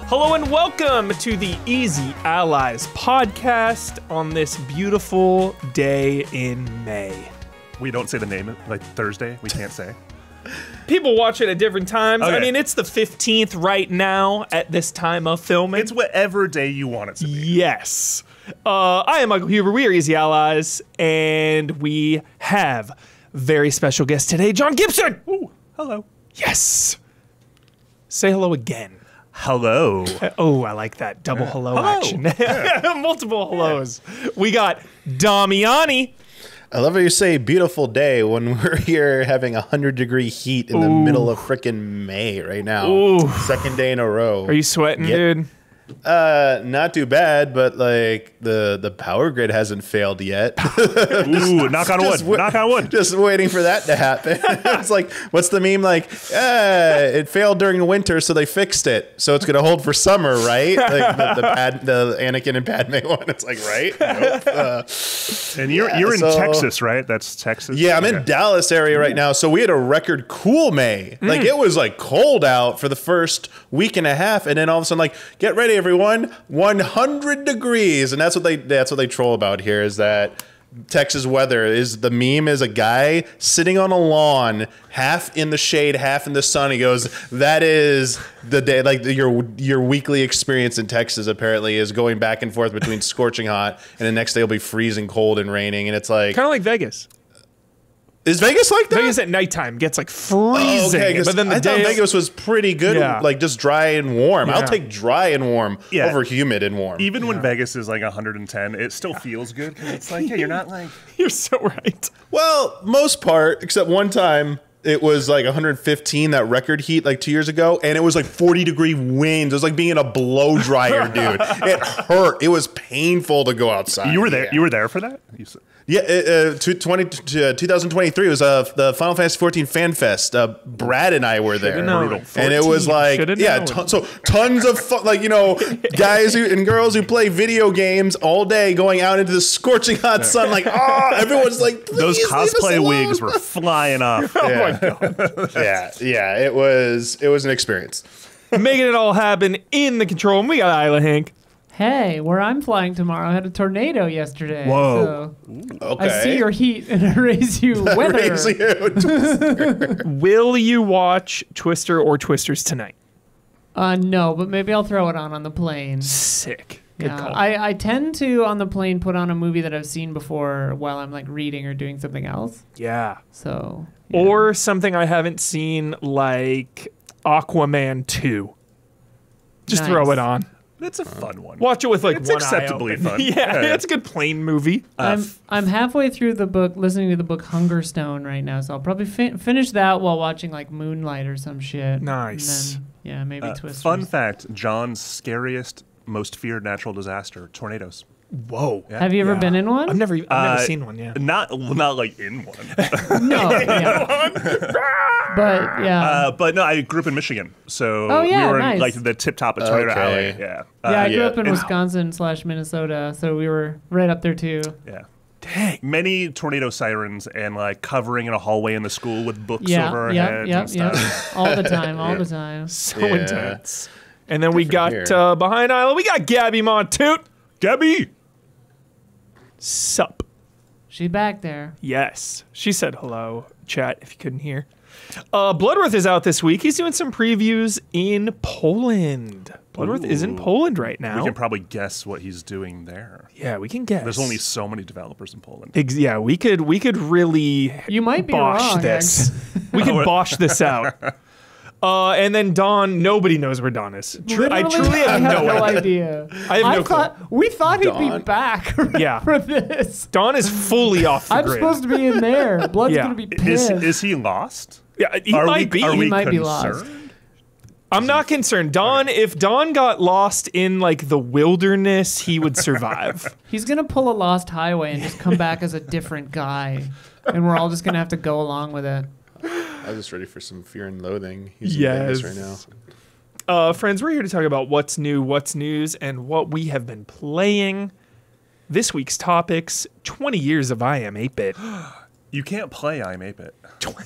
Hello and welcome to the Easy Allies podcast on this beautiful day in May. We don't say the name, like Thursday, we can't say. People watch it at different times. Okay. I mean, it's the 15th right now at this time of filming. It's whatever day you want it to be. Yes. I am Michael Huber. We are Easy Allies, and we have very special guest today, Jon Gibson. Ooh, hello. Yes. Say hello again. Hello. Oh, I like that double hello action. Yeah. Multiple hellos. We got Damiani. I love how you say beautiful day when we're here having 100-degree heat in the middle of frickin' May right now. Ooh. Second day in a row. Are you sweating, dude? Not too bad, but like the power grid hasn't failed yet. Ooh, knock on wood. Knock on wood. Just waiting for that to happen. It's like, what's the meme like? It failed during the winter, so they fixed it. So it's gonna hold for summer, right? Like the Anakin and Padme one. It's like, right? Nope. And you're in Texas, right? That's Texas? Yeah, I'm in Dallas area right now. So we had a record cool May. Like it was like cold out for the first week and a half, and then all of a sudden, like, get ready, everyone, 100 degrees. And that's what they troll about here, is that Texas weather is, the meme is a guy sitting on a lawn, half in the shade, half in the sun. He goes, that is the day, like your weekly experience in Texas apparently is going back and forth between scorching hot and the next day will be freezing cold and raining. And it's like, Kind of like Vegas. is Vegas like that? Vegas at nighttime gets like freezing. Oh, okay, but then the I thought day Vegas was pretty good, Yeah. like just dry and warm. Yeah. I'll take dry and warm Yeah. over humid and warm. Even when Vegas is like 110, it still feels good. 'Cause it's like, hey, you're not like... You're so right. Well, most part, except one time, it was like 115, that record heat like 2 years ago, and it was like 40-degree winds. It was like being in a blow dryer, dude. It hurt. It was painful to go outside. You were there. Yeah. You were there for that? Yeah, 2023 was the Final Fantasy 14 Fan Fest. Brad and I were there, known. and it was like, Should've yeah, known. so tons of fun, like, you know, guys and girls who play video games all day, going out into the scorching hot sun, like, oh, everyone's like, please Those leave us cosplay alone. wigs were flying off. Oh my God. yeah, it was an experience. Making it all happen in the control room. We got Isla Hank. Hey, where I'm flying tomorrow, I had a tornado yesterday. Whoa. So Okay, I see your heat and I raise you weather. Raise you. Will you watch Twister or Twisters tonight? No, but maybe I'll throw it on the plane. Sick. Good Yeah, call. I tend to, on the plane, put on a movie that I've seen before while I'm like reading or doing something else. Yeah. So. Yeah. Or something I haven't seen, like Aquaman 2. Just Nice. throw it on. That's a fun one. Watch it with like It's one acceptably eye open. fun. Yeah, it's a good plane movie. I'm halfway through the book, listening to the book Hungerstone right now, so I'll probably finish that while watching like Moonlight or some shit. Nice. And then, yeah, maybe Twisters. Fun fact, John's scariest, most feared natural disaster, tornadoes. Whoa. Yeah. Have you ever been in one? I've never seen one, yeah. Not like in one. No. Yeah. But yeah. But no, I grew up in Michigan, so Oh, yeah, we were nice. in like the tip top of Tornado Okay. Alley. Yeah. Yeah, I grew up in and- Wisconsin/Minnesota, so we were right up there too. Yeah. Dang. Many tornado sirens and like covering in a hallway in the school with books Yeah, over our yep, heads yep, and stuff. yep. All the time, all the time. So Yeah. intense. And then we got here. behind Isla, we got Gabby Montoot. Gabby! Sup. She's back there. Yes. She said hello, chat, if you couldn't hear. Bloodworth is out this week. He's doing some previews in Poland. Bloodworth is in Ooh. Poland right now. We can probably guess what he's doing there. Yeah, we can guess. There's only so many developers in Poland. Yeah, we could really You might be bosh wrong. this. We could bosh this out. And then Don, nobody knows where Don is. I truly have no idea. I have no clue. We thought he'd be Dawn. back Yeah. for this. Don is fully off the I'm grid. supposed to be in there. Blood's Yeah. gonna be pissed. Is he lost? Yeah, he Are might we, be. Are we He might be concerned? lost. I'm not concerned. Don, if Don got lost in like the wilderness, he would survive. He's gonna pull a Lost Highway and just come back as a different guy, and we're all just gonna have to go along with it. I was just ready for some Fear and Loathing. He's in Yes. Vegas right now. Friends, we're here to talk about what's new, what's news, and what we have been playing. This week's topics: 20 years of iam8bit. You can't play iam8bit.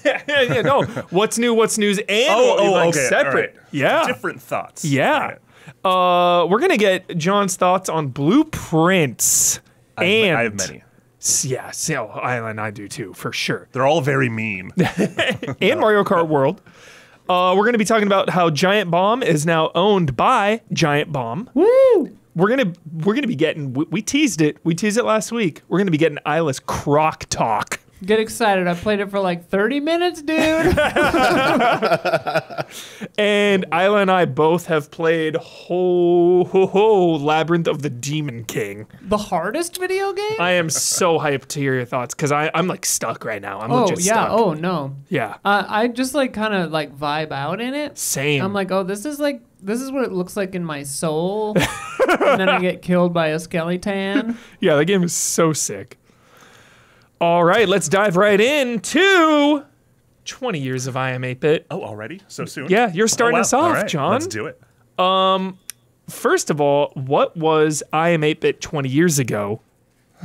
Yeah, no. What's new, what's news, and what we like okay, separate. all right. Yeah. Different thoughts. Yeah. All right. We're gonna get John's thoughts on blueprints. I have many. Yeah, so Isla and I do too, for sure. They're all very mean. And Mario Kart World. We're going to be talking about how Giant Bomb is now owned by Giant Bomb. Woo! We're gonna be getting. We teased it. We teased it last week. We're gonna be getting Isla's Croc talk. Get excited. I played it for like 30 minutes, dude. And Isla and I both have played Labyrinth of the Demon King. The hardest video game? I am so hyped to hear your thoughts because I'm like stuck right now. I'm legit yeah. stuck. Oh, no. Yeah. I just like kind of like vibe out in it. Same. I'm like, oh, this is what it looks like in my soul. And then I get killed by a skeleton. Yeah, that game is so sick. All right, let's dive right into 20 years of iam8bit. Oh, already? So soon? Yeah, you're starting us off, All right, John. let's do it. First of all, what was iam8bit 20 years ago?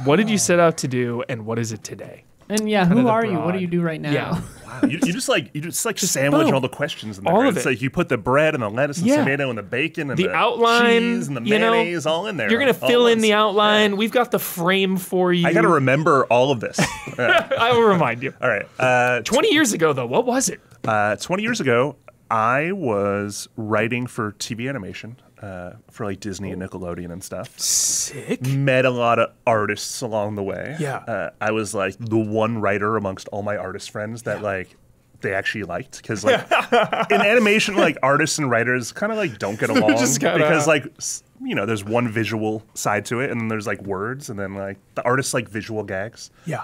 What did you set out to do, and what is it today? And yeah, who are you? What do you do right now? Yeah. Wow, you just sandwich boom. all the questions in there. All right? of It's it. like you put the bread and the lettuce and Yeah. tomato and the bacon and The the outline, cheese and the you know, mayonnaise all in there. You're going to all fill at in the once. outline. We've got the frame for you. I got to remember all of this. Yeah. I will remind you. All right. 20 years ago, though, what was it? 20 years ago, I was writing for TV animation for like Disney and Nickelodeon and stuff. Sick. Met a lot of artists along the way. Yeah. I was like the one writer amongst all my artist friends that like they actually liked because like in animation like artists and writers kind of like don't get along Just kinda- because like you know there's one visual side to it and then there's like words and then like the artists like visual gags. Yeah.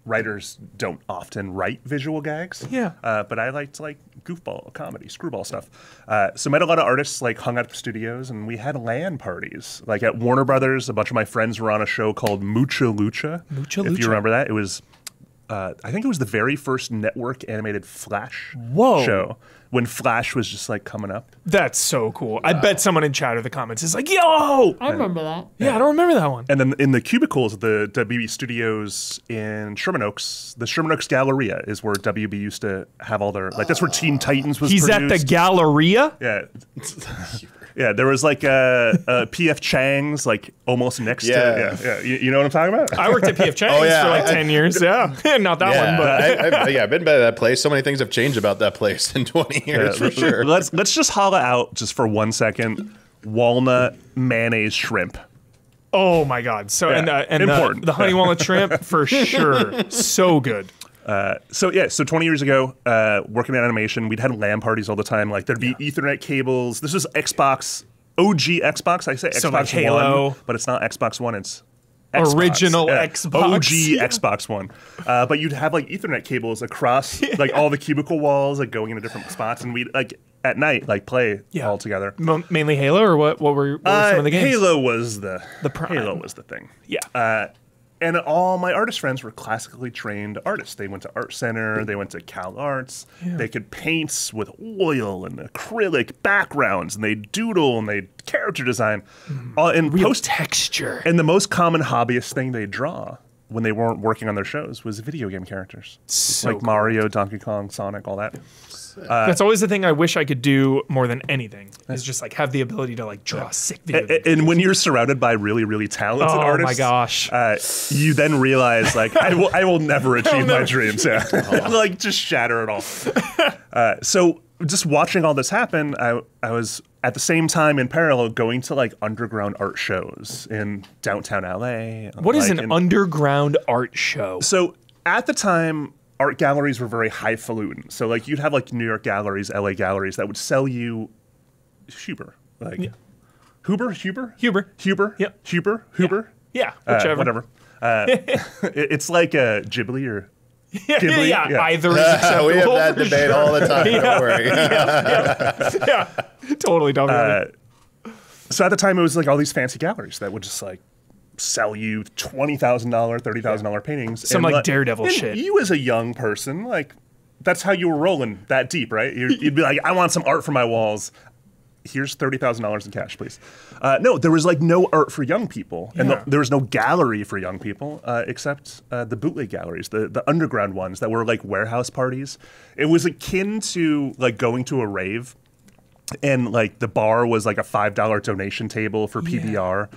Writers don't often write visual gags. Yeah. But I liked like goofball comedy, screwball stuff. So met a lot of artists, like hung out at studios, and we had LAN parties. Like at Warner Brothers, a bunch of my friends were on a show called Mucha Lucha. Mucha If Lucha. you remember that, it was. I think it was the very first network animated Flash Whoa. show when Flash was just like coming up. That's so cool. I bet someone in chat or the comments is like, yo! I remember that. Yeah, I don't remember that one. And then in the cubicles of the WB studios in Sherman Oaks, the Sherman Oaks Galleria is where WB used to have all their, like that's where Teen Titans was He's produced. at the Galleria? Yeah. Yeah, there was like a P.F. Chang's like almost next to yeah. You know what I'm talking about? I worked at P.F. Chang's yeah. for like 10 years. Yeah. Not that one, but I've been by that place. So many things have changed about that place in 20 years for sure. Let's just holla out just for 1 second. Walnut mayonnaise shrimp. oh my God. So, and important. the honey walnut shrimp, for sure. So good. So 20 years ago, working in animation, we'd had LAN parties all the time. Like there'd be Ethernet cables. This was Xbox, OG Xbox. I say So Xbox like Halo. One, but it's not Xbox One. It's Xbox. Original Xbox. OG Yeah. Xbox One. But you'd have like Ethernet cables across like all the cubicle walls, like going into different spots, and we'd like at night like play all together. Mainly Halo, or what were some of the games? Halo was the prime. Halo was the thing. Yeah. And all my artist friends were classically trained artists. They went to Art Center, they went to Cal Arts. They could paint with oil and acrylic backgrounds, and they doodle and they character design. And Real texture. And the most common hobbyist thing they draw when they weren't working on their shows was video game characters. So like Mario, Donkey Kong, Sonic, all that. That's always the thing I wish I could do more than anything, is just like have the ability to like draw sick video games. And when you're surrounded by really, really talented artists, my gosh. You then realize like I will never achieve my dreams. Yeah, like just shatter it all. So just watching all this happen, I was at the same time in parallel going to like underground art shows in downtown LA. What is an underground art show? So at the time, art galleries were very highfalutin. So like you'd have like New York galleries, LA galleries that would sell you Huber, like Huber, Yep. Huber. Yeah, whichever. Whatever. It's like a Ghibli or Ghibli. Yeah, either is acceptable. We have that for debate sure. all the time. Don't worry. Yeah, totally. Don't worry. So at the time, it was like all these fancy galleries that would just like sell you $20,000, $30,000 paintings. Some and, like Daredevil and shit. You as a young person, like that's how you were rolling that deep, right? You'd be like, I want some art for my walls. Here's $30,000 in cash, please. No, there was like no art for young people, and there was no gallery for young people except the bootleg galleries, the underground ones that were like warehouse parties. It was akin to like going to a rave, and like the bar was like a $5 donation table for PBR.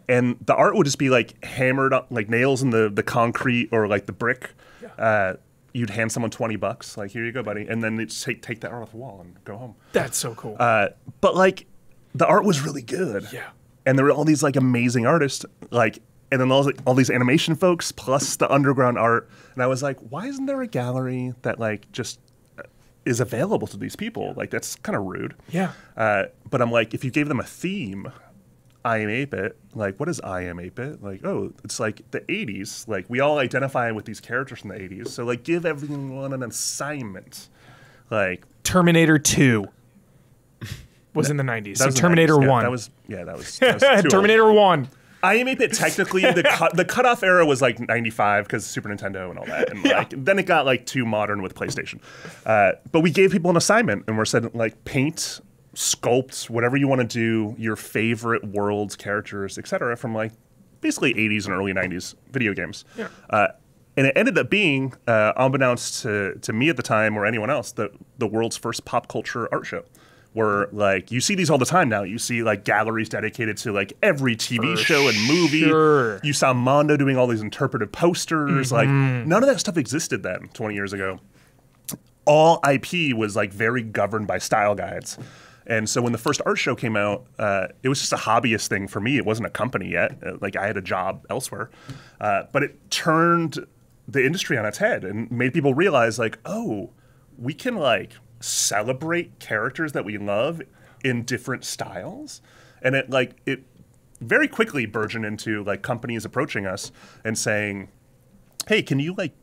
And the art would just be like hammered up, like nails in the concrete or like the brick. You'd hand someone $20, like, here you go, buddy, and then they'd take that art off the wall and go home. That's so cool. But like, the art was really good. Yeah. And there were all these like amazing artists, like, and then all these animation folks plus the underground art. And I was like, why isn't there a gallery that like just is available to these people? Like, that's kind of rude. Yeah. But I'm like, if you gave them a theme, iam8bit, like, what is iam8bit? Like, oh, it's like the 80s. Like, we all identify with these characters from the 80s. So, like, give everyone an assignment. Like, Terminator 2 was in the 90s. So was the Terminator 90s. 1. That was too old. Terminator 1. iam8bit, technically, the cutoff era was like 95 because Super Nintendo and all that. And like, then it got like too modern with PlayStation. But we gave people an assignment and we're said, like, paint, sculpt, whatever you want to do, your favorite worlds, characters, etc., from like basically 80s and early 90s video games. Yeah. And it ended up being, unbeknownst to me at the time or anyone else, the world's first pop culture art show. Where like you see these all the time now. You see like galleries dedicated to like every TV show and movie. Sure. You saw Mondo doing all these interpretive posters. Like none of that stuff existed then 20 years ago. All IP was like very governed by style guides. And so when the first art show came out, it was just a hobbyist thing for me. It wasn't a company yet. Like I had a job elsewhere. But it turned the industry on its head and made people realize like, oh, we can like celebrate characters that we love in different styles. And it very quickly burgeoned into like companies approaching us and saying, hey, can you like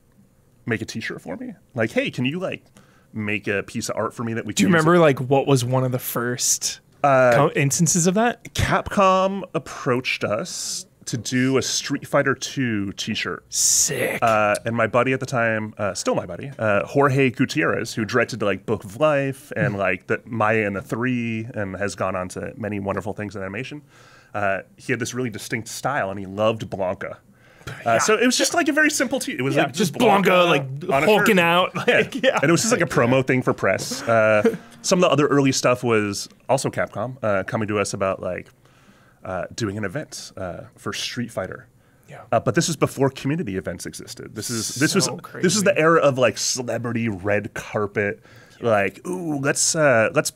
make a t-shirt for me? Like, hey, can you like make a piece of art for me that we can Do you remember like what was one of the first instances of that? Capcom approached us to do a Street Fighter 2 t-shirt. Sick. And my buddy at the time, still my buddy, Jorge Gutierrez, who directed like Book of Life and like the Maya and the Three and has gone on to many wonderful things in animation. He had this really distinct style and he loved Blanca. So it was just like a very simple it was like just Blanca like hulking out. Like, And it was just like a promo thing for press. Some of the other early stuff was also Capcom coming to us about like doing an event for Street Fighter. Yeah. But this is before community events existed. This is crazy. the era of like celebrity red carpet. Like, ooh, let's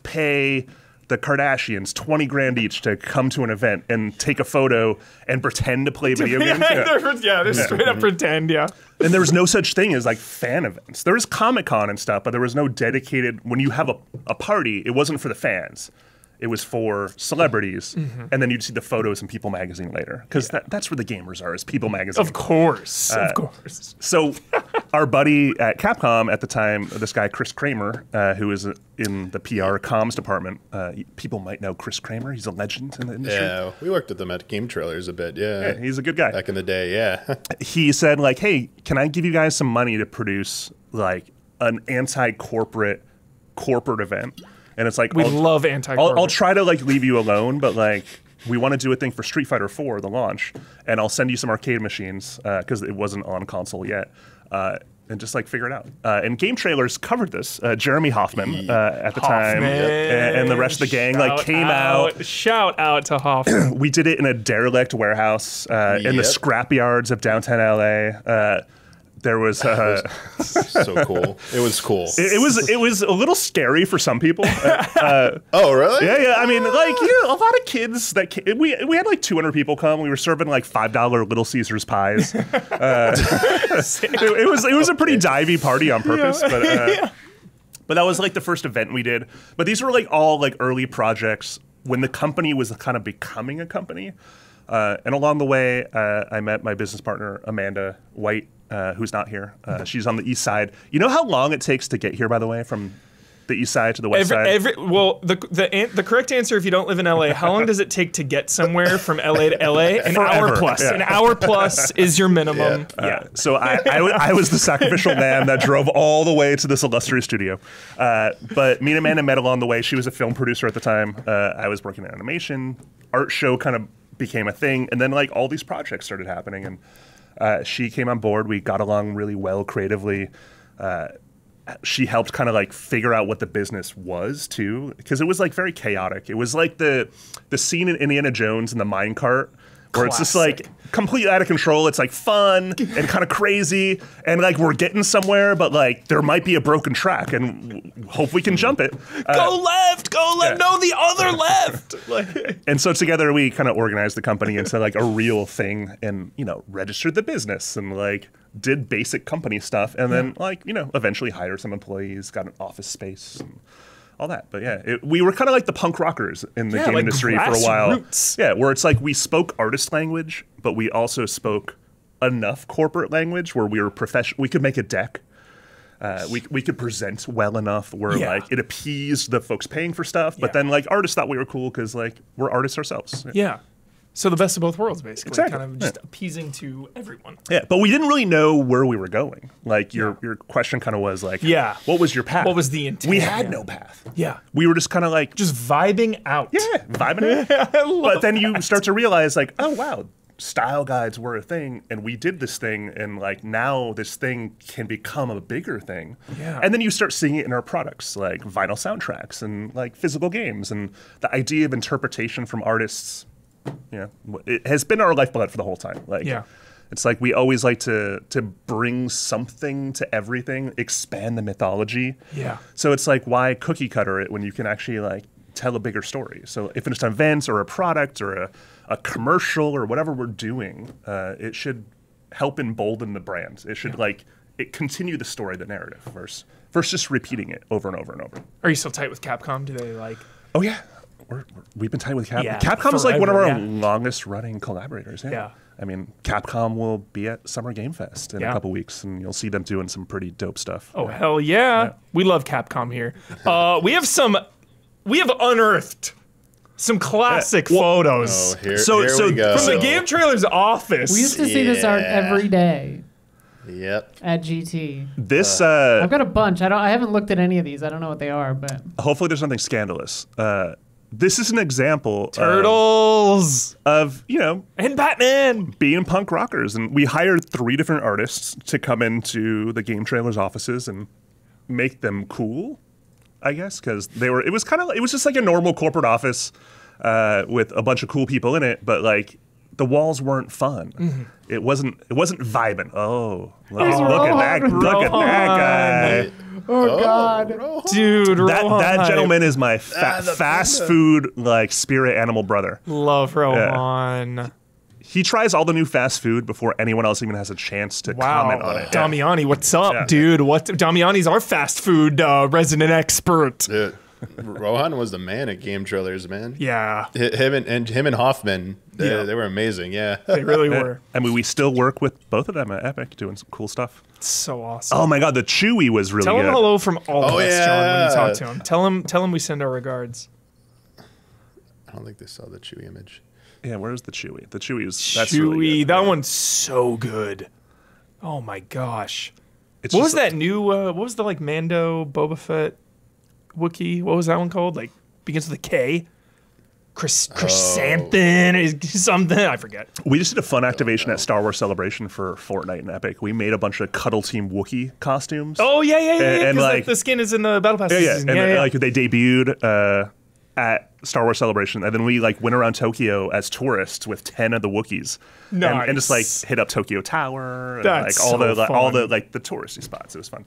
pay the Kardashians $20,000 each to come to an event and take a photo and pretend to play video games. They're straight up pretend. Yeah. And there was no such thing as like fan events. There was Comic-Con and stuff, but there was no dedicated. When you have a party, it wasn't for the fans. It was for celebrities, and then you'd see the photos in People Magazine later, because that's where the gamers are, is People Magazine. Of course. So our buddy at Capcom at the time, this guy, Chris Kramer, who is in the PR comms department, people might know Chris Kramer. He's a legend in the industry. Yeah, we worked with him at Game Trailers a bit, yeah. He's a good guy. Back in the day, yeah. He said, like, hey, can I give you guys some money to produce, like, an anti-corporate event? And it's like, We love anti-corporate. I'll try to like leave you alone, but like we want to do a thing for Street Fighter 4, the launch, and I'll send you some arcade machines because it wasn't on console yet, and just like figure it out. And Game Trailers covered this. Jeremy Hoffman at the time and the rest of the gang like came out. Shout out to Hoffman. We did it in a derelict warehouse in the scrapyards of downtown LA. There was so cool. It was cool. It was a little scary for some people. Oh, really? Yeah. I mean, like a lot of kids that we had like 200 people come. We were serving like $5 Little Caesars pies. It was a pretty divey party on purpose, but that was like the first event we did. But these were like all like early projects when the company was kind of becoming a company. And along the way, I met my business partner Amanda White. Who's not here. She's on the east side. You know how long it takes to get here, by the way, from the east side to the west side? The correct answer, if you don't live in LA, how long does it take to get somewhere from LA to LA? An hour plus. Yeah. An hour plus is your minimum. So I was the sacrificial lamb that drove all the way to this illustrious studio. But me and Amanda met along the way. She was a film producer at the time. I was working in animation. Art show kind of became a thing. And then like all these projects started happening. And she came on board. We got along really well creatively. she helped kind of like figure out what the business was too, because it was like very chaotic. It was like the scene in Indiana Jones in the mine cart, where it's just like completely out of control. It's like fun and kind of crazy, and like we're getting somewhere, but like there might be a broken track, and hope we can jump it. Go left, no, the other left. And so together we kind of organized the company into like a real thing, and registered the business and like did basic company stuff, and then like eventually hired some employees, got an office space and all that. But yeah, we were kind of like the punk rockers in the game like industry for a while. grassroots. Yeah, where it's like we spoke artist language, but we also spoke enough corporate language where we were professional. We could make a deck. We could present well enough where like it appeased the folks paying for stuff, but then like artists thought we were cool because like we're artists ourselves. Yeah. So the best of both worlds, basically. Exactly. Kind of just appeasing to everyone. Yeah, but we didn't really know where we were going. Like your question kind of was like, what was your path? What was the intent? We had no path. Yeah. We were just kind of like Just vibing out. vibing out. But then you start to realize like, oh wow, style guides were a thing, and we did this thing, and like now this thing can become a bigger thing. Yeah. And then you start seeing it in our products, like vinyl soundtracks and like physical games, and the idea of interpretation from artists. It has been our lifeblood for the whole time. Like, it's like we always like to bring something to everything, expand the mythology. Yeah. So it's like, why cookie cutter it when you can actually like tell a bigger story? So if it's an event or a product or a commercial or whatever we're doing, it should help embolden the brand. It should it continue the story, the narrative, versus just repeating it over and over and over. Are you still tight with Capcom? Do they like? Oh yeah. We've been tight with Capcom. Yeah, Capcom is like one of our forever, longest running collaborators. Yeah. I mean, Capcom will be at Summer Game Fest in a couple weeks, and you'll see them doing some pretty dope stuff. Oh hell yeah. We love Capcom here. We have unearthed some classic photos. Oh, here So we go. From the game trailer's office. We used to see this art Yeah. every day Yep. at GT. This, I've got a bunch. I haven't looked at any of these. I don't know what they are, but hopefully there's nothing scandalous. This is an example Turtles of and Batman. being punk rockers, and we hired 3 different artists to come into the game trailers offices and make them cool, I guess, because it was just like a normal corporate office with a bunch of cool people in it, but like the walls weren't fun. Mm-hmm. It wasn't vibing. Oh, look at that guy. oh god, Dude, That Rohan. gentleman is my fast food like spirit animal brother. Love Rohan. He tries all the new fast food before anyone else even has a chance to comment on it. Damiani, what's up, dude? Damiani's our fast food resident expert. Dude, Rohan was the man at game trailers, man. Yeah, Him and Hoffman, they were amazing. Yeah. they really were. I mean, we still work with both of them at Epic doing some cool stuff. So awesome. Oh my god, the Chewy was really Tell good. him hello from all of us, John, when you yeah. talk to him. Tell him we send our regards. I don't think they saw the Chewy image. Yeah, where's the Chewy? The Chewy was that's Chewy, really good. that one's so good. Oh my gosh. It's What just was that new? What was the like Mando Boba Fett Wookiee? What was that one called? Like begins with a K. Chrysanthemum is something I forget. We just did a fun activation at Star Wars Celebration for Fortnite and Epic. We made a bunch of Cuddle Team Wookiee costumes. Oh yeah. And, 'cause like the skin is in the Battle Pass. yeah, season. and like they debuted at Star Wars Celebration, and then we like went around Tokyo as tourists with 10 of the Wookiees, and just like hit up Tokyo Tower and That's like all so the fun. like the touristy spots. It was fun.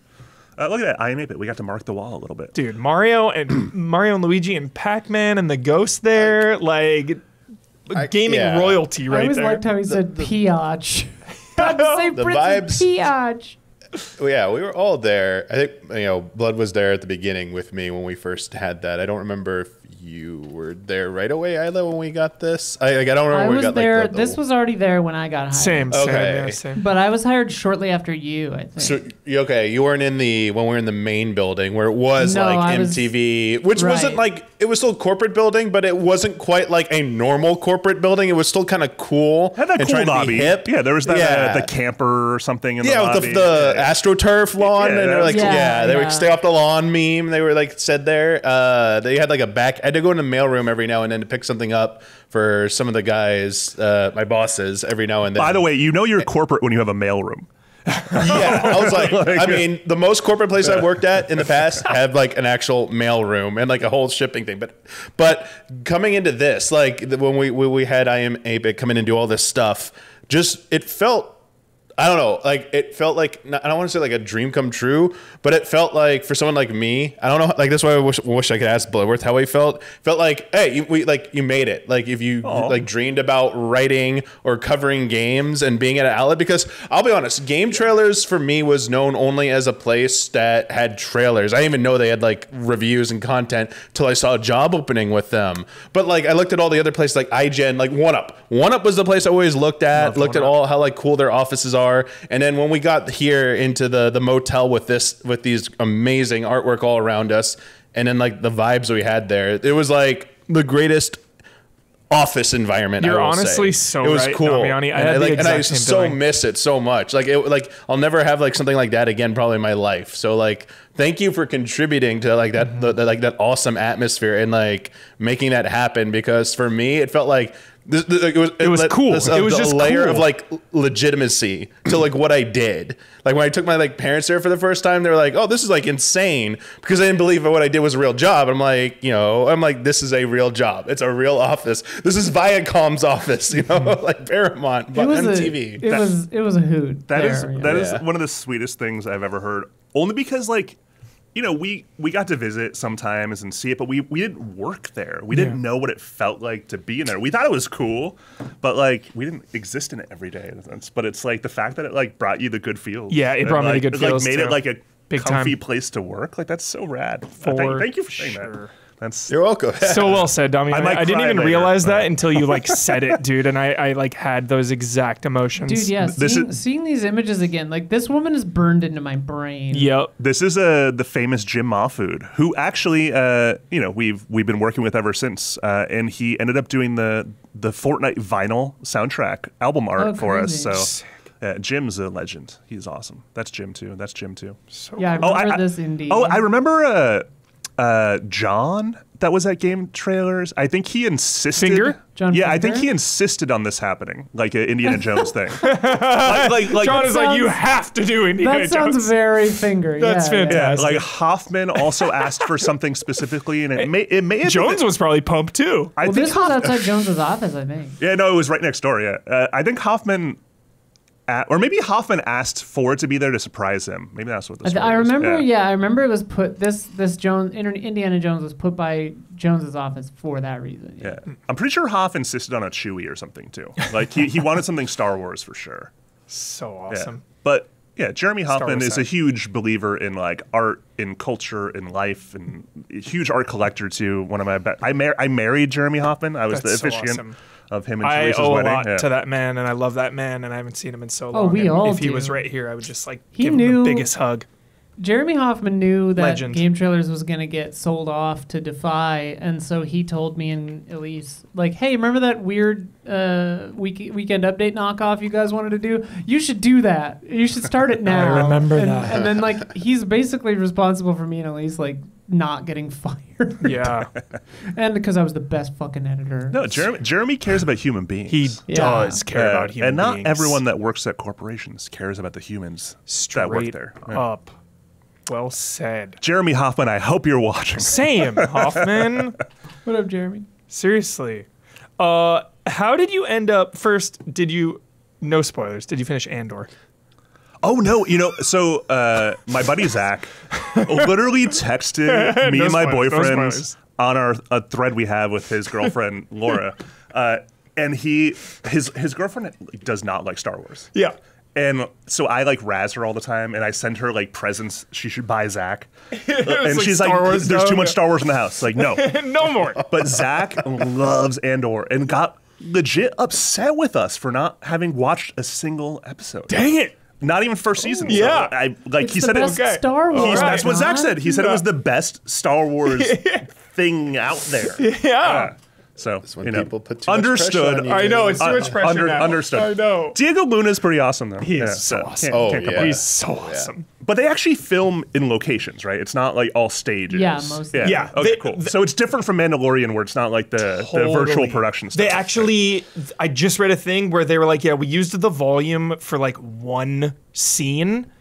Look at that iam8bit. We got to mark the wall a little bit. Dude, Mario and Luigi and Pac-Man and the Ghost there, gaming royalty right I always there. liked how he said Piach. Got to say The Princess vibes. Piach. Well, yeah, we were all there. I think Blood was there at the beginning with me when we first had that. I don't remember if you were there right away, Isla, when we got this. I don't remember I when we was got there. like This was already there when I got hired. Same. Okay. Same. But I was hired shortly after you, I think. So you weren't in when we were in the main building where it was No, like I was- MTV, which wasn't Right. like it was still a corporate building, but it wasn't quite like a normal corporate building. It was still kind of cool. Had that and cool trying to be lobby. hip. Yeah, there was that Yeah. the camper or something in the Yeah, lobby. with the AstroTurf lawn, Yeah, and they're like, Yeah, they yeah. were stay off the lawn meme. They were like said there. They had like a back. I had to go in the mailroom every now and then to pick something up for some of the guys, my bosses, every now and then. By the way, you know you're corporate when you have a mailroom. Yeah, I was like, I mean, the most corporate place I worked at in the past had like an actual mail room and like a whole shipping thing. But coming into this, like when we had iam8bit come in and do all this stuff, just it felt. I don't know, like it felt like, I don't want to say like a dream come true, but it felt like for someone like me, I don't know, like that's why I wish I could ask Bloodworth how he felt. Felt like, hey, you made it. Like if you like dreamed about writing or covering games and being at an outlet, because I'll be honest, game trailers for me was known only as a place that had trailers. I didn't even know they had like reviews and content till I saw a job opening with them. But like I looked at all the other places like IGN, like 1UP. 1UP was the place I always looked at all how like cool their offices are. And then when we got here into the motel with these amazing artwork all around us, and then like the vibes we had there, it was like the greatest office environment. You're I will honestly say. so It was right, cool. Damiani. I so miss it so much. Like I'll never have like something like that again probably in my life. So like thank you for contributing to like that that awesome atmosphere and like making that happen, because for me it felt like it was cool. It was just a layer cool. of like legitimacy to like what I did. Like when I took my like parents there for the first time, they were like, "Oh, this is like insane," because I didn't believe what I did was a real job. I'm like, this is a real job. It's a real office. This is Viacom's office, like Paramount, but MTV. It was a hoot. That is one of the sweetest things I've ever heard. Only because like, we got to visit sometimes and see it, but we didn't work there. We didn't know what it felt like to be in there. We thought it was cool, but like we didn't exist in it every day in a sense. But it's like the fact that it like brought you the good feels. Yeah, it brought me the good feels. Like made it like a big comfy time place to work. Like that's so rad. Thank you for saying that. You're welcome. So well said, Dami. I didn't even realize that until you like said it, dude, and I like had those exact emotions. Dude, yeah, seeing these images again, like this woman is burned into my brain. Yep. This is the famous Jim Mahfood, who actually we've been working with ever since, and he ended up doing the Fortnite vinyl soundtrack album art for us. So Jim's a legend. He's awesome. That's Jim too. Yeah, I remember this indeed. Oh, I remember John that was at Game Trailers. I think he insisted. Finger? John yeah, Finger? I think he insisted on this happening, like an Indiana Jones thing. like John is like, you have to do Indiana Jones. That sounds very Finger. That's fantastic. Like Hoffman also asked for something specifically, and it may have Jones was probably pumped too. Well, this was outside Jones's office, I think. Yeah, no, it was right next door. Yeah, I think Hoffman. Or maybe Hoffman asked for it to be there to surprise him. Maybe that's what this I remember. I remember it was put. This Indiana Jones was put by Jones's office for that reason. Yeah, I'm pretty sure Hoff insisted on a Chewie or something too. Like he wanted something Star Wars for sure. So awesome. Yeah. But yeah, Jeremy Hoffman is a huge believer in like art, in culture, in life, and a huge art collector too. One of my I married Jeremy Hoffman. I was the officiant of him and Teresa's wedding. I owe a lot to that man, and I love that man, and I haven't seen him in so long. Oh, we all If he do. was right here, I would just like give him the biggest hug. Jeremy Hoffman knew that Legend. Game Trailers was going to get sold off to Defy, and so he told me and Elise, like, hey, remember that weird weekend update knockoff you guys wanted to do? You should do that. You should start it now. I remember that. And then, like, he's basically responsible for me and Elise, like, not getting fired. Yeah. And because I was the best fucking editor. No, Jeremy cares about human beings. He does care about human beings. And not everyone that works at corporations cares about the humans that work there. Up. Well said. Jeremy Hoffman, I hope you're watching. Same, Hoffman. What up, Jeremy? Seriously. How did you end up, first, no spoilers, did you finish Andor? Oh, no. So my buddy Zach literally texted me and my boyfriend on a thread we have with his girlfriend, Laura. And his girlfriend does not like Star Wars. Yeah. And so I like razz her all the time, and I send her like presents she should buy Zach. And like she's Star like, Wars "There's too much Star Wars in the house." Like, no, no more. But Zach loves Andor and got legit upset with us for not having watched a single episode. Dang it! Not even first season. Yeah, so he said best Star Wars. That's what Zach said. He said it was the best Star Wars thing out there. Yeah. So That's when people put too much understood. pressure on you. I know, it's too much pressure now. Understood. I know. Diego Luna's pretty awesome though. He is so awesome. Can't complain. He's so awesome. But they actually film in locations, right? It's not like all stages. Yeah, mostly. Yeah. Okay, They- cool. So it's different from Mandalorian, where it's not like the virtual Totally. production stuff. They actually, I just read a thing where they were like, yeah, we used the volume for like one scene,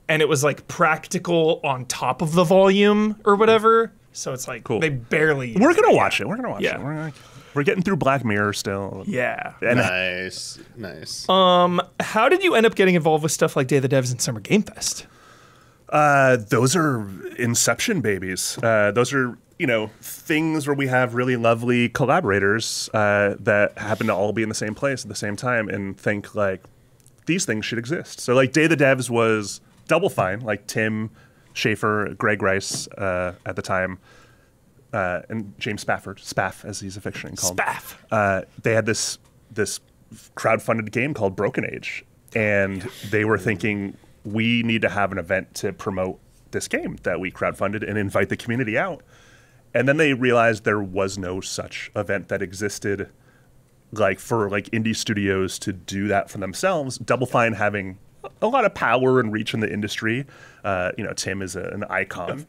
and it was like practical on top of the volume or whatever. So it's like Cool. they barely. We're gonna watch it. We're gonna watch Yeah. it. We're getting through Black Mirror still. Yeah. And Nice. How did you end up getting involved with stuff like Day of the Devs and Summer Game Fest? those are Inception babies. Those are, things where we have really lovely collaborators that happen to all be in the same place at the same time and think like these things should exist. So like Day of the Devs was Double Fine, like Tim Schafer, Greg Rice at the time, and James Spafford, Spaff as he's affectionately called. Spaff. They had this crowdfunded game called Broken Age, and they were thinking we need to have an event to promote this game that we crowdfunded and invite the community out. And then they realized there was no such event that existed, like for like indie studios to do that for themselves. Double Fine having a lot of power and reach in the industry. Tim is an icon.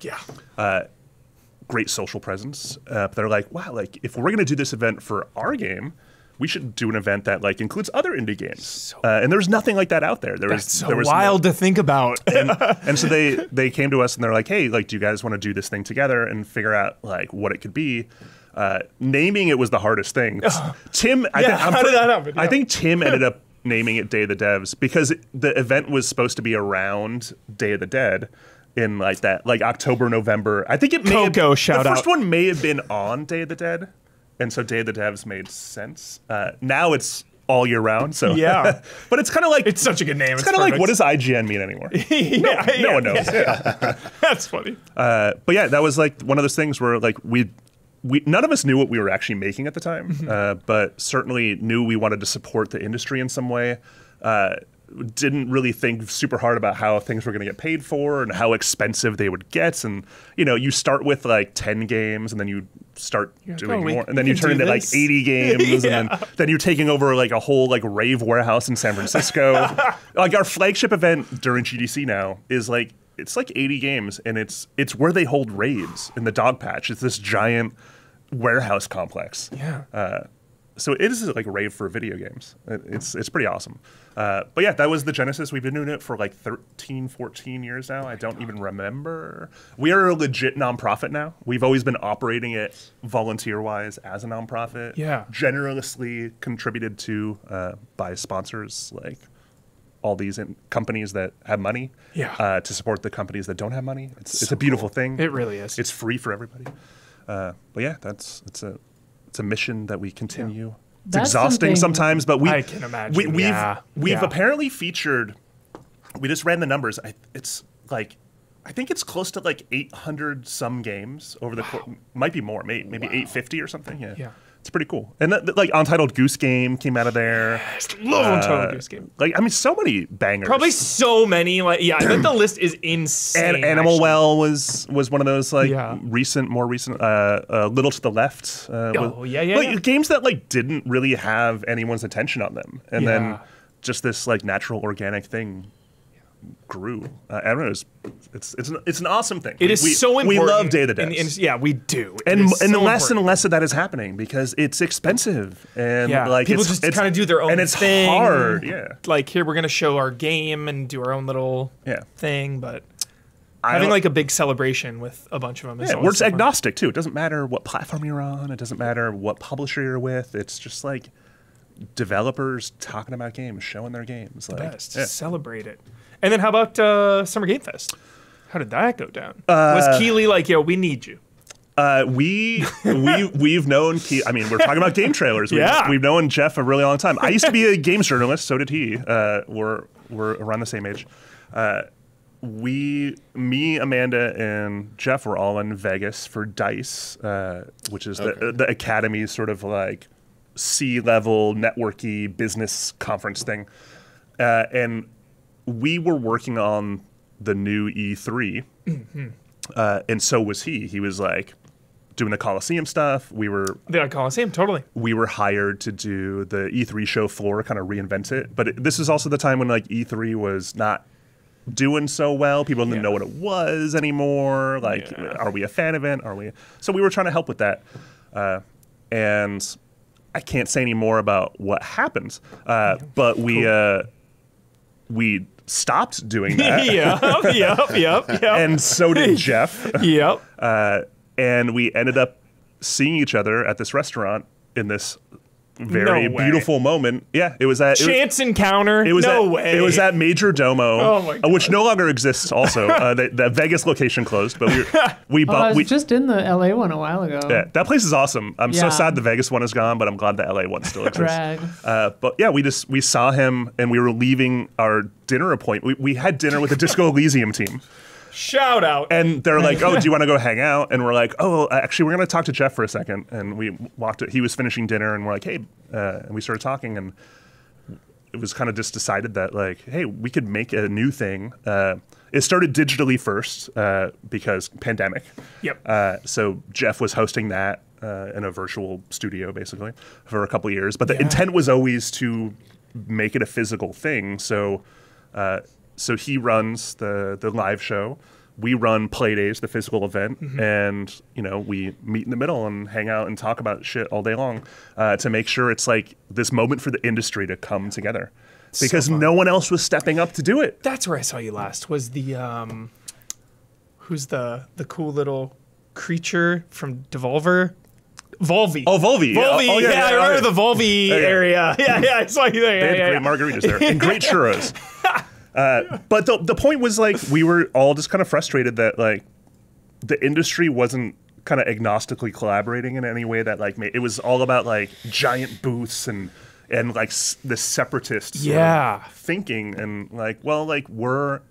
Great social presence. But they're like, wow, like if we're gonna do this event for our game, we should do an event that like includes other indie games. And there's nothing like that out there. There was wild to think about. and so they came to us and they're like, hey, like, do you guys want to do this thing together and figure out like what it could be? Naming it was the hardest thing. Tim, how did that happen? I think Tim ended up naming it Day of the Devs because the event was supposed to be around Day of the Dead in like October, November. I think it may Coco, shout the first out. one may have been on Day of the Dead. And so Day of the Devs made sense. Now it's all year round. So Yeah. but it's kind of like It's such a good name. it's kind of like, what does IGN mean anymore? No one knows. That's funny. But yeah, that was like one of those things where like we none of us knew what we were actually making at the time, but certainly knew we wanted to support the industry in some way. Didn't really think super hard about how things were going to get paid for and how expensive they would get. And, you start with like 10 games and then you start doing more. And then you turn into like 80 games. And then you're taking over like a whole like rave warehouse in San Francisco. Like our flagship event during GDC now is like, it's like 80 games and it's where they hold raves in the dog patch. It's this giant warehouse complex. Yeah. So it is like a rave for video games. It's pretty awesome. But yeah, that was the genesis. We've been doing it for like 13, 14 years now. I don't even remember. We are a legit nonprofit now. We've always been operating it volunteer-wise as a nonprofit. Yeah. Generously contributed to by sponsors like all these companies that have money. Yeah. To support the companies that don't have money. It's a beautiful thing. It really is. It's free for everybody. But yeah, it's a mission that we continue. It's That's exhausting something- sometimes, but I can imagine, we've yeah. apparently featured. We just ran the numbers. I think it's close to like 800 some games over the course. Might be more, maybe 850 or something. Yeah. It's pretty cool. And like Untitled Goose Game came out of there. Love Untitled Goose Game. So many bangers. Probably so many. Like, yeah, I bet the list is insane. And Animal actually. Well was one of those like Yeah. more recent. Little to the Left. Yeah. Games that like didn't really have anyone's attention on them, and then Yeah. just this like natural organic thing grew. I don't know. It's an awesome thing. It is so important. We love Day of the and- Devs. and- yeah, we do. And It is so less and important. less of that is happening because it's expensive and Yeah, like people it's just kind of do their own and it's thing. hard. Yeah, Like, here, we're going to show our game and do our own little yeah. thing, but I having don't- like a big celebration with a bunch of them is Yeah, always we're just so fun. agnostic too. It doesn't matter what platform you're on. It doesn't matter what publisher you're with. It's just like developers talking about games, showing their games. Like, Best. yeah. Celebrate it. And then how about Summer Game Fest? How did that go down? Was Keeley like, yo, we need you? We've known. We're talking about game trailers. Yeah. We've known Jeff a really long time. I used to be a games journalist. So did he. We're around the same age. Me, Amanda, and Jeff were all in Vegas for DICE, which is the Academy's sort of like C-level networky business conference thing, and we were working on the new E3, and so was he. He was like, doing the Coliseum stuff. The Coliseum, totally. We were hired to do the E3 show floor, kind of reinvent it. But this is also the time when like E3 was not doing so well. People didn't know what it was anymore. Like, are we a fan event? So we were trying to help with that. And I can't say any more about what happened. But we stopped doing that. Yep. And so did Jeff. Yep. And we ended up seeing each other at this restaurant in this very beautiful moment. Yeah, it was at chance encounter. It was no way. It was at Major Domo, Oh my God. which no longer exists. Also, the Vegas location closed, but I was just in the LA one a while ago. Yeah, that place is awesome. I'm so sad the Vegas one is gone, but I'm glad the LA one still exists. Drag. But yeah, we saw him, and we were leaving our dinner appointment. We had dinner with the Disco Elysium team. Shout out. And they're like, oh, do you want to go hang out? And we're like, oh, actually, we're going to talk to Jeff for a second. And we he was finishing dinner, and we're like, hey, and we started talking, and it was kind of just decided that, like, hey, we could make a new thing. It started digitally first because pandemic. Yep. So Jeff was hosting that in a virtual studio, basically, for a couple of years. But the intent was always to make it a physical thing. So he runs the live show. We run Playdays, the physical event, and we meet in the middle and hang out and talk about shit all day long to make sure it's like this moment for the industry to come together, because no one else was stepping up to do it. That's where I saw you last. Was the who's the cool little creature from Devolver? Volvi. Oh, Volvi. Volvi. I remember the Volvi area. Yeah, I saw you there. They had great margaritas there and great churros. But the point was, like, we were all just kind of frustrated that, like, the industry wasn't kind of agnostically collaborating in any way that, like, it was all about, like, giant booths and like the separatist sort of thinking, and like, well, like, we're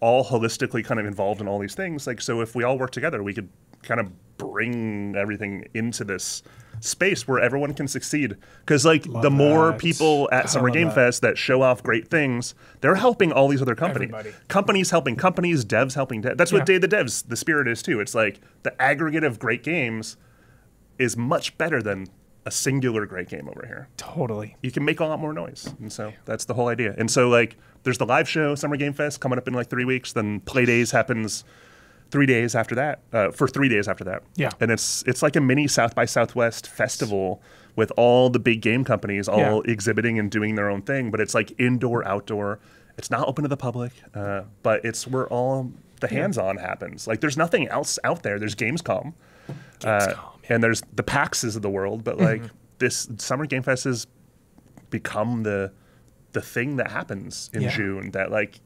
all holistically kind of involved in all these things. Like, so if we all work together, we could kind of bring everything into this space where everyone can succeed. Because, like, the more people at Summer Game Fest that show off great things, they're helping all these other companies. Companies helping companies, devs helping devs. That's what Day of the Devs, the spirit is too. It's like the aggregate of great games is much better than a singular great game over here. Totally. You can make a lot more noise. And so that's the whole idea. And so, like, there's the live show, Summer Game Fest, coming up in like 3 weeks. Then Playdays happens 3 days after that, for 3 days after that. Yeah. And it's like a mini South by Southwest festival with all the big game companies all exhibiting and doing their own thing. But it's like indoor, outdoor. It's not open to the public, but it's where all the hands-on happens. Like, there's nothing else out there. There's Gamescom. And there's the PAXs of the world. But, like, this Summer Game Fest has become the thing that happens in June that, like,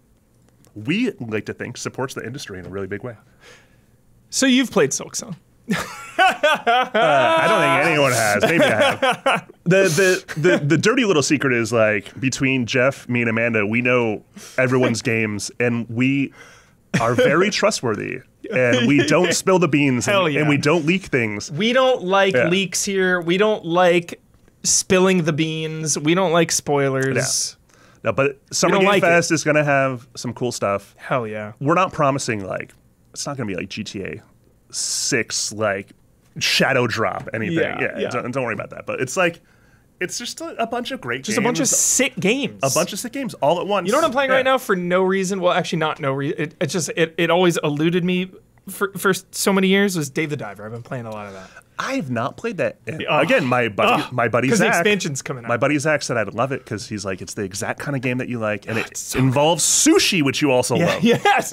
we like to think supports the industry in a really big way. So you've played Silksong. I don't think anyone has. Maybe I have. The dirty little secret is, like, between Jeff, me, and Amanda, we know everyone's games, and we are very trustworthy. And we don't spill the beans, and we don't leak things. We don't like leaks here. We don't like spilling the beans. We don't like spoilers. No, but Summer Game Fest is going to have some cool stuff. Hell yeah. We're not promising, like, it's not going to be like GTA 6, like, shadow drop anything. Don't worry about that. But it's like, it's just a bunch of great games. Just a bunch of sick games. A bunch of sick games all at once. You know what I'm playing right now for no reason? Well, actually, not no reason. It's just, it always eluded me for so many years was Dave the Diver. I've been playing a lot of that. I have not played that. Again, my buddy Zach. Because the expansion's coming out. My buddy Zach said I'd love it because he's like, it's the exact kind of game that you like, and it involves sushi, which you also love. Yes,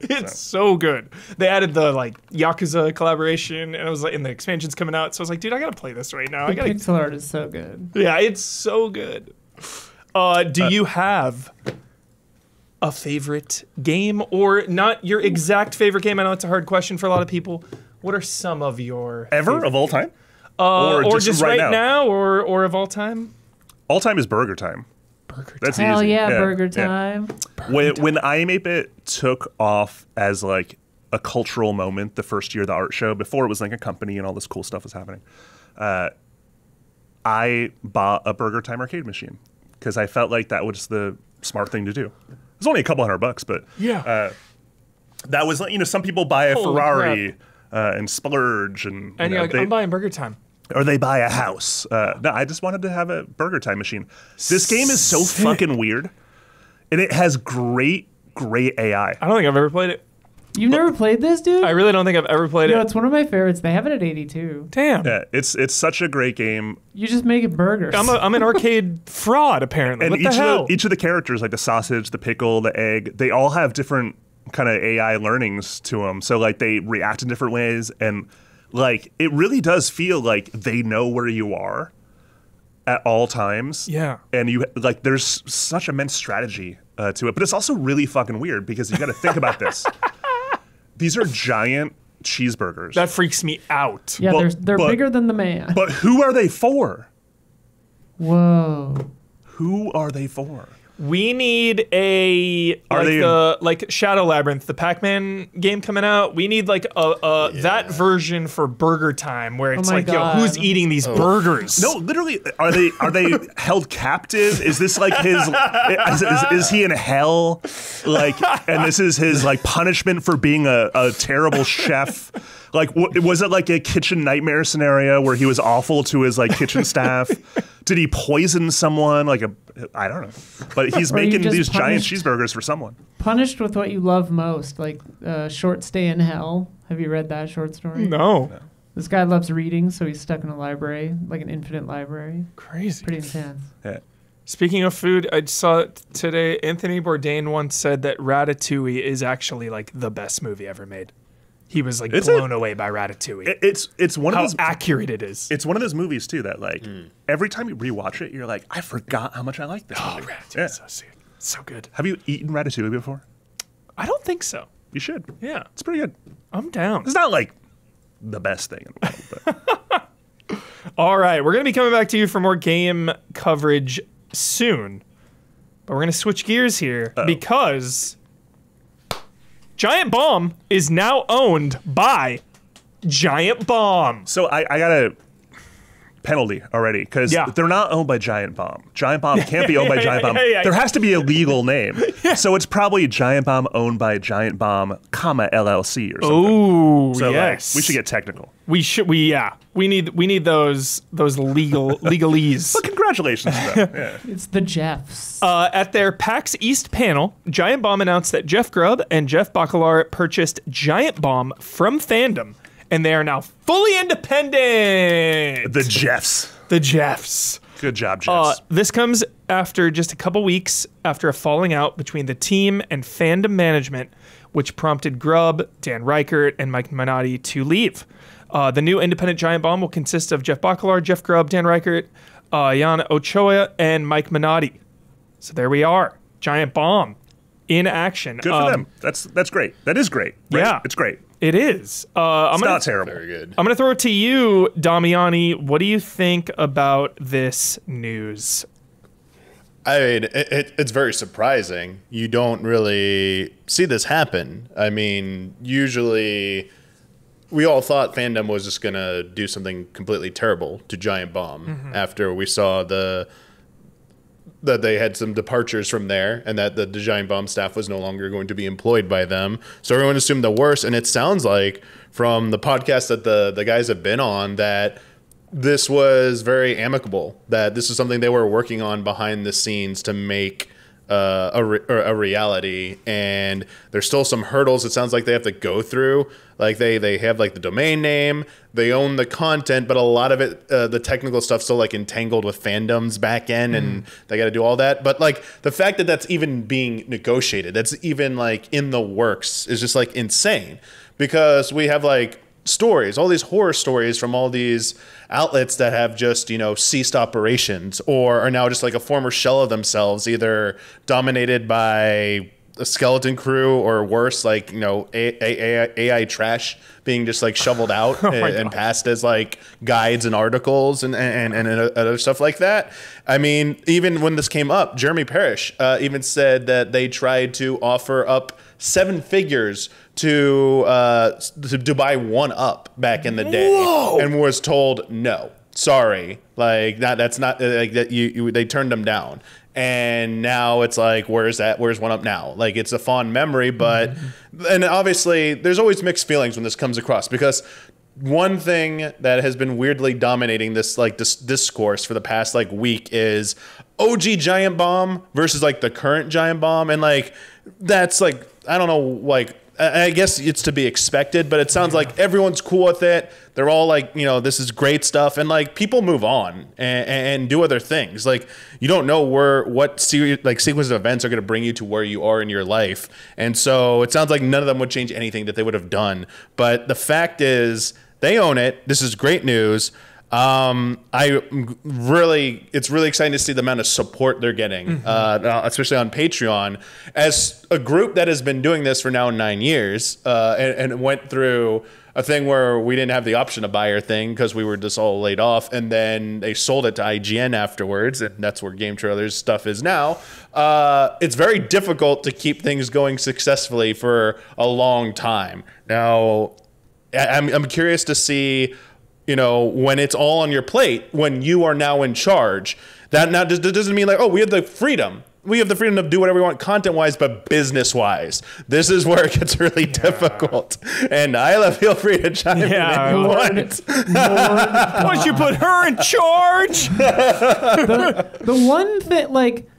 it's so good. They added the, like, Yakuza collaboration, and it was like, and the expansion's coming out. So I was like, dude, I gotta play this right now. The pixel art is so good. Yeah, it's so good. Do you have a favorite game, or not your exact favorite game? I know it's a hard question for a lot of people. What are some of your ever of all time, or just right now, or of all time? All time is Burger Time. Burger Time. That's Hell easy. yeah, Burger Time. When iam8bit took off as, like, a cultural moment the first year of the art show, before it was like a company and all this cool stuff was happening, I bought a Burger Time arcade machine because I felt like that was the smart thing to do. It was only a couple $100, but that was, like, some people buy a Ferrari and splurge and you're like, I'm buying Burger Time. or they buy a house. No, I just wanted to have a Burger Time machine. This game is so fucking weird, and it has great AI. I don't think I've ever played it. You've never played this, dude? I really don't think I've ever played No, it. it's one of my favorites. They have it at 82. Damn. Yeah, it's such a great game. You just make it burgers. I'm an arcade fraud, apparently. And What the hell? each of the characters, like the sausage, the pickle, the egg, they all have different kind of AI learnings to them. So like they react in different ways, and like it really does feel like they know where you are at all times. Yeah. And you like there's such immense strategy to it, but it's also really fucking weird because you got to think about this. These are giant cheeseburgers. That freaks me out. yeah, but- they're but- bigger than the man. But who are they for? Whoa. Who are they for? We need a like Shadow Labyrinth, the Pac-Man game coming out. We need like that version for Burger Time, where it's my like, God. yo, who's eating these burgers? No, literally, are they held captive? Is this like his? Is he in hell? Like, and this is his like punishment for being a terrible chef. Like, was it like a kitchen nightmare scenario where he was awful to his like kitchen staff? Did he poison someone? I don't know. But he's Or you making just these giant punished- cheeseburgers for someone. Punished with what you love most, like Short Stay in Hell. Have you read that short story? No. This guy loves reading, so he's stuck in a library, like an infinite library. Crazy. Pretty intense. Yeah. Speaking of food, I saw it today. Anthony Bourdain once said that Ratatouille is actually like the best movie ever made. He was like blown away by Ratatouille. It's one How of those accurate it is. It's one of those movies too that like every time you rewatch it, you're like, I forgot how much I like this movie. Ratatouille Yeah. is so sick. So good. Have you eaten ratatouille before? I don't think so. You should. Yeah. It's pretty good. I'm down. It's not like the best thing in the world, but All right, we're going to be coming back to you for more game coverage soon. But we're going to switch gears here because Giant Bomb is now owned by Giant Bomb. so I got a penalty already because Yeah. they're not owned by Giant Bomb. Giant Bomb can't be owned by Giant Bomb. yeah. There has to be a legal name. So it's probably Giant Bomb owned by Giant Bomb, comma LLC or something. Ooh, So like, yes. we should get technical. We need those legalese. But congratulations to them. Yeah. It's the Jeffs. At their PAX East panel, Giant Bomb announced that Jeff Grubb and Jeff Bakalar purchased Giant Bomb from Fandom, and they are now fully independent. The Jeffs. The Jeffs. Good job, Jeffs. This comes after just a couple weeks after a falling out between the team and Fandom management, which prompted Grubb, Dan Reichert, and Mike Minotti to leave. The new independent Giant Bomb will consist of Jeff Bakalar, Jeff Grubb, Dan Reichert, Jan Ochoa, and Mike Minotti. So there we are. Giant Bomb in action. Good for them. That's great. That is great. Right? Yeah. It's great. It is. It's not terrible. Very good. I'm going to throw it to you, Damiani. What do you think about this news? I mean, it's very surprising. You don't really see this happen. I mean, usually we all thought Fandom was just going to do something completely terrible to Giant Bomb after we saw that they had some departures from there and that the Giant Bomb staff was no longer going to be employed by them. So everyone assumed the worst. And it sounds like from the podcast that the guys have been on that this was very amicable, that this is something they were working on behind the scenes to make a reality. And there's still some hurdles it sounds like they have to go through. Like they have like the domain name, they own the content, but a lot of it, the technical stuff still like entangled with Fandom's back end and they got to do all that. But like the fact that that's even being negotiated, that's even like in the works is just like insane, because we have like stories, all these horror stories from all these outlets that have just, ceased operations or are now just like a former shell of themselves, either dominated by a skeleton crew or worse, like, AI trash being just like shoveled out and passed as like guides and articles and other stuff like that. I mean, even when this came up, Jeremy Parrish even said that they tried to offer up 7 figures to buy one up back in the day. And was told no, sorry, like that's not like that. They turned them down. And now it's like, where's 1UP now? Like, it's a fond memory, but and obviously there's always mixed feelings when this comes across, because one thing that has been weirdly dominating this discourse for the past like week is OG Giant Bomb versus like the current Giant Bomb, and like that's like, I don't know, like I guess it's to be expected, but it sounds like everyone's cool with it. They're all like, this is great stuff, and like people move on and do other things. Like, you don't know what sequence of events are going to bring you to where you are in your life, and so it sounds like none of them would change anything that they would have done. But the fact is, they own it. This is great news. It's really exciting to see the amount of support they're getting, especially on Patreon, as a group that has been doing this for now 9 years, and went through a thing where we didn't have the option to buy our thing because we were just all laid off, and then they sold it to IGN afterwards, and that's where Game Trailers stuff is now. It's very difficult to keep things going successfully for a long time. Now, I'm curious to see, when it's all on your plate, when you are now in charge, that now doesn't mean like, oh, we have the freedom. We have the freedom to do whatever we want content-wise, but business-wise, this is where it gets really difficult. And Isla, feel free to chime in if you want. Why don't you put her in charge? The one thing, like,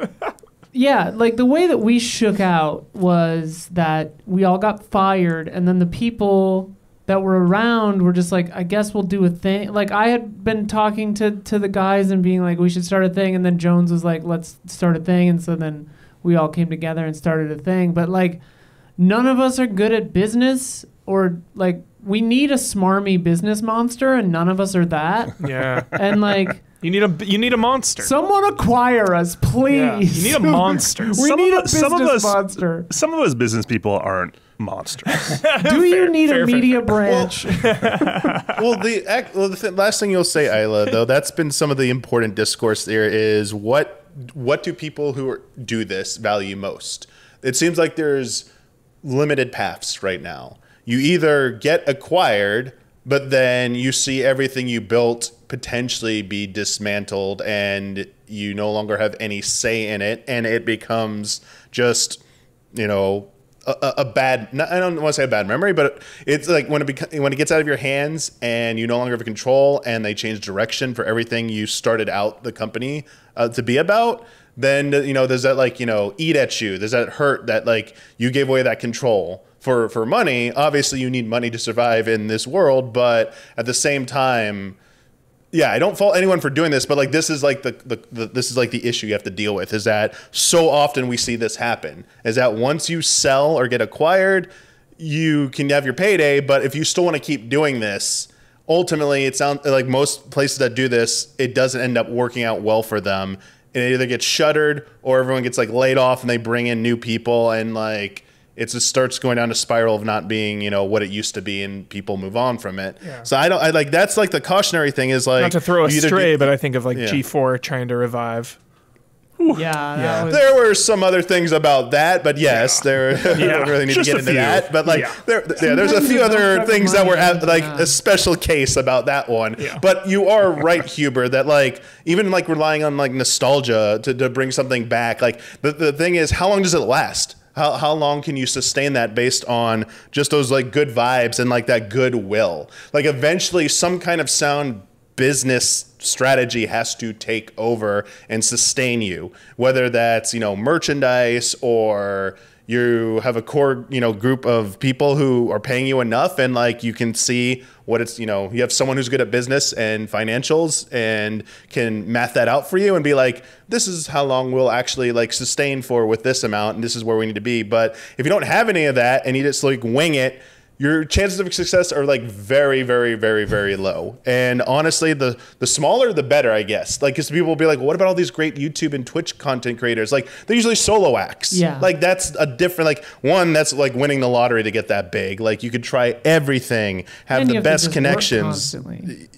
the way that we shook out was that we all got fired, and then the people that were around were just like, I guess we'll do a thing. Like, I had been talking to the guys and being like, we should start a thing, and then Jones was like, let's start a thing, and so then we all came together and started a thing. But like, none of us are good at business, or like, we need a smarmy business monster, and none of us are that. Yeah. And like, you need a monster. someone acquire us, please. Yeah. You need a monster. We need a business monster. Some of us business people aren't monsters. Do you need a media branch? Well, the last thing you'll say, Isla, though, that's been some of the important discourse there, is what do people who do this value most? It seems like there's limited paths right now. You either get acquired, but then you see everything you built potentially be dismantled, and you no longer have any say in it, and it becomes just, a bad, I don't want to say a bad memory, but it's like when it gets out of your hands and you no longer have control, and they change direction for everything you started out the company to be about, then there's that eat at you, there's that hurt that like you gave away that control for money. Obviously you need money to survive in this world, but at the same time, I don't fault anyone for doing this, but like this is like the issue you have to deal with, is that so often we see this happen, is that once you sell or get acquired, you can have your payday, but if you still want to keep doing this, ultimately it sounds like most places that do this, it doesn't end up working out well for them. It either gets shuttered or everyone gets like laid off and they bring in new people, and like it just starts going down a spiral of not being, what it used to be, and people move on from it. Yeah. So I like, that's like the cautionary thing, is like, not to throw us stray, but I think of like G4 trying to revive. Yeah. There were some other things about that, but yes, we don't really need to get into that. But like, there's a few other things that were a special case about that one. Yeah. But you are right, Huber, that like even like relying on like nostalgia to bring something back. Like the thing is, how long does it last? How long can you sustain that based on just those like good vibes and like that goodwill? Like eventually some kind of sound business strategy has to take over and sustain you, whether that's, merchandise, or you have a core, group of people who are paying you enough, and like you can see what it's, you have someone who's good at business and financials and can math that out for you and be like, this is how long we'll actually like sustain for with this amount, and this is where we need to be. But if you don't have any of that and you just like wing it, your chances of success are like very, very, very, very low. And honestly, the smaller, the better, I guess. Like, because people will be like, well, what about all these great YouTube and Twitch content creators? Like, they're usually solo acts. Yeah. Like, that's a different, like, one, that's like winning the lottery to get that big. Like, you could try everything, have the best connections.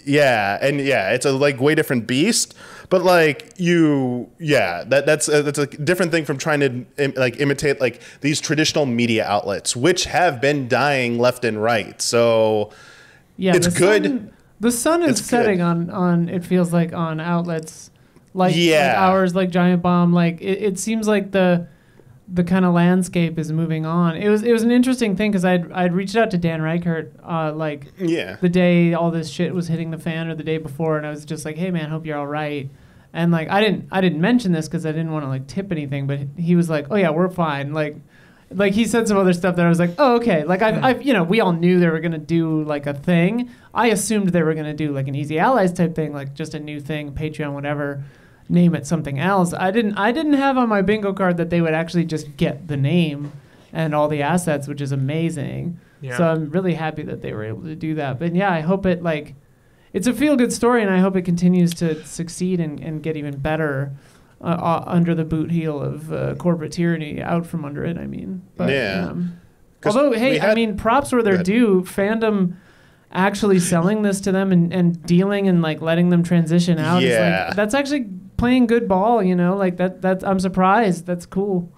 Yeah. And yeah, it's a like way different beast. But like that's a different thing from trying to like imitate like these traditional media outlets, which have been dying left and right. So it's good. The sun is setting on it feels like on outlets like ours, like Giant Bomb. Like it seems like the kind of landscape is moving on. It was an interesting thing because I'd reached out to Dan Reichert the day all this shit was hitting the fan or the day before, and I was just like, hey man, hope you're all right. And like I didn't mention this because I didn't want to like tip anything, but he was like, oh yeah, we're fine. Like he said some other stuff that I was like, oh okay. Like I've we all knew they were gonna do like a thing. I assumed they were gonna do like an Easy Allies type thing, like just a new thing, Patreon, whatever. Name it something else. I didn't have on my bingo card that they would actually just get the name and all the assets, which is amazing. Yeah. So I'm really happy that they were able to do that. But yeah, I hope it's a feel-good story, and I hope it continues to succeed and get even better under the boot heel of corporate tyranny, out from under it, I mean. But, although, hey, props where they're due. Fandom actually selling this to them and dealing and like letting them transition out is like, that's actually playing good ball, like that's I'm surprised. That's cool.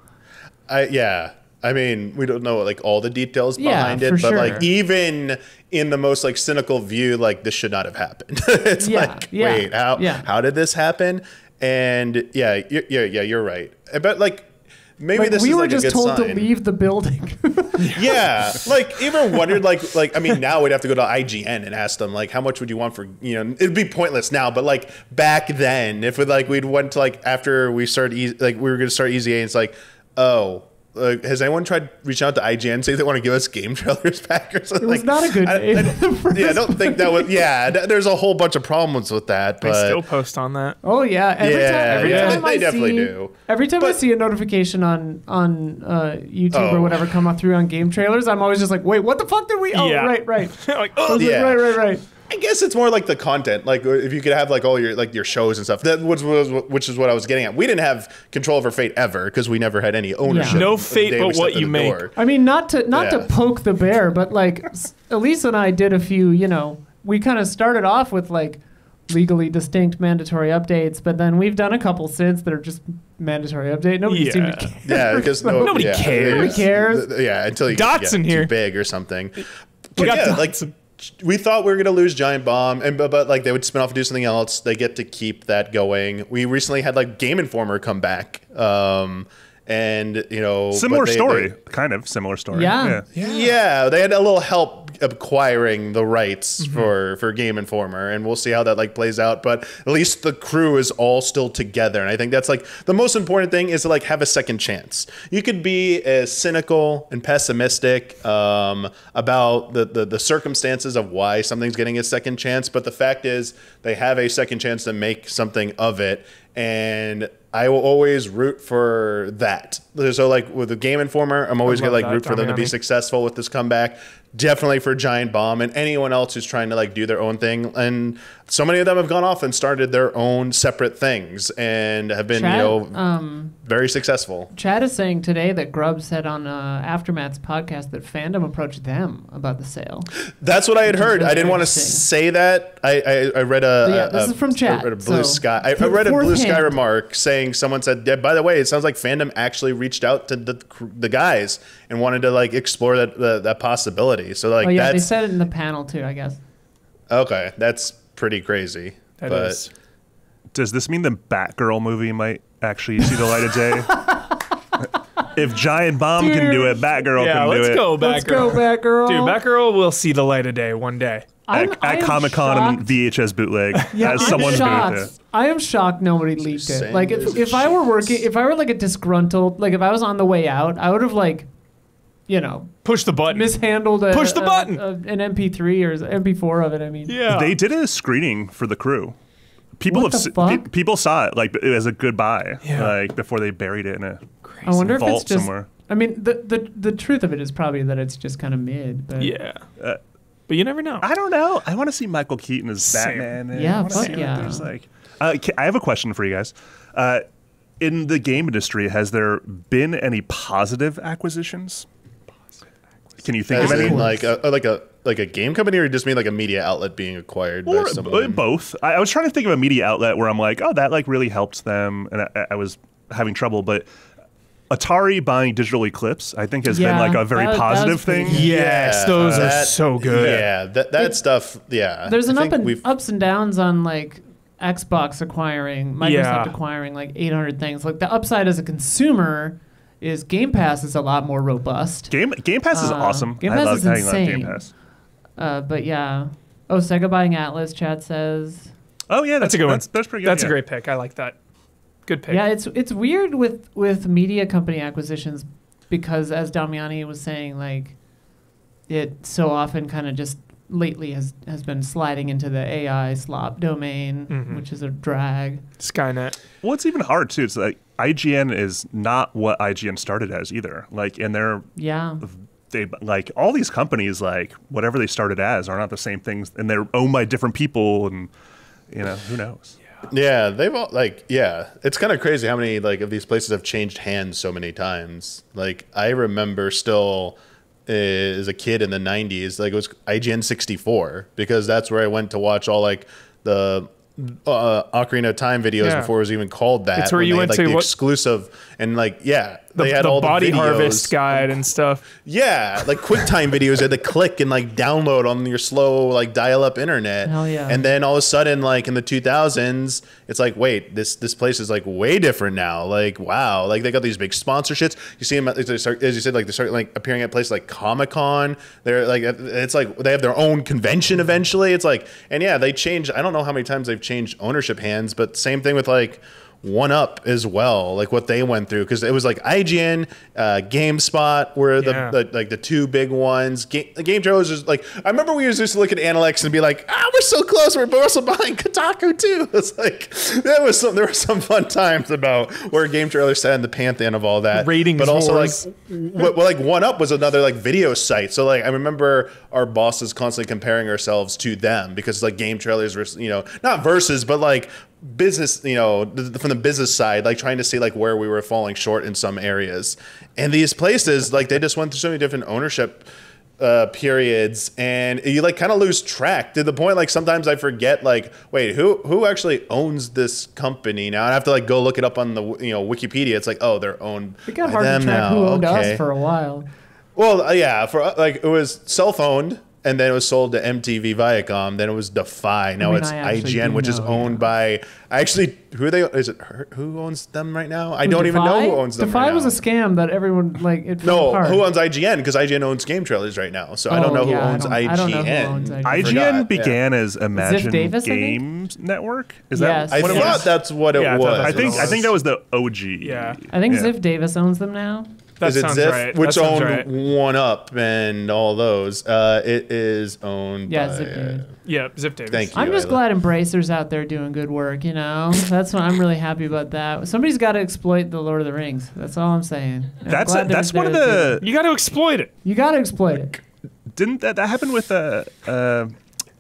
I mean, we don't know like all the details behind it, but like even in the most like cynical view, like this should not have happened. It's wait, how did this happen? And you're right. But like maybe like, this we is were like just a good told sign. to leave the building. Yeah, like even wondered like I mean now we'd have to go to IGN and ask them like how much would you want for it'd be pointless now, but like back then if we'd went to like after we started we were gonna start EZA and it's like has anyone tried reaching out to IGN and say they want to give us game trailers back or something? It was not a good name. I don't think that was. Yeah, there's a whole bunch of problems with that. But they still post on that. Oh yeah, every time they definitely do. Every time I see a notification on YouTube or whatever come up through on game trailers, I'm always just like, wait, what the fuck did we? Oh, right. Like, right. I guess it's more like the content. Like if you could have like all your shows and stuff. That which is what I was getting at. We didn't have control over Fate ever because we never had any ownership. Yeah. No Fate but what you make. I mean, not to poke the bear, but like Elisa and I did a few. We kind of started off with like legally distinct mandatory updates, but then we've done a couple since that are just mandatory update. Nobody seemed to care. Yeah, because nobody cares. Nobody cares. Yeah, until you Dots in here too big or something. But we thought we were gonna lose Giant Bomb, but like they would spin off and do something else. They get to keep that going. We recently had like Game Informer come back, and similar story. Yeah, they had a little help acquiring the rights for Game Informer, and we'll see how that like plays out. But at least the crew is all still together, and I think that's like the most important thing is to like have a second chance. You could be as cynical and pessimistic about the circumstances of why something's getting a second chance, but the fact is they have a second chance to make something of it, and I will always root for that. So like with the Game Informer, I'm always gonna like root for them to be successful with this comeback. Definitely for Giant Bomb and anyone else who's trying to like do their own thing. And so many of them have gone off and started their own separate things and have been very successful. Chad is saying today that Grubb said on Aftermath's podcast that Fandom approached them about the sale. That's what I had heard. I didn't want to say that. I read this is from Chad. I read a Blue Sky. I read a Blue Sky remark saying someone said, yeah, by the way, it sounds like Fandom actually reached out to the guys and wanted to like explore that possibility. So like they said it in the panel too, I guess. Okay, that's pretty crazy. That is. Does this mean the Batgirl movie might actually see the light of day? If Giant Bomb can do it, Batgirl can do it. Let's go, Batgirl. Dude, Batgirl will see the light of day one day. At Comic-Con and VHS bootleg. I am shocked nobody leaked it. Like if I were like a disgruntled, like if I was on the way out, I would have like, push the button. Mishandled an MP3 or MP4 of it. I mean, they did a screening for the crew. People saw it like as a goodbye, like before they buried it in a I wonder if it's just somewhere. I mean, the truth of it is probably that it's just kind of mid. But but you never know. I don't know. I want to see Michael Keaton as Batman. Fuck yeah. There's like, I have a question for you guys. In the game industry, has there been any positive acquisitions? Can you think of any? Like a game company, or just mean like a media outlet being acquired by someone? Both. I was trying to think of a media outlet where I'm like, oh, that like really helped them, and I was having trouble. But Atari buying Digital Eclipse, I think, has been like a very positive thing. Yes, those are so good. Yeah, that stuff. Yeah, there's ups and downs on like Xbox acquiring, Microsoft Yeah. acquiring like 800 things. Like the upside as a consumer is Game Pass is a lot more robust. Game Pass is awesome. Game I Pass love is having insane. Game Pass. But yeah. Oh, Sega buying Atlas, Chad says. Oh yeah, That's a good one. That's pretty good. That's yeah. a great pick. I like that. Good pick. Yeah, it's weird with media company acquisitions because as Damiani was saying, like it so often kind of just lately has been sliding into the AI slop domain, which is a drag. Skynet. Well, it's even hard too. It's like IGN is not what IGN started as either. Like, and they like all these companies, like whatever they started as, are not the same things, and they're owned by different people, and who knows. Yeah, they've all it's kind of crazy how many like of these places have changed hands so many times. Like I remember still as a kid in the 90s, like it was IGN 64 because that's where I went to watch all like the Ocarina of Time videos before it was even called that. It's where you went like to the exclusive and like they had the all body the videos. harvest guide and stuff. Yeah, like QuickTime videos you had to click and like download on your slow like dial-up internet. Hell yeah. And then all of a sudden, like in the 2000s, it's like, wait, this place is like way different now. Like, wow, like they got these big sponsorships. You see them, as you said, like they start like appearing at places like Comic-Con. They're like, it's like they have their own convention eventually. It's like, and yeah, they changed. I don't know how many times they've changed ownership hands, but same thing with like One-Up as well, like what they went through, because it was like IGN, GameSpot were the two big ones. Game trailers is like, I remember we used to look at Analytics and be like, we're so close, we're also behind Kotaku too. It's like there were some fun times about where game trailers sat in the pantheon of all that Ratings but also wars. like One-Up was another like video site. So like I remember our bosses constantly comparing ourselves to them because like game trailers were not versus but like business, from the business side, like trying to see like where we were falling short in some areas. And these places, like they just went through so many different ownership periods, and you like kind of lose track to the point like sometimes I forget like, wait, who actually owns this company now? I have to like go look it up on the Wikipedia. It's like, oh, they're owned It got by hard to them track now. who owned Okay. us for a while. Well, yeah, for like it was self-owned, and then it was sold to MTV Viacom. Then it was Defy. Now it's I actually IGN, do which is know, owned by who owns them right now? I don't even know who owns them. Defy right was now. a scam that everyone like. It fell No, apart. who owns IGN? Because IGN owns Game Trailers right now, so I don't know who owns IGN. I don't know who owns IGN. I IGN forgot, began as Imagine Davis, I think? Games Network. Is Yes. that I what it thought was? that's what it Yeah, I thought was. that's what it I think that was the OG. Yeah. I think Yeah. Ziff Davis owns them now. That Is it sounds Ziff, right. which That sounds owned right. One-Up and all those? It is owned Yeah, by... Ziff Davis. Yeah, Zip Davis. Thank you. I'm just Isla. glad Embracer's out there doing good work. That's what I'm really happy about that. Somebody's got to exploit the Lord of the Rings. That's all I'm saying. I'm That's glad that's one of they're- the. You got to exploit it. You got to exploit it. Didn't that happen with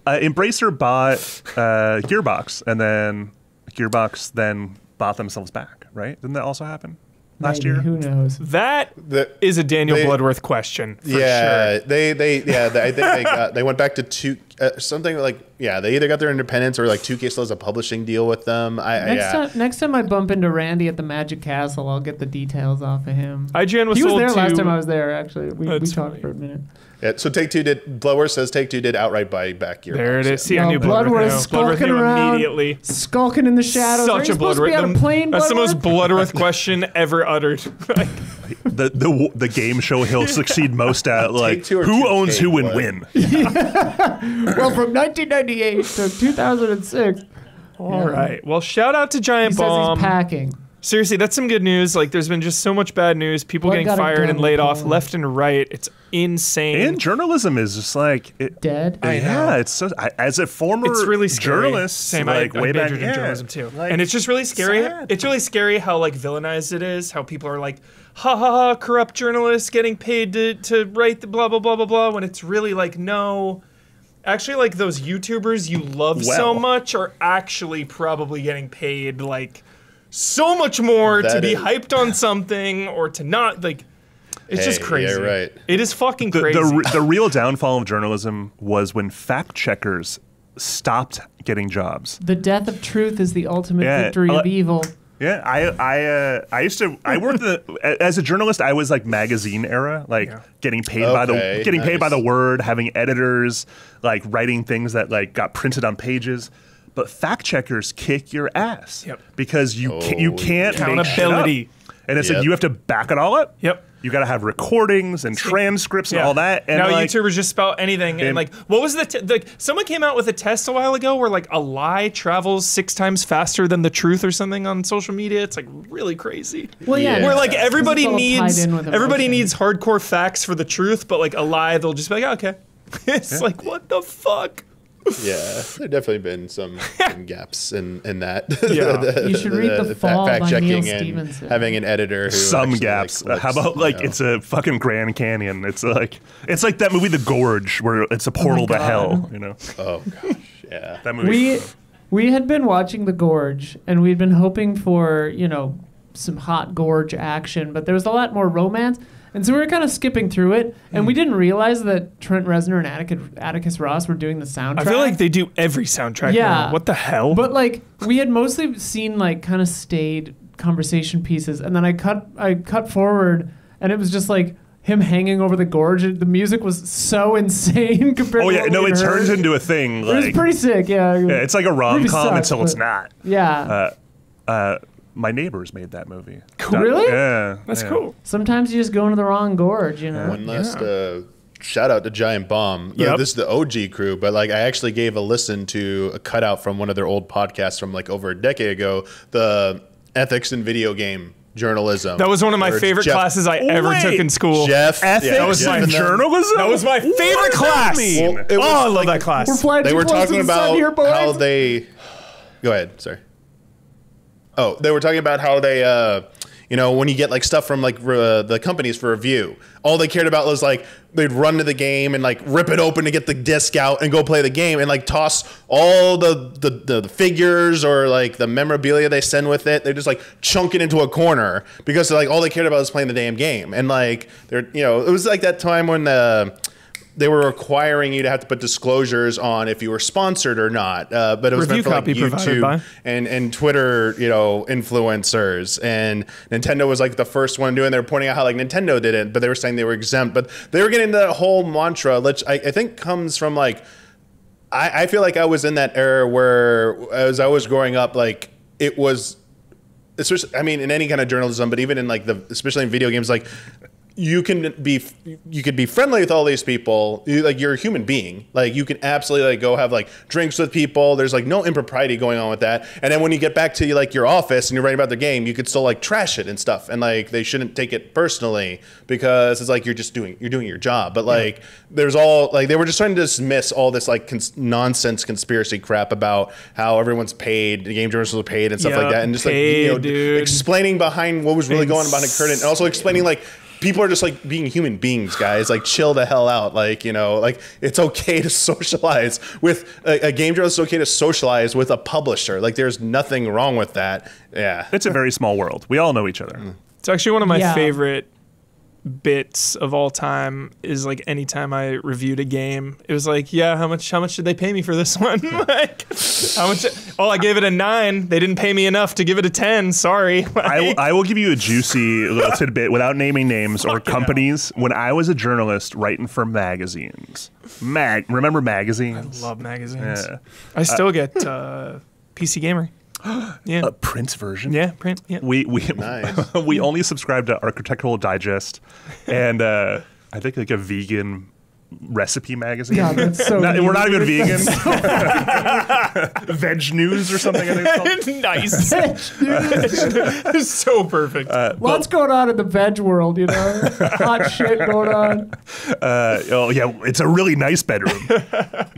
Embracer bought Gearbox, and then Gearbox then bought themselves back, right? Didn't that also happen last Maybe, year? Who knows? That is a Daniel Bloodworth question. For Yeah, sure. I think they went back to something like they either got their independence or like 2K still has a publishing deal with them. Next time I bump into Randy at the Magic Castle, I'll get the details off of him. IGN was He was sold there to. last time I was there. Actually, we That's talked funny. for a minute. Yeah, so Take-Two did. Bloodworth says Take-Two did outright buy back Gearbox. There it is. See, I No, knew Bloodworth Bloodworth. knew. skulking Bloodworth knew around. immediately. Skulking in the shadows. Are Such you a supposed to be on a plane, That's the most Bloodworth? Bloodworth question ever uttered. The game show he'll succeed most at, like Take-Two or who 2K, owns who and what? when. Well, from 1998 to 2006. All right. Well, shout out to Giant He says Bomb. he's packing. Seriously, that's some good news. Like, there's been just so much bad news. People Blood getting got a fired gun and laid off pulled. left and right. It's insane. And journalism is just like Dead. yeah, it's so, as a former It's really scary. journalist, Same, like I way back majored in yeah, journalism too, like, and it's just really scary. sad. It's really scary how like villainized it is. How people are like, ha ha ha, corrupt journalists getting paid to write the blah blah blah blah blah. When it's really like no, actually like those YouTubers you love so Well. much are actually probably getting paid like so much more to That be is- hyped on something or to not like. It's just Hey, crazy. yeah, right. It is fucking the, crazy. the real downfall of journalism was when fact checkers stopped getting jobs. The death of truth is the ultimate Yeah, victory of evil. Yeah, I used to worked as a journalist. I was like magazine era, like getting paid by Okay, the nice. word, having editors, like writing things that like got printed on pages. but fact checkers kick your ass Yep. because you can't make shit up. Accountability. And it's like you have to back it all up. Yep. You got to have recordings and transcripts and all that. And now like, YouTubers just spout anything. And like, what was someone came out with a test a while ago where like a lie travels 6 times faster than the truth or something on social media. It's like really crazy. Well, yeah. Where like everybody needs emotion. hardcore facts for the truth, but like a lie, they'll just be like, oh, okay. It's like, what the fuck? Yeah, there definitely been some gaps in that. Yeah. You should read The Fall by Neil Stephenson. Having an editor who some actually, gaps. like, How about like it's a fucking Grand Canyon? It's like that movie The Gorge where it's a portal to hell. You know? Oh gosh, yeah. That movie. We had been watching The Gorge, and we'd been hoping for some hot gorge action, but there was a lot more romance. And so we were kind of skipping through it, and we didn't realize that Trent Reznor and Atticus Ross were doing the soundtrack. I feel like they do every soundtrack now. What the hell? But like we had mostly seen like kind of staid conversation pieces, and then I cut forward, and it was just like him hanging over the gorge. The music was so insane compared to what it we'd turns heard. into a thing. It was pretty sick, yeah. It's like a rom-com sucks, until it's but- not. Yeah. My Neighbors made that movie. Cool. Really? Yeah. That's yeah. cool. Sometimes you just go into the wrong gorge, One last shout out to Giant Bomb. Yep. This is the OG crew, but like I actually gave a listen to a cutout from one of their old podcasts from like over a decade ago, the Ethics in Video Game Journalism. That was one of my favorite classes I ever took in school. Jeff. Ethics that was in journalism? That was my favorite What does that class. mean? Well, it was I love like- that class. We're flying They too were close to talking the sun about here, boys. how they. Go ahead. Sorry. Oh, they were talking about how they, when you get like stuff from like the companies for review, all they cared about was like they'd run to the game and like rip it open to get the disc out and go play the game and like toss all the figures or like the memorabilia they send with it. They just like chunk it into a corner because like all they cared about was playing the damn game. And like it was like that time when they were requiring you to have to put disclosures on if you were sponsored or not. But it was Review meant for like copy provided by. YouTube and Twitter, influencers. And Nintendo was like the first one doing. They were pointing out how like Nintendo did it, but they were saying they were exempt. But they were getting that whole mantra, which I think comes from like. I feel like I was in that era where as I was growing up, like it was. Especially, I mean, in any kind of journalism, but even in like especially in video games, like. You could be friendly with all these people. You're a human being. Like you can absolutely like go have like drinks with people. There's like no impropriety going on with that. And then when you get back to like your office and you're writing about the game, you could still like trash it and stuff. And like they shouldn't take it personally because it's like you're doing your job. But like there's all like they were just trying to dismiss all this like nonsense conspiracy crap about how everyone's paid, the game journalists are paid and stuff like that, and just explaining behind what was really going on behind the curtain, and also explaining like. People are just like being human beings, guys. Like, chill the hell out. Like, like it's okay to socialize with a game journalist. It's okay to socialize with a publisher. Like, there's nothing wrong with that. Yeah, it's a very small world. We all know each other. It's actually one of my favorite bits of all time. Is like anytime I reviewed a game, it was like, yeah, how much did they pay me for this one? Like, how much? Oh, I gave it a 9. They didn't pay me enough to give it a 10. Sorry. Like, I will give you a juicy little tidbit without naming names or companies. When I was a journalist writing for magazines, remember magazines? I love magazines. Yeah. I still get PC Gamer. Yeah. A print version. Yeah, print. Yeah. We Nice. we only subscribe to Architectural Digest and I think like a vegan recipe magazine. Yeah, that's so we're not even weird. vegan. Veg News or something. I think it's called. Nice. So perfect. Lots going on in the veg world, hot shit going on. It's a really nice bedroom.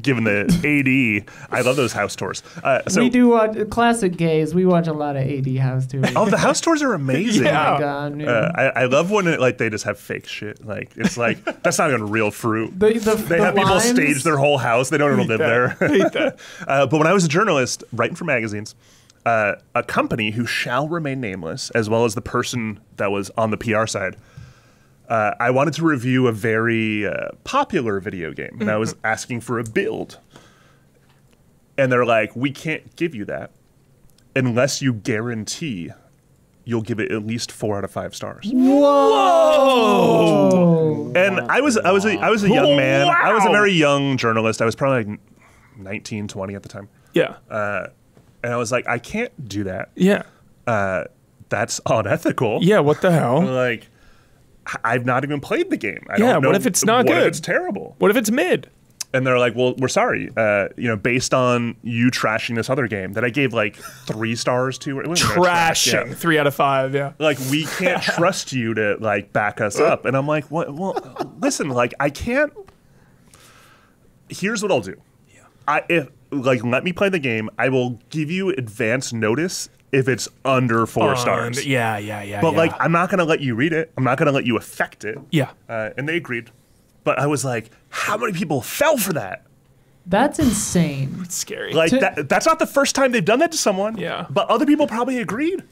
Given the AD, I love those house tours. So We do classic gays. We watch a lot of AD house tours. oh, the house tours are amazing. Yeah. Oh my God, yeah. I love when they just have fake shit. Like it's like that's not even real fruit. They have people stage their whole house. They don't even live there. Hate that. But when I was a journalist writing for magazines, a company who shall remain nameless, as well as the person that was on the PR side, I wanted to review a very popular video game, and I was asking for a build. And they're like, we can't give you that unless you guarantee you'll give it at least 4 out of 5 stars. Whoa! And I was a young man. I was a very young journalist. I was probably like 19, 20 at the time. Yeah. And I was like, I can't do that. Yeah. That's unethical. Yeah, what the hell? Like, I've not even played the game. I Yeah, don't know what if it's not what good? if it's terrible? What if it's mid? And they're like, well, we're sorry. Based on you trashing this other game that I gave like 3 stars to. It wasn't trash, Trashing. yeah. 3 out of 5, yeah. Like, we can't trust you to like back us up. And I'm like, what? Well, listen, like, I can't. Here's what I'll do. If let me play the game. I will give you advance notice if it's under 4 stars. Yeah. But like, I'm not gonna let you read it. I'm not gonna let you affect it. Yeah. And they agreed. But I was like, how many people fell for that? That's insane. It's scary. Like, that's not the first time they've done that to someone. Yeah. But other people probably agreed.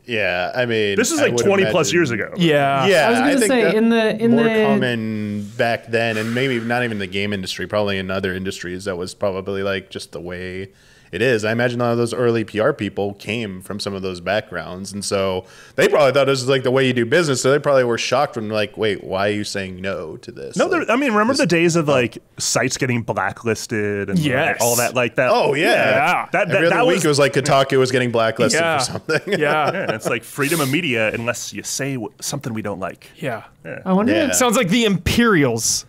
Yeah, I mean, This is I like would 20 plus imagine- years ago. yeah. Yeah, I was gonna think say, that in the more common back then, and maybe not even the game industry, probably in other industries, that was probably like just the way it is. I imagine a lot of those early PR people came from some of those backgrounds, and so they probably thought this was like the way you do business. So they probably were shocked when like, wait, why are you saying no to this? No, Like, I mean, remember the days of like sites getting blacklisted and Yes. like, all that, like that. oh yeah, That every other that week it was like Kotaku was getting blacklisted Yeah. for something. Yeah. yeah, it's like freedom of media unless you say something we don't like. Yeah. I wonder Yeah. if Sounds like the Imperials.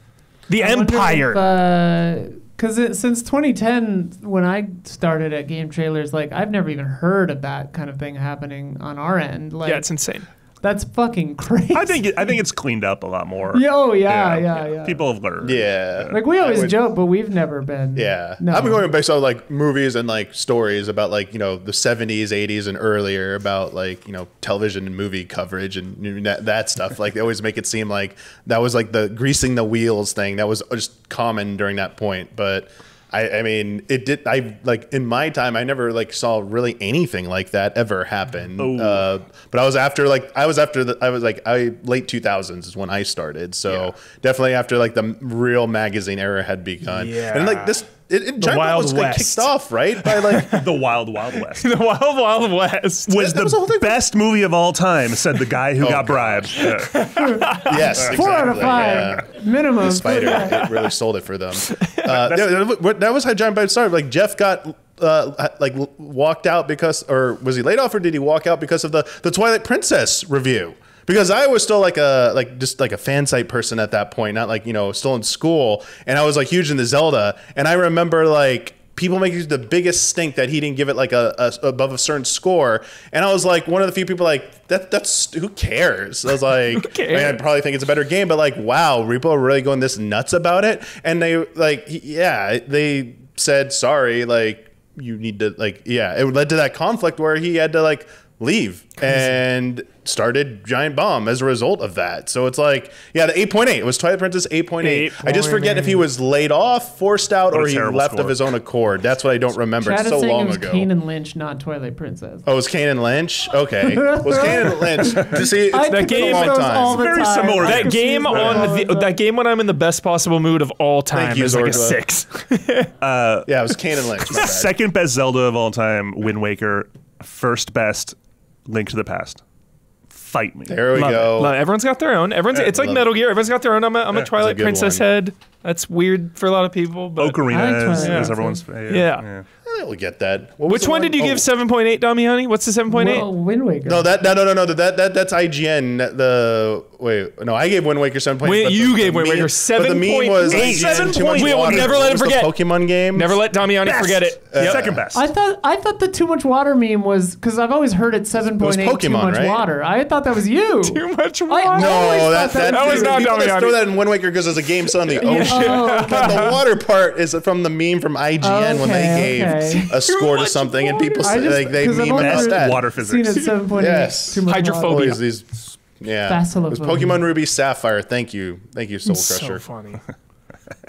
The Empire. Because since 2010, when I started at Game Trailers, like I've never even heard of that kind of thing happening on our end. Like, Yeah, it's insane. that's fucking crazy. I think it's cleaned up a lot more. Yeah. People have learned. Yeah. Like we always would- joke, but we've never been. Yeah. No. I've been going based on like movies and like stories about like, the 70s, 80s and earlier about like, television and movie coverage and that stuff. Like they always make it seem like that was like the greasing the wheels thing that was just common during that point. But I mean, it did. I like in my time, I never like saw really anything like that ever happen. But I was late 2000s is when I started. So definitely after like the real magazine era had begun. Yeah. And like this, Giant Bomb Wild was like, West. kicked off right by like The Wild Wild West The Wild Wild West. was That was the whole the thing. best movie of all time, said the guy who got bribed. Yeah. yes, 4 out of exactly, 5 yeah. minimum. Spider it really sold it for them. That was how Giant Bomb started. Like Jeff got walked out because, or was he laid off, or did he walk out because of the Twilight Princess review? Because I was still just a fan site person at that point, not still in school, and I was like huge into Zelda, and I remember like people making the biggest stink that he didn't give it like a above a certain score, and I was like one of the few people like that's who cares? I was like, I mean, I probably think it's a better game, but like wow, people are really going this nuts about it, and they said sorry, like you need to it led to that conflict where he had to leave and started Giant Bomb as a result of that. So it's the 8.8. It was Twilight Princess 8.8. I just forget if he was laid off, forced out, What a or he terrible left score. of his own accord. That's what I don't remember. Chad It's is so saying long it was ago. Kane and Lynch, not Twilight Princess. Oh, it was Kane and Lynch? Okay. Was Kane and Lynch. See, it's I been think a of long those all time. the Very time. similar. I That confuse game them all the time. that game when I'm in the best possible mood of all time you, is like a Zorgla. 6. Yeah, it was Kane and Lynch. My bad. Second best Zelda of all time, Wind Waker. First best, Link to the Past. Fight me. There we Love go. it. Love it. Everyone's got their own. It's like love Metal Gear. Everyone's got their own. I'm a Twilight good Princess one. head. That's weird for a lot of people. But I like Ocarina Twilight is Princess. everyone's. Yeah. We'll get that. What was which the one did you give Oh. 7.8, Damiani? What's the 7.8? Well, Wind Waker. No, that's IGN. I gave Wind Waker 7.8. You gave Wind Waker But the meme was 7.8. IGN, too much We will water. never What let him was the forget. Pokemon game. Never let Damiani Best. forget it. Yep. Second best. I thought the too much water meme was because I've always heard it's 7.8 too Pokemon, much right? water. I thought that was you. Too much I water. always No, thought that was not people just Damiani. throw that in Wind Waker because there's a game set on the ocean. Oh, But the water part is from the meme from IGN when they Okay, gave a score to much something, and people I say just- they 'cause I've meme only about heard that. Water Seen physics. it 7.8. Yes. Too much Hydrophobia. water. Always these, yeah. It was Phasalophobia. Pokemon Ruby Sapphire. Thank you, Soul So Crusher. funny.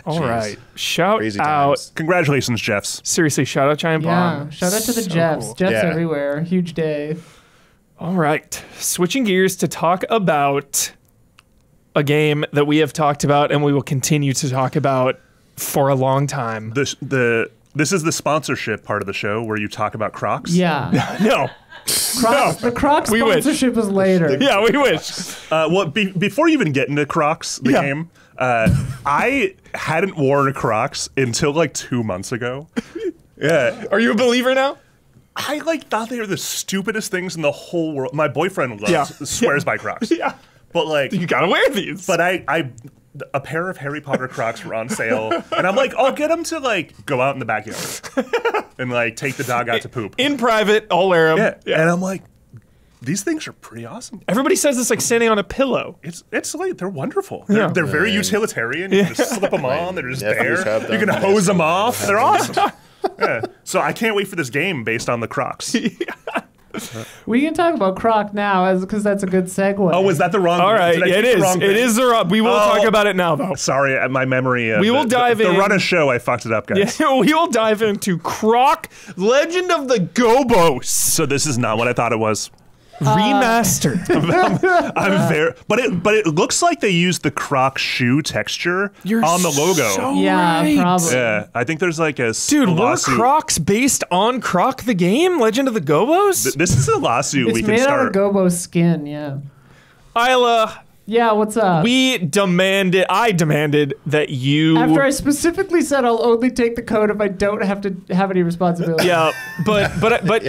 All right. Shout Crazy out. times. Congratulations, Jeffs. Seriously, shout out Giant Yeah. Bomb. Shout out to the So Jeffs. cool. Jeffs Yeah. everywhere. Huge day. All right. Switching gears to talk about a game that we have talked about and we will continue to talk about for a long time. This is the sponsorship part of the show where you talk about Crocs. Yeah. No. Crocs, the Crocs We wish. sponsorship is later. Yeah, we wish. Before you even get into Crocs, the Yeah. game, I hadn't worn Crocs until 2 months ago. Yeah. Are you a believer now? I thought they were the stupidest things in the whole world. My boyfriend swears by Crocs. Yeah. But like, You gotta wear these. but a pair of Harry Potter Crocs were on sale, and I'm like, I'll get them to like go out in the backyard and like take the dog out to poop. In private, I'll wear them. Yeah. And I'm like, these things are pretty awesome. Everybody says it's like standing on a pillow. It's like they're wonderful. They're very utilitarian. You can just slip them on. They're just there. You can hose them off. They're awesome. Yeah. So I can't wait for this game based on the Crocs. We can talk about Croc now, because that's a good segue. Oh, was that the wrong? All right, did I it pick the is. wrong It thing? is the wrong. We will talk about it now, though. Sorry, my memory. We will dive in. The run a show, I fucked it up, guys. Yeah, we will dive into Croc, Legend of the Gobos So this is not what I thought it was. remastered. I'm very, but it looks like they used the Croc shoe texture on the logo. So Yeah, right. probably. Yeah, I think there's like a Dude, were lawsuit. Crocs based on Croc the game, Legend of the Gobos? This is a lawsuit It's we can made out start. of gobo skin, yeah. Isla, Yeah, what's up? I demanded that you. After I specifically said I'll only take the code if I don't have to have any responsibility. Yeah, but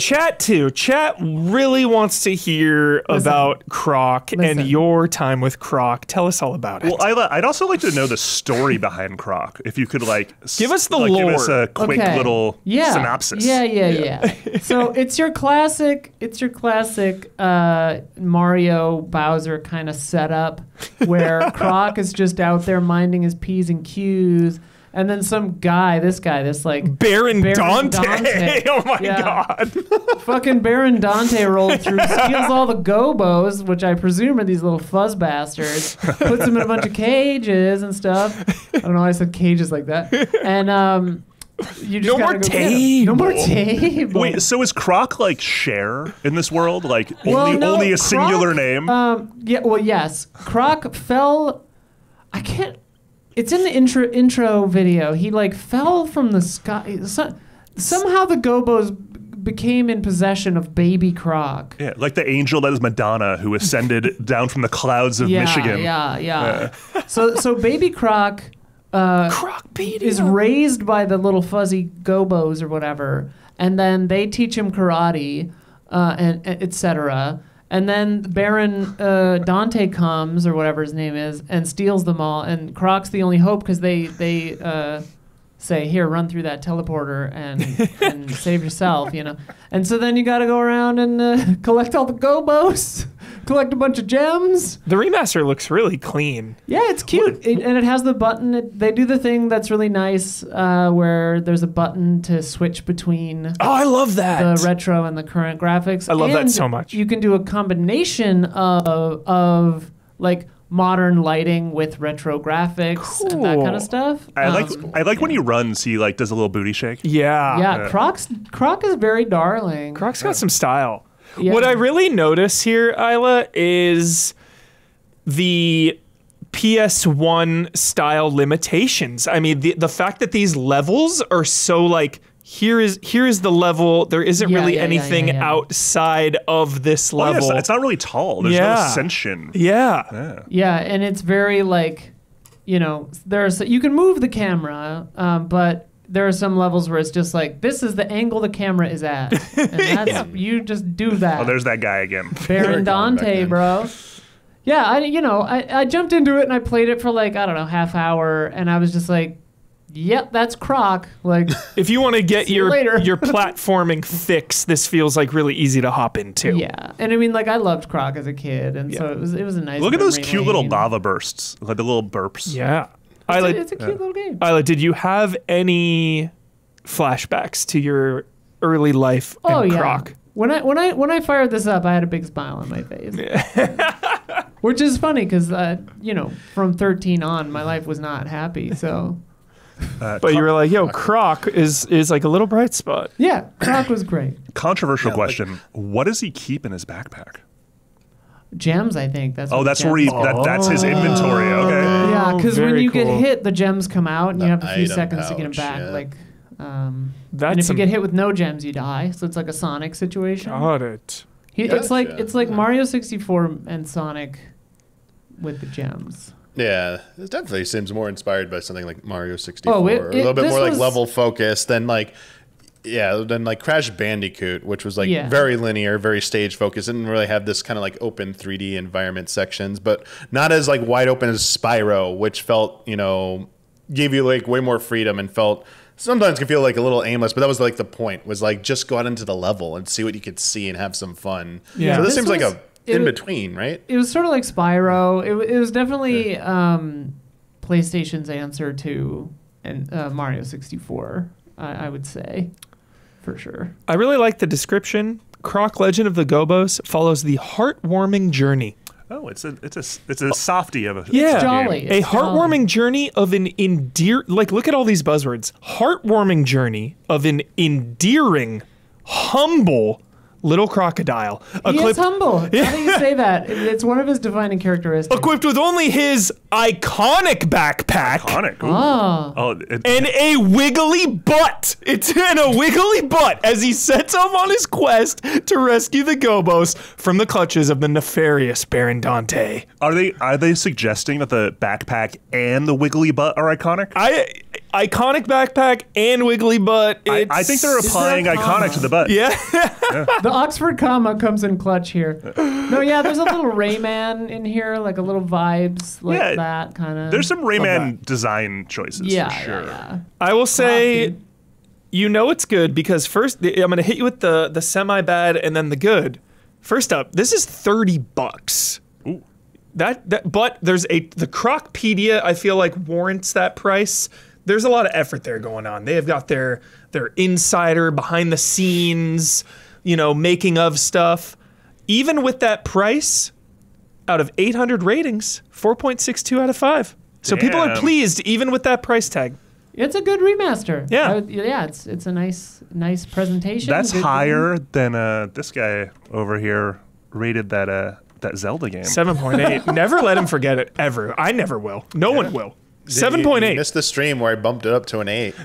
chat really wants to hear about Croc Listen. and your time with Croc. Tell us all about it. Well, Isla, I'd also like to know the story behind Croc. If you could Give us the give us lore. a quick Okay. little Yeah. synopsis. Yeah. So it's your classic Mario Bowser kind of setup where Croc is just out there minding his P's and Q's, and then this like Baron Baron Dante. Dante. Oh my Yeah. god. fucking Baron Dante rolled through, steals all the gobos, which I presume are these little fuzz bastards, puts them in a bunch of cages and stuff. I don't know why I said cages like that. And you just No gotta more go get 'em. table. No more table. Wait, so is Croc like Cher in this world? Like Well, no, only a Croc, singular name? Yeah, well, yes. Croc fell. I can't. It's in the intro video. He like fell from the sky. Somehow the gobos became in possession of baby Croc. Yeah, like the angel that is Madonna who ascended down from the clouds of Michigan. Yeah. So baby Croc. Is raised by the little fuzzy gobos or whatever, and then they teach him karate, and etc. And then Baron Dante comes, or whatever his name is, and steals them all. And Croc's the only hope because they say, "Here, run through that teleporter and save yourself," you know. And so then you got to go around and collect all the gobos. Collect a bunch of gems. The remaster looks really clean. Yeah, it's cute. And it has the button. They do the thing that's really nice where there's a button to switch between Oh, I love that. the retro and the current graphics. I love that And so much. You can do a combination of like modern lighting with retro graphics and that kind Cool. of stuff. I like when he runs. He like does a little booty shake. Yeah. Yeah, Croc is very darling. Croc's got some style. Yeah. What I really notice here, Isla, is the PS1 style limitations. I mean, the fact that these levels are so like, here is the level. There isn't Yeah, really yeah, anything yeah. outside of this Oh, yes, level. it's not really tall. There's no Yeah. ascension. Yeah. Yeah, and it's very like, you know, you can move the camera, but there are some levels where it's just like, this is the angle the camera is at, and that's you just do that. Oh, there's that guy again. Baron Going back Dante, then. bro. Yeah, I jumped into it and I played it for like, I don't know, half hour, and I was just like, yep, that's Croc. Like, If you want to get See you later. your platforming fix, this feels like really easy to hop into. yeah, and I mean, like, I loved Croc as a kid, and so it was a nice. Look at those memory cute little lane. lava bursts, like the little burps. Yeah. Isla, It's a cute little game. Isla, did you have any flashbacks to your early life in Oh yeah. Croc? When I fired this up, I had a big smile on my face. Which is funny because from 13 on, my life was not happy. So But you were like, yo, Croc is like a little bright spot. yeah, Croc was great. Controversial question. What does he keep in his backpack? Gems, I think. That's Oh, what that's gems where are. that's his inventory. Okay. Yeah, because when very you get cool. hit, the gems come out, and you The have a few item seconds to get them pouch, back. yeah. Like, and That's if you get hit with no gems, you die. So it's like a Sonic situation. Got it. It's like Gotcha. Mario 64 and Sonic with the gems. Yeah, it definitely seems more inspired by something like Mario 64, Oh, or a little bit this more like was- level focused than like then like Crash Bandicoot, which was like Yeah. very linear, very stage focused, didn't really have this kind of like open 3D environment sections, but not as like wide open as Spyro, which felt, gave you like way more freedom and felt sometimes can feel like a little aimless, but that was like the point, was like just go out into the level and see what you could see and have some fun. Yeah. So this This seems like was- a it in was- between, right? It was sort of like Spyro. It was definitely PlayStation's answer to Mario 64, I would say, for sure. I really like the description. Croc Legend of the Gobos follows the heartwarming journey. Oh, it's a softie of a Yeah. It's jolly. A It's heartwarming journey of an look at all these buzzwords. Heartwarming journey of an endearing, humble little crocodile. He is humble. How do you say that? It's one of his defining characteristics. Equipped with only his iconic backpack. Iconic. Ooh. Oh. And a wiggly butt. It's in a wiggly butt as he sets off on his quest to rescue the Gobos from the clutches of the nefarious Baron Dante. Are they suggesting that the backpack and the wiggly butt are iconic? Iconic backpack and wiggly butt. I think they're applying there a iconic comma? to the butt. Yeah. The Oxford comma comes in clutch here. No, yeah, there's a little Rayman in here, like a little vibes like Yeah, that kind of. There's some Rayman design choices yeah, for sure. yeah. I will say, dude. you know it's good because first I'm going to hit you with the semi-bad and then the good. First up, this is $30. Ooh. But there's the Crocpedia I feel like warrants that price. There's a lot of effort there going on. They have got their insider behind the scenes, making of stuff. Even with that price, out of 800 ratings, 4.62 out of 5. So people are Damn. pleased even with that price tag. It's a good remaster. Yeah. Yeah, it's a nice presentation. That's Good higher than this guy over here rated that Zelda game. 7.8. Never let him forget it, ever. I never will. No one will. You 7.8. missed the stream where I bumped it up to an 8.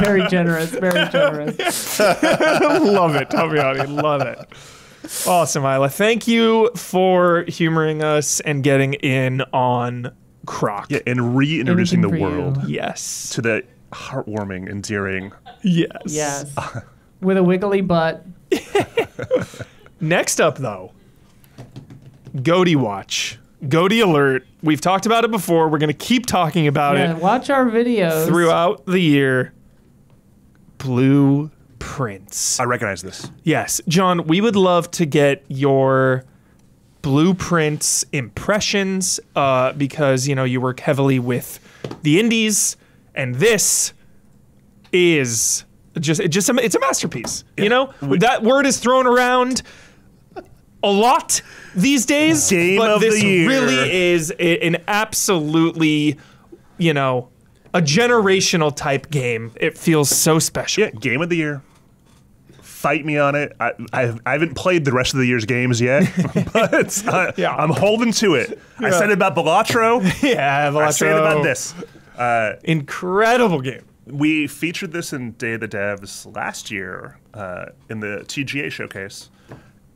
Very generous. Very generous. Love it, Tobiani. Love it. Awesome, Isla. Thank you for humoring us and getting in on Croc. Yeah, and reintroducing the Anything for you. world Yes. to the heartwarming, endearing. Yes. Yes. With a wiggly butt. Next up, though, Goaty Watch. Goaty Alert. We've talked about it before. We're going to keep talking about Yeah, it watch our videos. throughout the year. Blueprints. I recognize this. Yes. John, we would love to get your Blueprints impressions because, you work heavily with the indies, and this is it's a masterpiece. That word is thrown around a lot these days, Game but of this the year. really is an absolutely, a generational type game. It feels so special. Yeah, game of the year. Fight me on it. I haven't played the rest of the year's games yet, but Yeah. I'm holding to it. I said it about Balatro. Yeah, I say it about Velatro. this. Incredible game. We featured this in Day of the Devs last year in the TGA showcase.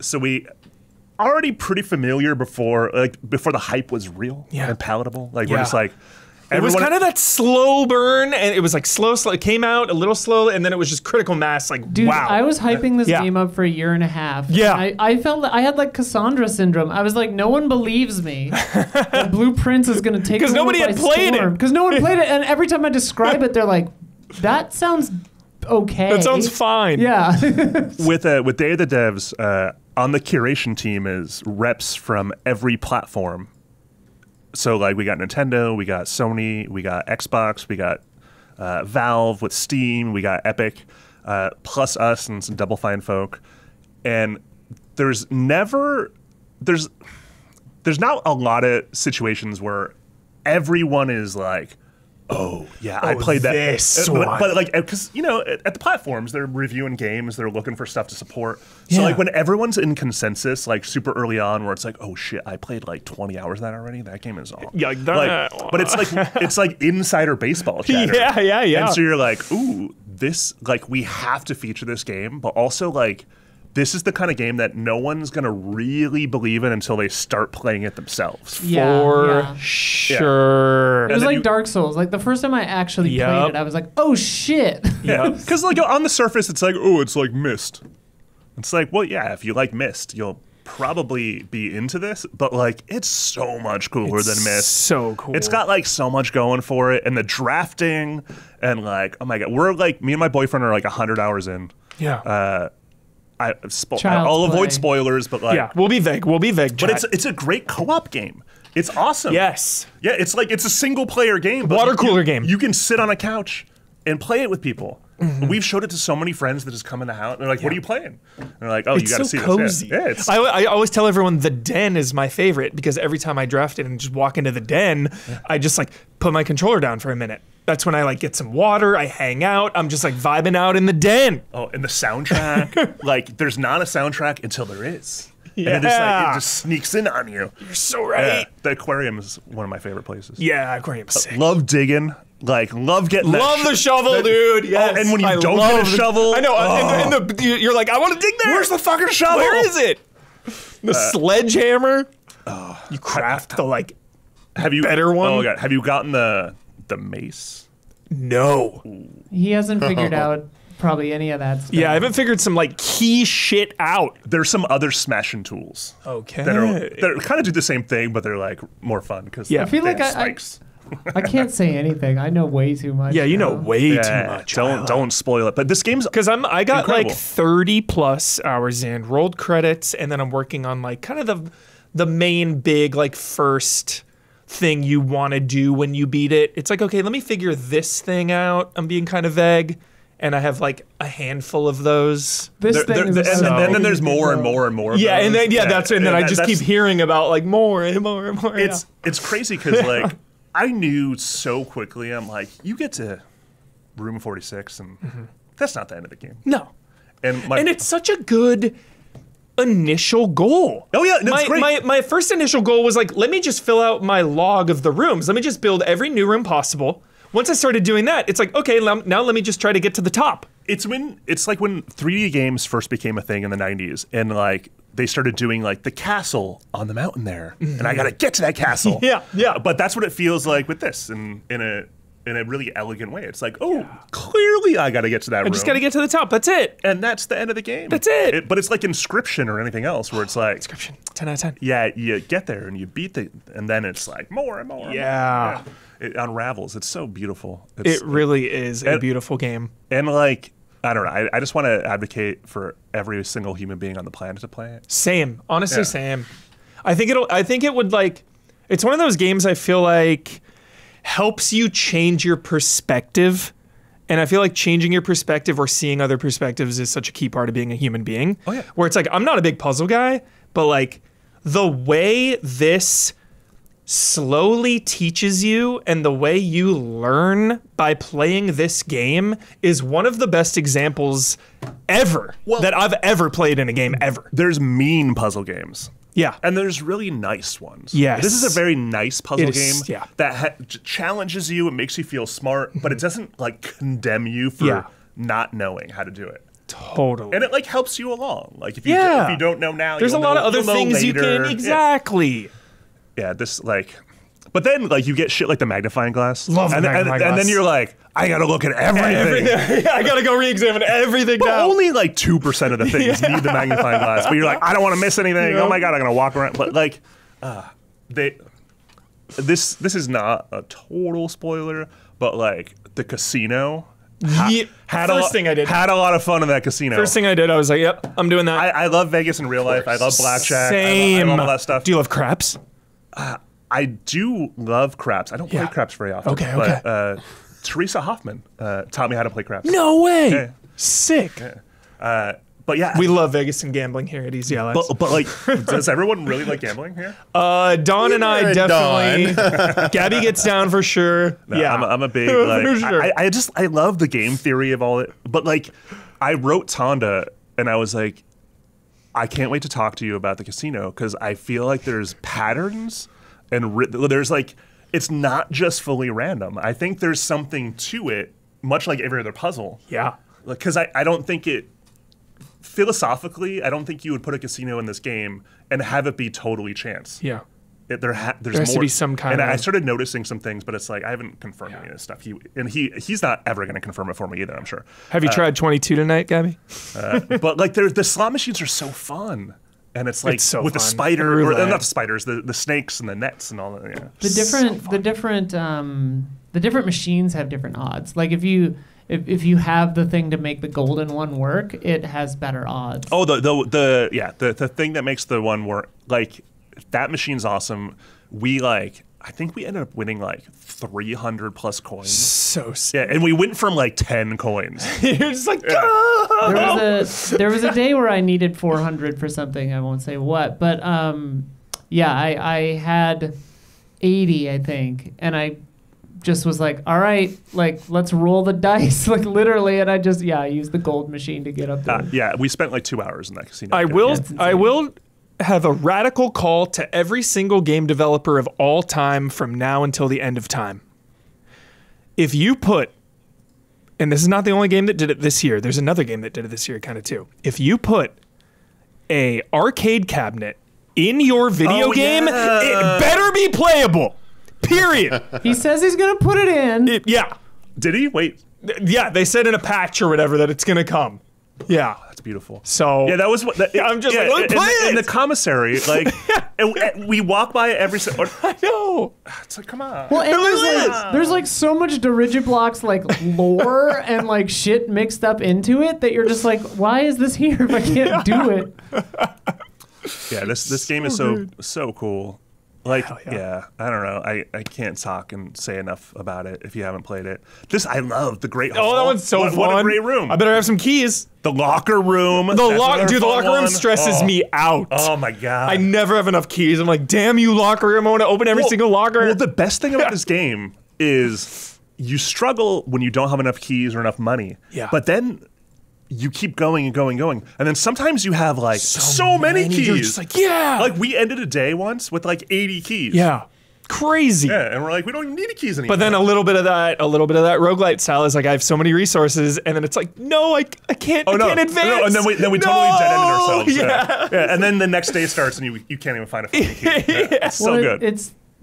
So we already pretty familiar before the hype was real and palatable. Like we're Yeah. just like It was kind of that slow burn, and it was like slow. It came out a little slow, and then it was just critical mass. Like, Dude, wow. I was hyping this Yeah. game up for a year and a half. Yeah. And I felt like I had like Cassandra syndrome. I was like, no one believes me. The Blueprints is going to take 'Cause nobody had played it. Because no one played it. And every time I describe it, they're like, that sounds okay. That sounds fine. Yeah. with Day of the Devs on the curation team is reps from every platform. So like we got Nintendo, we got Sony, we got Xbox, we got Valve with Steam, we got Epic, plus us and some Double Fine folk, and there's not a lot of situations where everyone is like, oh yeah, I played that. this but one. like, because at the platforms, they're reviewing games, they're looking for stuff to support. So like when everyone's in consensus, like super early on, where it's like, oh shit, I played like 20 hours of that already. That game is all. Yeah, like that. But it's like insider baseball chatter. Yeah. And so you're like, ooh, this, like, we have to feature this game, but also like this is the kind of game that no one's gonna really believe in until they start playing it themselves. For sure. It was then like you- Dark Souls. Like the first time I actually played it, I was like, "Oh shit!" Yeah, because like on the surface, it's like, oh, it's like Myst. It's like, well, yeah, if you like Myst, you'll probably be into this, but like it's so much cooler than Myst. So cool. It's got like so much going for it, and the drafting, and like, oh my god, we're like, me and my boyfriend are like 100 hours in. Yeah. I'll avoid spoilers, but like, Yeah. We'll be vague. but chat. it's a great co-op game. It's awesome. Yes. Yeah, it's like it's a single player game. But Water cooler game. You can sit on a couch and play it with people. We've showed it to so many friends that just come in the house. And they're like, "What are you playing?" And they're like, "Oh, It's you got to so see cozy. this." Yeah, it's I always tell everyone the den is my favorite because every time I draft it and just walk into the den, I just like put my controller down for a minute. That's when I like get some water, I hang out, I'm just like vibing out in the den. oh, and the soundtrack. Like, there's not a soundtrack until there is. And it just, like, it just sneaks in on you. You're so right. The aquarium is one of my favorite places. Yeah, aquarium's sick. Love digging. Like, love getting that Love the shovel, dude. Yes. Oh, and when you I don't love get a shovel. I know. You're like, I want to dig there. Where's the fucking shovel? Where is it? The sledgehammer. You craft the like Have you better one? Oh god, have you gotten the mace? No. He hasn't figured out probably any of that stuff. Yeah, I haven't figured some like key shit out. There's some other smashing tools Okay. that kind of do the same thing, but they're like more fun because Yeah. I feel like spikes. I can't say anything. I know way too much. Yeah, you know now. way too much. Don't spoil it. But this game's Because I got incredible. like 30 plus hours in, rolled credits, and then I'm working on like kind of the main big like first thing you want to do when you beat it. It's like, okay, let me figure this thing out. I'm being kind of vague, and I have like a handful of those. This thing is and so then there's more and big. more and more. Of Yeah, and those. then that's and then I just keep that's- hearing about like more and more and more. It's crazy because like I knew so quickly. I'm like, you get to room 46, and that's not the end of the game. No. And it's such a good initial goal. Oh, yeah, no, it's great. My first initial goal was like, let me just fill out my log of the rooms. Let me just build every new room possible. Once I started doing that, it's like, okay, now let me just try to get to the top. it's like when 3D games first became a thing in the 90s, and like they started doing like the castle on the mountain there, and I got to get to that castle. Yeah. But that's what it feels like with this, in a really elegant way. It's like, oh, clearly I got to get to that room. I just got to get to the top. That's it. And that's the end of the game. That's it. But it's like Inscription or anything else, where it's like, Description 10 out of 10. yeah, you get there and you beat and then it's like more and more. And Yeah. more. Yeah. It unravels. It's so beautiful. It really is a beautiful game. And like, I don't know. I just want to advocate for every single human being on the planet to play it. Same. Honestly, Yeah. same. I think it would like, it's one of those games I feel like helps you change your perspective. And I feel like changing your perspective or seeing other perspectives is such a key part of being a human being. Oh, yeah. Where it's like, I'm not a big puzzle guy, but like the way this slowly teaches you and the way you learn by playing this game is one of the best examples ever that I've ever played in a game ever. There's mean puzzle games. Yeah. And there's really nice ones. Yes. This is a very nice puzzle It is, game yeah. that challenges you. It makes you feel smart, but it doesn't like condemn you for Yeah. not knowing how to do it. Totally. And it like helps you along. Like if you Yeah. if you don't know now, There's a you'll lot know- of other you'll know things you later. can exactly. Yeah, this like, but then like you get shit like the magnifying glass. Love the magnifying and then glass. you're like, I gotta look at everything. Yeah, I gotta go re-examine everything But now. only like 2% of the things need the magnifying glass. But you're like, I don't want to miss anything. Yeah. Oh my god, I'm gonna walk around. But like, this is not a total spoiler, but like the casino. First thing I did. Had a lot of fun in that casino. First thing I did, I was like, yep, I'm doing that. I love Vegas in real life. I love blackjack. Same. I love all that stuff. Do you love craps? I do love craps. I don't play Yeah. craps very often. Okay, But Teresa Hoffman taught me how to play craps. No way. Yeah. Sick. But yeah, We love Vegas and gambling here at Easy Allies. but like, does everyone really like gambling here? Dawn and I You're a definitely. Gabby gets down for sure. No, yeah, I'm a big For like. sure. I love the game theory of all it. But like, I wrote Tonda and I was like, I can't wait to talk to you about the casino because I feel like there's patterns and there's like it's not just fully random. I think there's something to it, much like every other puzzle. Yeah. Because I don't think it philosophically, I don't think you would put a casino in this game and have it be totally chance. Yeah. There's There has more, to be some kind and of... I started noticing some things, but it's like I haven't confirmed any of this stuff. He's not ever going to confirm it for me either, I'm sure. Have you tried 22 tonight, Gabby? But like the slot machines are so fun. And it's like It's so with the fun. spider, or Roulette. not the spiders, the snakes and the nets and all that. Yeah. The different machines have different odds. Like if you have the thing to make the golden one work, it has better odds. Oh, the thing that makes the one work, like that machine's awesome. I think we ended up winning like 300 plus coins. So sick. Yeah, and we went from like 10 coins. You're just like, There was a day where I needed 400 for something. I won't say what, but yeah, I had 80, I think, and I just was like, all right, like let's roll the dice, like literally, and I used the gold machine to get up there. Yeah, we spent like 2 hours in that casino. I will have a radical call to every single game developer of all time from now until the end of time. If you put, and this is not the only game that did it this year, there's another game that did it this year kind of too. If you put a arcade cabinet in your video game, it better be playable. Period. He says he's gonna put it in. Yeah. Did he? Wait. Yeah, they said in a patch or whatever that it's gonna come. Yeah. That's beautiful. So yeah, that was what. I'm just like, let me play it. In the commissary, like, and we walk by it every. I know. It's like, come on. Well, and there's like so much Dirigiblox like lore and like shit mixed up into it that you're just like, why is this here if I can't do it? Yeah, this game is so cool. Like, yeah, I don't know. I can't talk and say enough about it if you haven't played it. I love the Great Hall. Oh, that one's so fun. What a great room. I better have some keys. The locker room. The locker room stresses me out. Oh my god. I never have enough keys. I'm like, damn you, locker room. I want to open every single locker. Well, the best thing about this game is you struggle when you don't have enough keys or enough money. Yeah. But then you keep going and going and going. And then sometimes you have like so many keys. You're just like, yeah. Like we ended a day once with like 80 keys. Yeah. Crazy. Yeah, and we're like, we don't even need keys anymore. But then a little bit of that roguelite style is like, I have so many resources, and then it's like, no, I can't, I can't advance. No, and then we totally dead-ended ourselves. Yeah. Yeah. And then the next day starts and you can't even find a fucking key. Yeah. It's so good.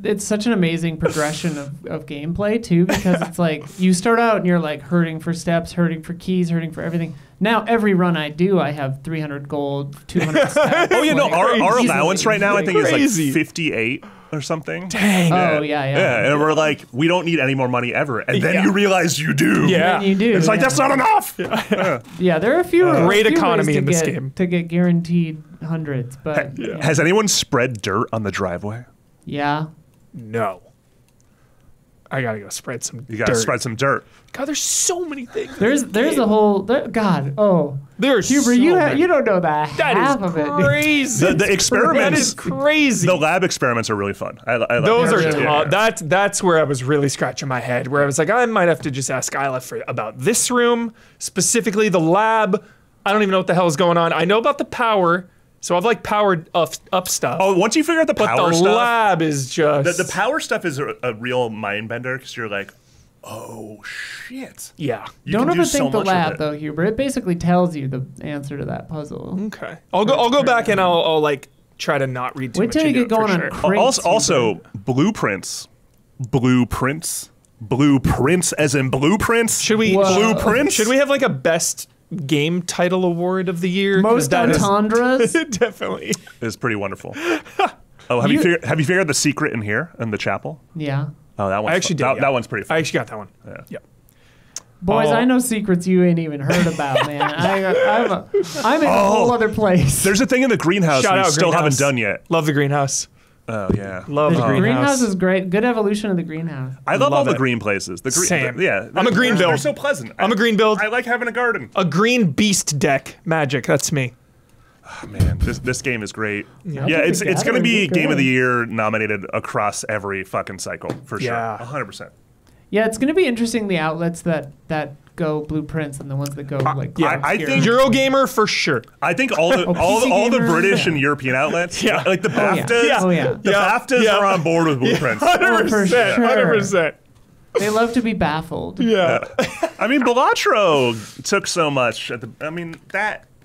It's such an amazing progression of gameplay too, because it's like you start out and you're like hurting for steps, hurting for keys, hurting for everything. Now every run I do, I have 300 gold, 200 steps. Oh yeah, no, our allowance right now I think is Crazy. like 58 or something. Dang. Oh yeah. And we're like, we don't need any more money ever. And then you realize you do. Yeah. And you do. It's like, that's not enough. Yeah, there are a few Great a few economy ways to in this get- game. to get guaranteed hundreds, but Has anyone spread dirt on the driveway? yeah. No. I gotta go spread some You gotta dirt. spread some dirt. God, there's so many things. There's a whole God. Oh, There's Huber, so you many. don't know the That half is of it. dude. crazy. The That experiments, is crazy. the lab experiments are really fun. I like Those them. are really tough. That's where I was really scratching my head, where I was like, I might have to just ask Isla about this room, specifically the lab. I don't even know what the hell is going on. I know about the power, so I've like powered up stuff. Oh, once you figure out the but power the stuff, lab is just the power stuff is a real mind bender because you're like, oh shit. yeah. You Don't can do overthink so the much with lab it. though, Huber. It basically tells you the answer to that puzzle. Okay. I'll go back and I'll like try to not read too Wait much till you into get it for going on sure. crates. Also, Huber. blueprints as in blueprints. Should we Whoa. Blueprints? Should we have like a best game title award of the year? 'Cause Most that is- entendres. definitely. Is pretty wonderful. Oh, have you figured the secret in here in the chapel? Yeah. Oh, that one's I actually fun. did. That one's pretty fun. I actually got that one. Yeah. Boys, Oh. I know secrets you ain't even heard about, man. I'm in a whole other place. There's a thing in the greenhouse Shout we out still haven't Greenhouse. done yet. Love the greenhouse. Oh yeah, Love the The greenhouse. greenhouse is great. Good evolution of the greenhouse. I love all Love the it. green places. The green, Same. yeah, I'm a green they're build. so pleasant. I'm a green build. I like having a garden. A green beast deck magic. That's me. Oh, man, this game is great. Yeah, think it's going to be it's Game of the good. Year nominated across every fucking cycle for sure. Yeah. 100%. Yeah, it's going to be interesting the outlets that go blueprints and the ones that go like Yeah, I obscure. think Eurogamer for sure. I think all the all the Gamer, British yeah. and European outlets, Yeah. like the yeah. BAFTAs, Oh, yeah. the BAFTAs are on board with blueprints. 100%. sure. 100%. They love to be baffled. Yeah. I mean, Balatro took so much.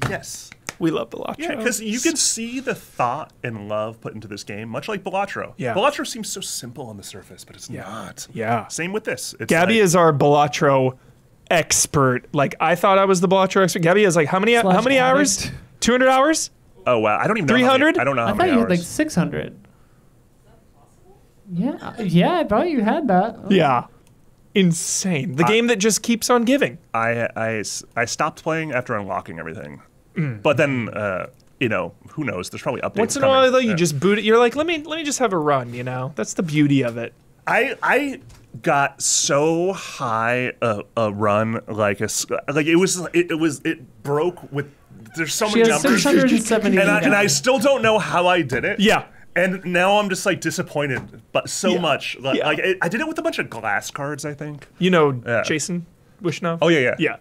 Yes. We love Balatro. Yeah, because you can see the thought and love put into this game, much like Balatro. Yeah. Balatro seems so simple on the surface, but it's not. Yeah. Same with this. It's Gabby is our Balatro expert. Like, I thought I was the Balatro expert. Gabby is like, how many hours? 200 hours? Oh, wow. I don't even know. 300? I don't know how I thought many you hours. had like 600. Yeah, I thought you had that. Yeah. Insane. The game that just keeps on giving. I stopped playing after unlocking everything. But then, who knows? There's probably updates Once in a while, though, you just boot it. You're like, let me just have a run, That's the beauty of it. I got so high a run, it broke with. There's so She many has numbers, 670. and I still don't know how I did it. Yeah. And now I'm just like disappointed, but so much. I did it with a bunch of glass cards, I think. Jason Wishnov? Oh, yeah. Yeah.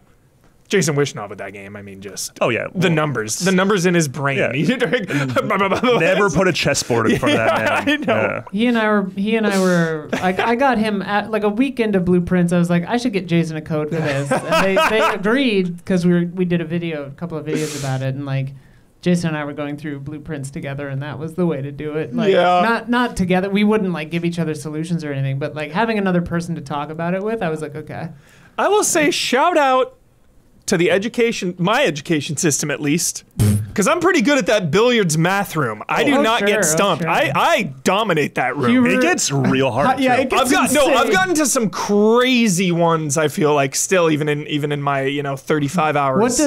Jason Wishnov with that game. I mean, just Oh, yeah. the numbers in his brain. Yeah. Never Never put a chessboard in front of that man. I know. Yeah. He and I were like, I got him at like a week into Blueprints. I was like, I should get Jason a code for this, and they agreed because we did a couple of videos about it, and like Jason and I were going through Blueprints together, and that was the way to do it. Like, not together. We wouldn't like give each other solutions or anything, but like having another person to talk about it with, I was like, okay. I will say shout out to my education system at least, because I'm pretty good at that billiards math room. I do not get stumped. Sure. I dominate that room. It gets real hard. Yeah, too. it gets I've gotten to some crazy ones. I feel like still even in my 35 hours.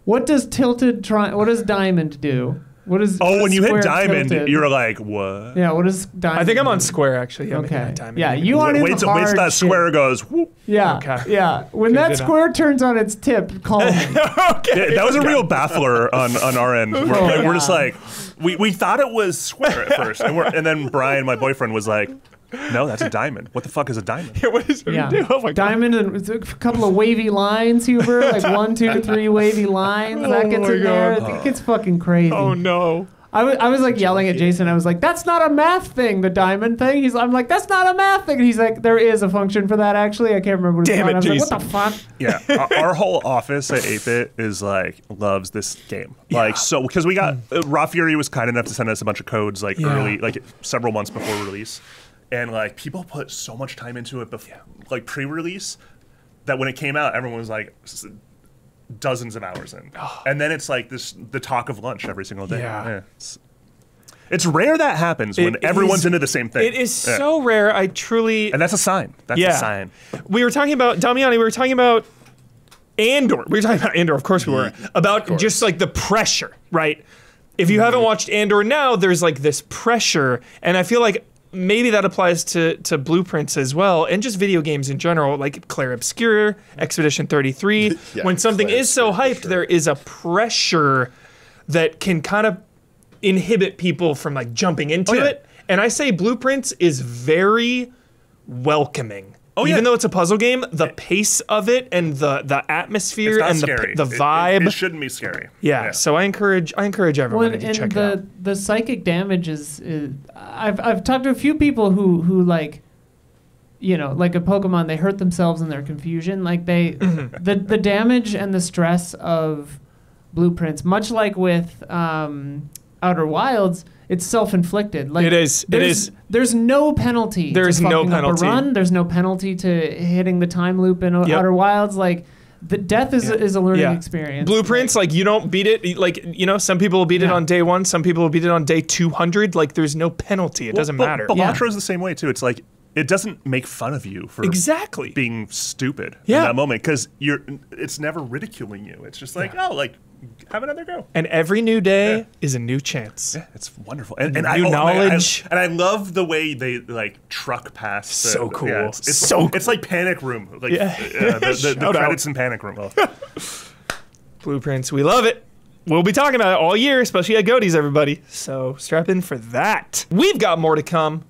What does diamond do? When you hit square diamond, tilted? you're like, what? Yeah, what is diamond? I think I'm on do? square actually. Yeah, I'm hitting Okay. that time. Yeah, you aren't in Wait till hard that shit. square goes, whoop. Yeah, Okay. yeah. When Good that to know. square turns on its tip, call me. Okay. Yeah, that was a real baffler on our end. We're just like, we thought it was square at first, and then Brian, my boyfriend, was like, no, that's a diamond. What the fuck is a diamond? What does it Yeah, do? Oh my God. diamond and it's a couple of wavy lines, Huber. Like 1, 2, 3 wavy lines. That gets my in there. God. It gets fucking crazy. Oh no. I was like yelling at Jason. I was like, "That's not a math thing, the diamond thing." I'm like, "That's not a math thing." And he's like, "There is a function for that actually. I can't remember what it's Damn called." it, I was like, "What the fuck?" Yeah, our whole office at 8-bit is like loves this game. Like so because we got Raw Fury was kind enough to send us a bunch of codes like early, like several months before release, and like people put so much time into it like pre-release that when it came out, everyone was like dozens of hours in, and then it's like the talk of lunch every single day. Yeah. It's rare that happens when everyone's into the same thing. It is so rare. I truly. And that's a sign. That's a sign. We were talking about Damiani. We were talking about Andor. We were talking about Andor. Of course we were. About just like the pressure, right? If you haven't watched Andor now, there's like this pressure, and I feel like maybe that applies to Blueprints as well, and just video games in general, like Clair Obscur, Expedition 33. When something is so hyped, there is a pressure that can kind of inhibit people from like jumping into it. And I say Blueprints is very welcoming. Even though it's a puzzle game, the pace of it and the atmosphere and the vibe. It shouldn't be scary. Yeah, so I encourage everyone to check it out. The psychic damage is I've talked to a few people who like, like a Pokemon, they hurt themselves in their confusion. Like the damage and the stress of Blueprints, much like with Outer Wilds, it's self-inflicted. Like it is. There's no penalty. There's to no fucking up penalty. a run. There's no penalty to hitting the time loop in Outer Wilds. Like the death is a learning experience. Blueprints, like you don't beat it. Like some people will beat it on day 1. Some people will beat it on day 200. Like there's no penalty. It doesn't matter. But Balatro is the same way too. It's like it doesn't make fun of you for being stupid in that moment because it's never ridiculing you. It's just like have another go. And every new day is a new chance. Yeah, it's wonderful. And new knowledge. I love the way they like truck past. So cool. Yeah, it's like Panic Room. Like the credits in Panic Room. Oh. Blueprints, we love it. We'll be talking about it all year, especially at Goaties, everybody. So strap in for that. We've got more to come.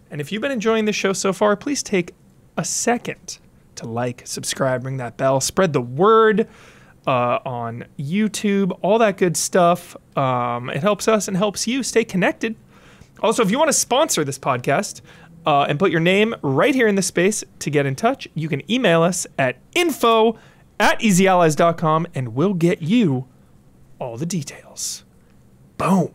And if you've been enjoying this show so far, please take a second to like, subscribe, ring that bell, spread the word. On YouTube, all that good stuff. It helps us and helps you stay connected. Also, if you want to sponsor this podcast, and put your name right here in the space to get in touch. You can email us at info@easyallies.com and we'll get you all the details. Boom.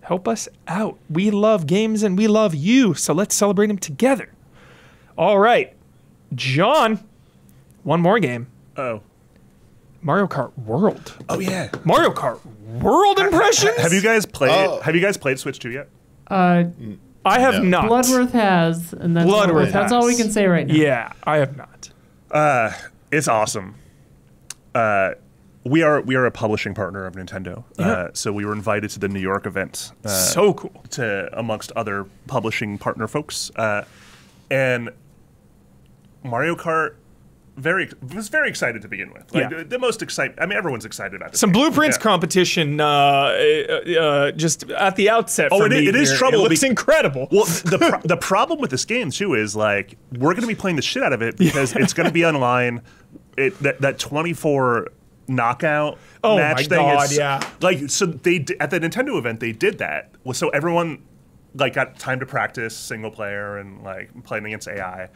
Help us out. We love games and we love you, so let's celebrate them together. All right. John, one more game. Oh. Mario Kart World. Oh yeah. Mario Kart World impressions? Have you guys played? Have you guys played Switch 2 yet? I have not. Bloodworth has, and that's all we can say right now. Yeah, I have not. It's awesome. We are a publishing partner of Nintendo, so we were invited to the New York event. So cool. To amongst other publishing partner folks, and Mario Kart. Was very excited to begin with. Like the most excited. I mean, everyone's excited about this. Some game. blueprints competition just at the outset. Oh, for me it is here. trouble. It looks incredible. Well, the problem with this game too is like we're going to be playing the shit out of it because it's going to be online. That 24 knockout match thing is like so they at the Nintendo event they did that so everyone like got time to practice single player and like playing against AI.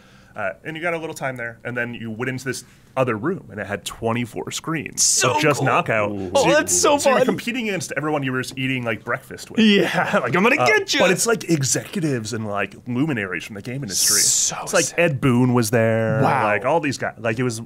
And you got a little time there, and then you went into this other room, and it had 24 screens of just knockout. Oh, that's so fun! You're competing against everyone you were just eating like breakfast with. Yeah, like I'm gonna get you. But it's like executives and like luminaries from the game industry. So it's like Ed Boon was there. Wow. Like all these guys. Like it was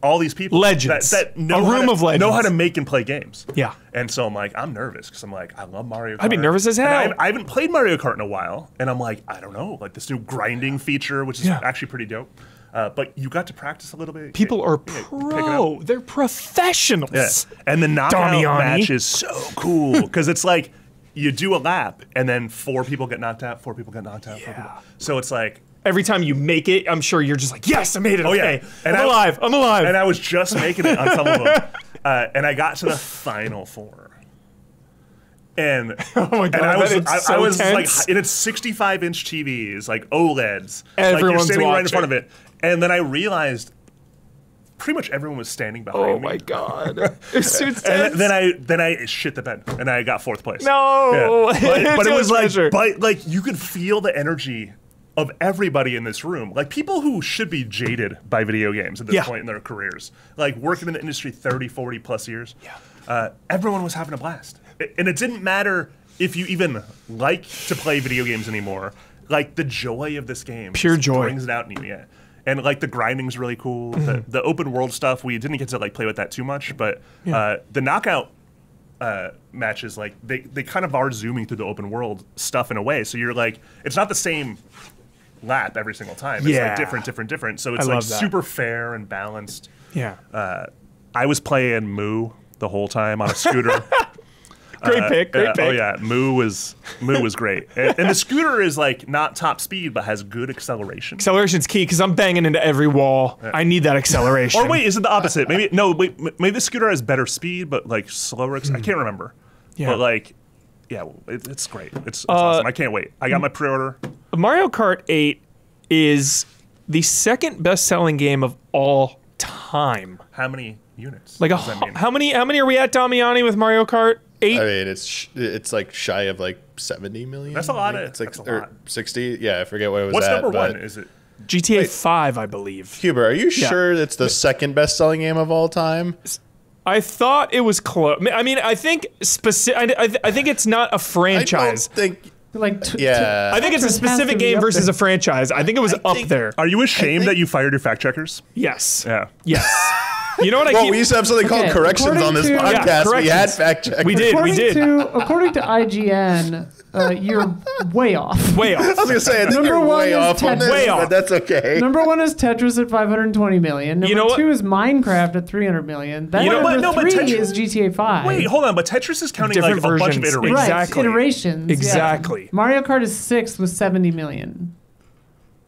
all these people. Legends. That know a room of legends. Know how to make and play games. Yeah. And so I'm like, I'm nervous because I'm like, I love Mario Kart. I'd be nervous as hell. And I haven't played Mario Kart in a while, and I'm like, I don't know, like this new grinding feature, which is actually pretty dope. But you got to practice a little bit. People are pro. They're professionals. Yeah. And the knockout match is so cool because it's like you do a lap and then 4 people get knocked out, 4 people get knocked out. 4 people. So it's like every time you make it, I'm sure you're just like, yes, I made it. Oh okay. yeah, and I'm alive. I'm alive. And I was just making it on some of them, and I got to the final 4. And oh my god, I was like, and it's 65-inch TVs, like OLEDs. Everyone's like you're standing watching. right in front of it. And then I realized pretty much everyone was standing behind me. Oh my god. It's so intense. And then I shit the bed and I got 4th place. No. Yeah. But it was like you could feel the energy of everybody in this room. Like people who should be jaded by video games at this point in their careers. Like working in the industry 30, 40 plus years. Yeah. Everyone was having a blast. And it didn't matter if you even like to play video games anymore. Like the joy of this game, pure joy, brings it out in you. Yeah, and like the grinding's really cool. The open world stuff we didn't get to like play with that too much, but the knockout matches like they kind of are zooming through the open world stuff in a way. So you're like it's not the same lap every single time. It's like different. So it's like super fair and balanced. Yeah. I was playing Moo the whole time on a scooter. Great pick. Oh yeah, Moo was great, and the scooter is like not top speed, but has good acceleration. Acceleration's key because I'm banging into every wall. I need that acceleration. Or wait, is it the opposite? Maybe the scooter has better speed, but like slower. I can't remember. Yeah. But like, yeah, it's great. It's awesome. I can't wait. I got my pre-order. Mario Kart 8 is the 2nd best-selling game of all time. How many units? Like how many are we at, Damiani, with Mario Kart 8? I mean, it's like shy of like 70 million. That's a lot. It's like 60. Yeah, I forget what it was. What's at, number 1? Is it GTA 5, I believe. Huber, are you sure it's the 2nd best-selling game of all time? I thought it was close. I mean, I think I think it's not a franchise. I don't think. I think it's a specific game versus a franchise. I think it was up there. Are you ashamed that you fired your fact checkers? Yes. Yeah. Yes. You know what I Well, keep... we used to have something called corrections on this podcast. We had fact checkers. We did. According to IGN, you're way off. Way off. I was going to say, I think you're way off on this, but that's okay. Number 1 is Tetris at 520 million. Number 2 is Minecraft at 300 million. Then number 3 is GTA 5. Wait, hold on, but Tetris is counting like a bunch of iterations. Right, Exactly. iterations. Exactly. Yeah. Mario Kart is 6th with 70 million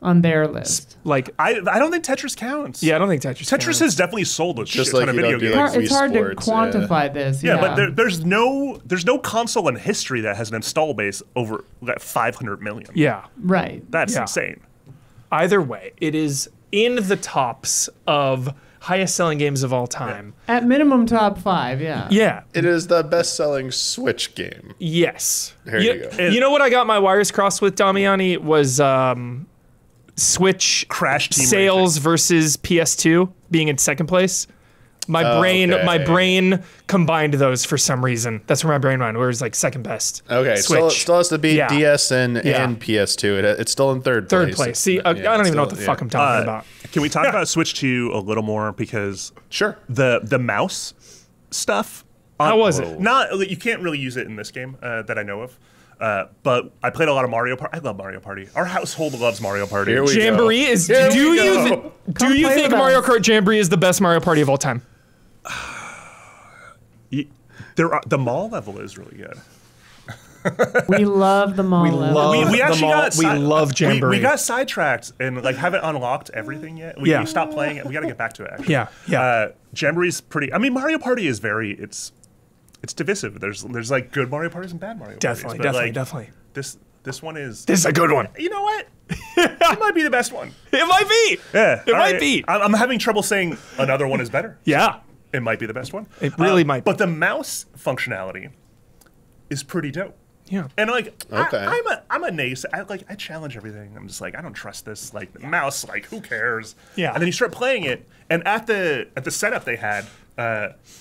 on their list. Like I don't think Tetris counts. Yeah, I don't think Tetris counts. has definitely sold a shit like ton of video games. Like it's hard to quantify this. Yeah, but there's no console in history that has an install base over 500 million. Yeah. Right. That's insane. Either way, it is in the tops of highest selling games of all time. At minimum, top 5. Yeah. Yeah. It is the best-selling Switch game. Yes. There you go. You know what I got my wires crossed with, Damiani, was Switch Crash Team sales versus PS2 being in second place. My brain combined those for some reason. That's where my brain went. Where it was like second best. Okay, Switch. still has to beat Yeah. DS and PS2. It's still in third place. Third place. See, I don't even know what the fuck I'm talking about. Can we talk about Switch 2 a little more? Because Sure. the mouse stuff. How was it? Not you can't really use it in this game that I know of. But I played a lot of Mario Party. I love Mario Party. Our household loves Mario Party. Here we go. Jamboree is. Here Do we you go. do you play think with Mario us. Kart Jamboree is the best Mario Party of all time? The mall level is really good. We love the mall level. We actually got we love Jamboree. We got sidetracked and like haven't unlocked everything yet. We stopped playing it. We got to get back to it. Actually. Yeah. Jamboree's pretty. I mean, Mario Party is very. It's divisive. There's like good Mario Parties and bad Mario Definitely, Parties. definitely. This one is. This is a good one. You know what? It might be the best one. It might be. Yeah, It might be. I'm having trouble saying another one is better. Yeah. It might be the best one. It really might be. But the mouse functionality is pretty dope. Yeah. And like, Okay. I'm a nace. I challenge everything. I'm just like, I don't trust this. Like the mouse, like who cares? Yeah. And then you start playing it, and at the setup they had,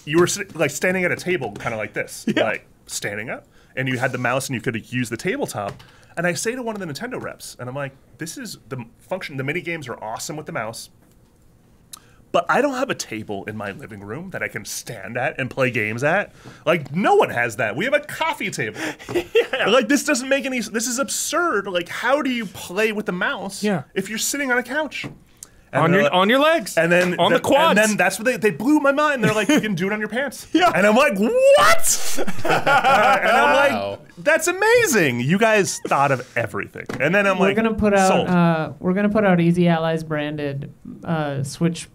you were like standing at a table, kind of like this, like standing up, and you had the mouse, and you could use the tabletop. And I say to one of the Nintendo reps, and I'm like, this is the function. The mini games are awesome with the mouse. But I don't have a table in my living room that I can stand at and play games at. Like, no one has that. We have a coffee table. Like, this doesn't make any... This is absurd. Like, how do you play with the mouse if you're sitting on a couch? And On your legs. And then... on the quads. And then that's what they blew my mind. They're like, you can do it on your pants. And I'm like, what? And I'm like, that's amazing. You guys thought of everything. And then I'm We're like, gonna put sold. out. We're gonna put out Easy Allies branded Switch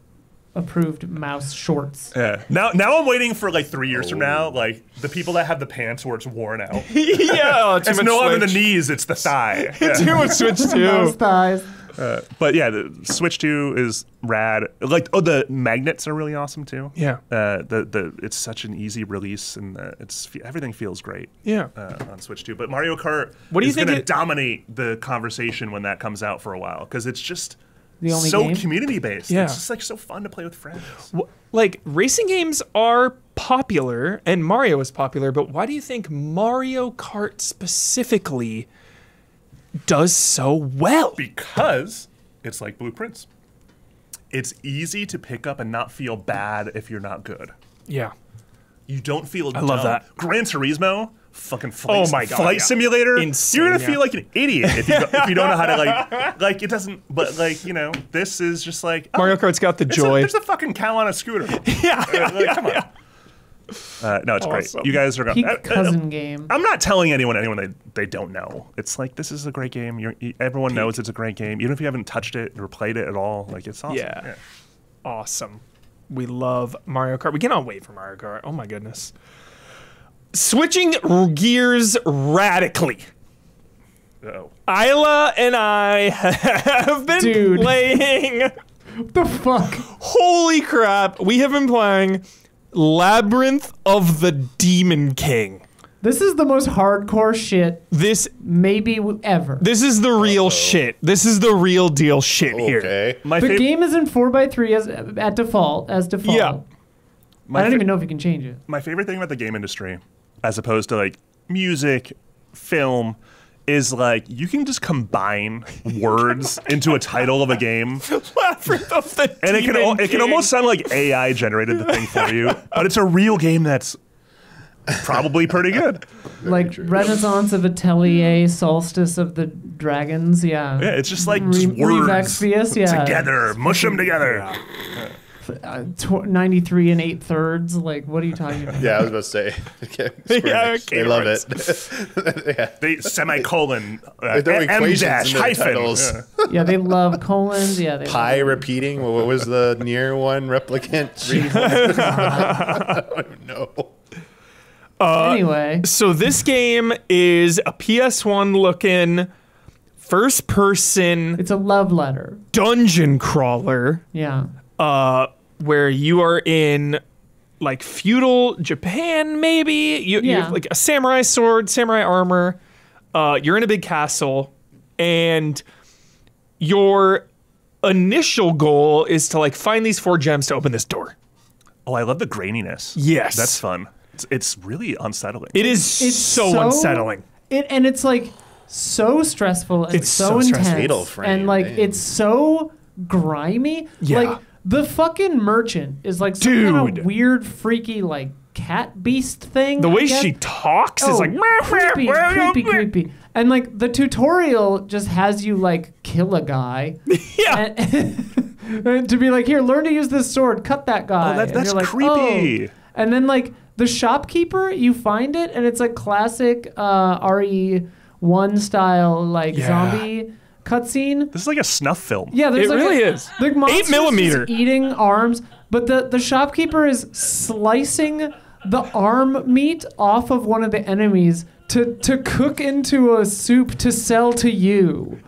approved mouse shorts. Yeah. Now I'm waiting for like 3 years from now, like the people that have the pants where it's worn out. Too It's much no longer the Switch. knees, it's the thigh. Yeah. Too much Switch Mouse too. thighs. But yeah, the Switch 2 is rad. Like, the magnets are really awesome too. Yeah. It's such an easy release, and everything feels great. Yeah. On Switch 2. But Mario Kart What do you is think going to it- dominate the conversation when that comes out for a while, because it's just The only so game? community based. Yeah. It's just like so fun to play with friends. Like, racing games are popular, and Mario is popular, but why do you think Mario Kart specifically does so well? Because it's like Blueprints. It's easy to pick up and not feel bad if you're not good. Yeah. You don't feel I love dumb. that. Gran Turismo, fucking flight, Oh my God, flight yeah. simulator. Insane, You're gonna yeah. feel like an idiot if you don't know how to like it doesn't. But like, you know, this is just like Mario Kart's got the joy. There's a fucking cow on a scooter. Yeah. Like, come on. No, it's Awesome. great. You guys are going. Peak cousin game. I'm not telling anyone they don't know. It's like, this is a great game. Everyone knows it's a great game, even if you haven't touched it or played it at all. Like, it's awesome. Yeah. Awesome. We love Mario Kart. We cannot wait for Mario Kart. Oh my goodness. Switching gears radically. Uh-oh. Isla and I have been playing. What the fuck? Holy crap. We have been playing Labyrinth of the Demon King. This is the most hardcore shit This maybe ever. this is the real shit. This is the real deal shit here. Okay. My The favorite. game is in 4x3 at default. Yeah. I don't even know if you can change it. My favorite thing about the game industry, as opposed to like music, film, is like you can just combine words into a title of a game, Labyrinth of the and Demon it can King. almost sound like AI generated the thing for you, but it's a real game that's probably pretty good. Like Renaissance of Atelier, Solstice of the Dragons, yeah. Yeah, it's just like just words Revexius, yeah. together, mush them together. 93 and 8/3. Like, what are you talking about? Yeah, I was about to say. Okay, Yeah, they love keywords. it. Yeah. They semicolon They're M equations dash in their hyphen. titles. Yeah. Yeah, they love colons. Yeah, they Pi love repeating. What was the near one? Replicant? I don't even know. Anyway, So this game is a PS1 looking first person it's a love letter. dungeon crawler. Yeah. where you are in like feudal Japan, maybe. You have like a samurai sword, samurai armor. You're in a big castle, and your initial goal is to like find these 4 gems to open this door. Oh, I love the graininess. Yes. That's fun. It's really unsettling. It's so unsettling. And it's like so stressful and It's so so intense. stressful. Fatal frame, and like man. it's so grimy. Yeah. Like the fucking merchant is like some kind Dude. of weird, freaky, like cat beast thing. The I way guess. she talks is like creepy. And like the tutorial just has you like kill a guy. Yeah. And to be like, here, learn to use this sword, cut that guy. Oh, And that's you're like, creepy. oh. And then like the shopkeeper, you find it, and it's like classic RE1 style like zombie cutscene. This is like a snuff film. Yeah, there's It like really is. The monster's 8mm. just eating arms, but the shopkeeper is slicing the arm meat off of one of the enemies to cook into a soup to sell to you.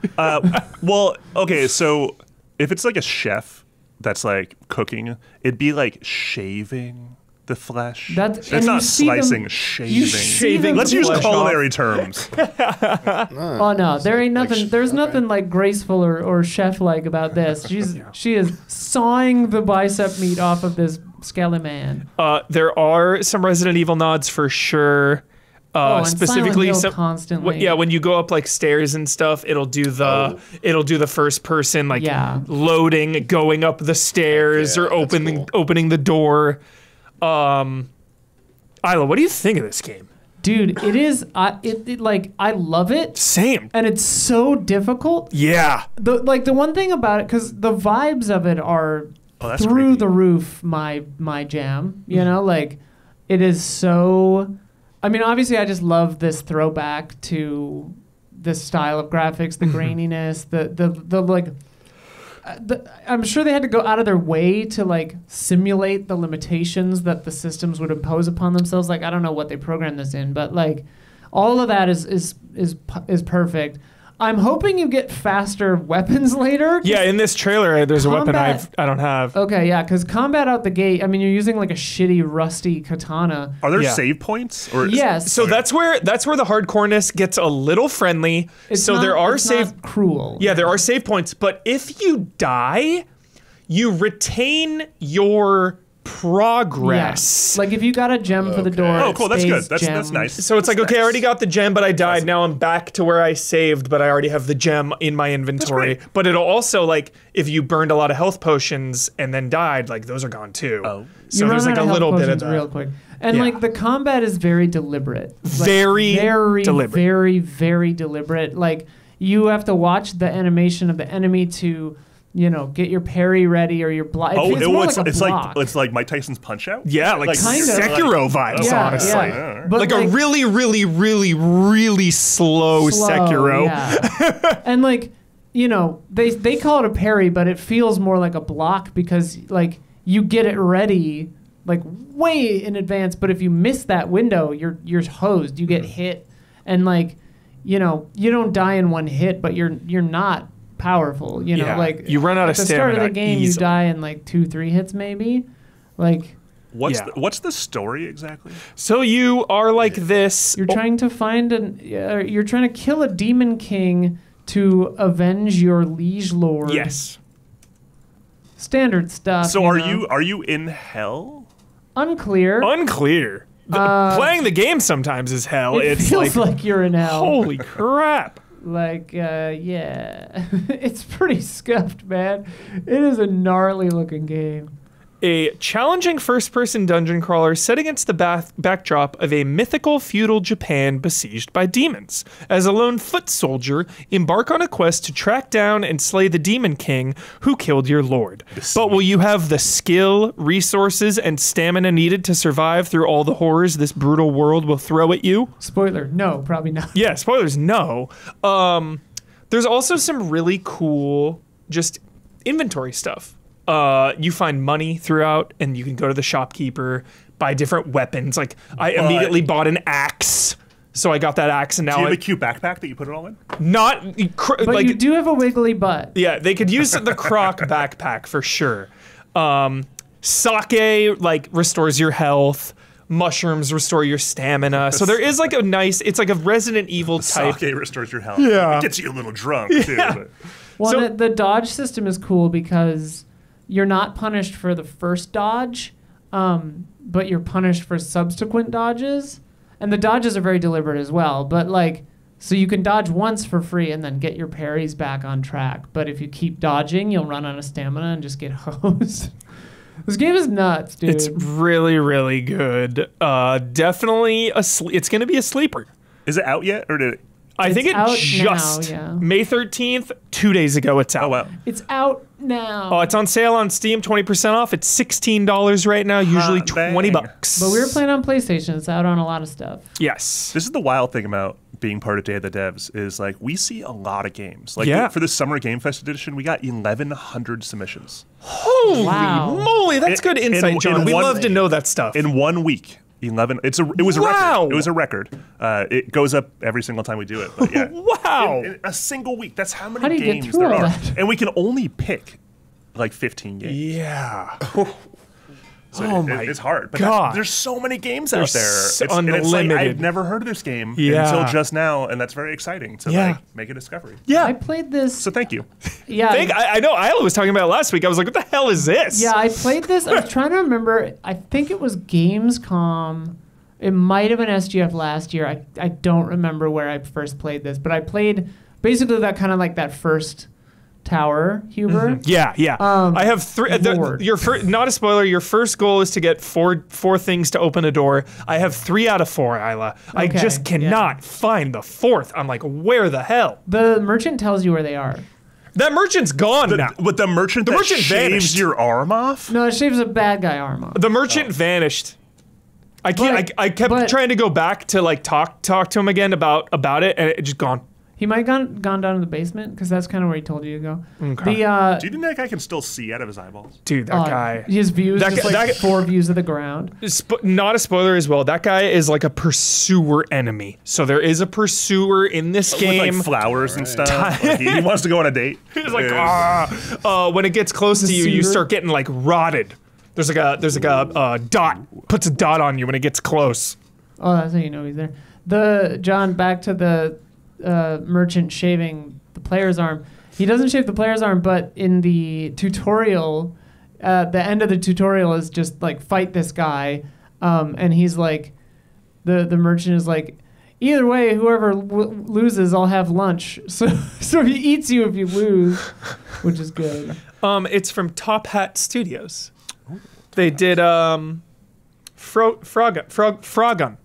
Well, okay, so if it's like a chef that's like cooking, it'd be like shaving the flesh. That's it's and not you see them- slicing, you shaving. see them Let's use flesh culinary terms. Oh no, there ain't nothing. There's nothing like graceful or chef-like about this. She is sawing the bicep meat off of this skelly man. There are some Resident Evil nods for sure. And Specifically, Silent Hill constantly. when you go up like stairs and stuff, it'll do the first person like Yeah. loading, going up the stairs, Yeah, or that's cool. opening the door. Isla, what do you think of this game? Dude, it is. Like I love it, Same. and it's so difficult. Yeah. The one thing about it, because the vibes of it are that's through creepy. the roof. My jam. You know, like it is so. I mean, obviously, I just love this throwback to this style of graphics, the graininess, the like. I'm sure they had to go out of their way to like simulate the limitations that the systems would impose upon themselves. Like I don't know what they programmed this in, but like all of that is perfect. I'm hoping you get faster weapons later. Yeah, in this trailer, there's a weapon Combat- I don't have. Okay, yeah, because combat out the gate. I mean, you're using like a shitty, rusty katana. Are there Yeah. save points? Or Yes. So that's where the hardcoreness gets a little friendly. It's so not, there are it's save not cruel. Yeah, there are save points, but if you die, you retain your progress. Yeah. Like if you got a gem for the door. Oh, it cool. That's good. stays That's gemmed. nice. So it's like, okay, I already got the gem, but I died. Now I'm back to where I saved, but I already have the gem in my inventory. great. But it'll also, like, if you burned a lot of health potions and then died, like, those are gone too. Oh. So You there's run like out a of little health bit of potions that. real quick. And Yeah. like the combat is very deliberate. Like, Very deliberate. Very, very deliberate. Like you have to watch the animation of the enemy to, you know, get your parry ready or your block. Oh, It's more like a it's block. like Mike Tyson's Punch Out. Yeah, like Kind of. Sekiro vibes, yeah, honestly. yeah. But Like a really, really, really, really slow Sekiro. Yeah. And like, you know, they call it a parry, but it feels more like a block because like you get it ready like way in advance, but if you miss that window, you're hosed. You get hit, and like, you know, you don't die in one hit, but you're not powerful. You know, Yeah. like You run out at of the start of the stamina game, easily. you die in like 2-3 hits maybe, like. What's Yeah. what's the story exactly? So you are like this. You're trying to find you're trying to kill a demon king to avenge your liege lord. Yes. Standard stuff. So know? are you in hell? Unclear. Unclear. Playing the game sometimes is hell. It It's feels like you're in hell. holy crap. Like, yeah. It's pretty scuffed, man. It is a gnarly looking game. A challenging first-person dungeon crawler set against the backdrop of a mythical feudal Japan besieged by demons. As a lone foot soldier, embark on a quest to track down and slay the demon king who killed your lord. But will you have the skill, resources, and stamina needed to survive through all the horrors this brutal world will throw at you? Spoiler, no, probably not. Yeah, spoilers, no. There's also some really cool just inventory stuff. You find money throughout, and you can go to the shopkeeper, buy different weapons. Like, I immediately bought an axe, so I got that axe, and now Do you have a cute backpack that you put it all in? But like, you do have a wiggly butt. yeah, they could use the Croc backpack for sure. Sake like restores your health. Mushrooms restore your stamina. So there is like a nice, it's like a Resident Evil type. Sake restores your health. Yeah. It gets you a little drunk too. But. Well, So- the dodge system is cool because you're not punished for the first dodge, but you're punished for subsequent dodges. And the dodges are very deliberate as well. But like, so you can dodge once for free and then get your parries back on track. But if you keep dodging, you'll run out of stamina and just get hosed. This game is nuts, dude. It's really, really good. Definitely it's going to be a sleeper. Is it out yet, or did it? I think It's it out just now, yeah. May 13th, 2 days ago it's out. Oh wow. It's out now. Oh, it's on sale on Steam, 20% off. It's $16 right now, usually dang. $20. But we were playing on PlayStation. It's out on a lot of stuff. Yes. This is the wild thing about being part of Day of the Devs is like we see a lot of games. Like Yeah. for the Summer Game Fest edition, we got 1,100 submissions Holy Wow. moly, that's good insight, in John. We one- love to know that stuff. in 1 week. 11. It was a Wow. record. It was a record. It goes up every single time we do it. But yeah. Wow. In a single week. That's how many How do you get games through there all are, that? and we can only pick like 15 games. Yeah. So Oh my it's hard. But God. there's so many games There's out there. so And it's like unlimited. I've never heard of this game Yeah. until just now, and that's very exciting to Yeah. like make a discovery. Yeah. I played this. So thank you. Yeah. I know Isla was talking about it last week. I was like, what the hell is this? Yeah, I played this. I was trying to remember. I think it was Gamescom. It might have been SGF last year. I don't remember where I first played this, but I played basically that kind of like that first tower, Huber. Yeah, yeah. I have three. Lord. Not a spoiler. Your first goal is to get four things to open a door. I have 3 out of 4, Isla. I Okay, just cannot find the 4th. I'm like, where the hell? The merchant tells you where they are. That merchant's gone now. With the merchant that merchant shaves vanished. your arm off? No, it shaves a bad guy arm off. The merchant vanished. I can't. I kept but- trying to go back to like talk to him again about it, and it just gone. He might have gone down to the basement because that's kind of where he told you to go. Okay. The Do you think that guy can still see out of his eyeballs? Dude, that guy. his views, That just guy- like that- 4 views of the ground. Not a spoiler as well. That guy is like a pursuer enemy. So there is a pursuer in this With game. like flowers and stuff. Like, he wants to go on a date. He's like, Yeah. when it gets close to you, you suitor. start getting like rotted. There's like a dot. Puts a dot on you when it gets close. Oh, that's how you know he's there. John, back to the merchant shaving the player's arm. He doesn't shave the player's arm, but in the tutorial, the end of the tutorial is just like fight this guy, and he's like, the merchant is like, either way, whoever loses, I'll have lunch. So he eats you if you lose, which is good. It's from Top Hat Studios. They did Frogun. Frogum. Frogun.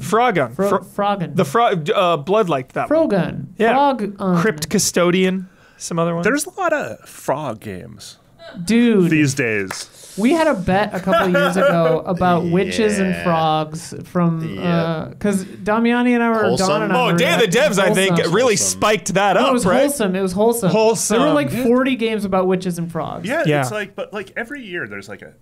Frogun. Frogun. The frog, blood like that. one. Frogun. Yeah. Frog. Crypt Custodian. Some other ones. There's a lot of frog games Dude. these days. We had a bet a couple years ago about witches and Yeah. frogs from Yep. because Damiani and I were Wholesome. Don and I Oh, were Day of the Devs, I think, wholesome. really spiked that No, up, it was right? wholesome. It was wholesome. Wholesome. There were like Yeah. 40 games about witches and frogs. Yeah, Yeah. it's like, but like every year there's like a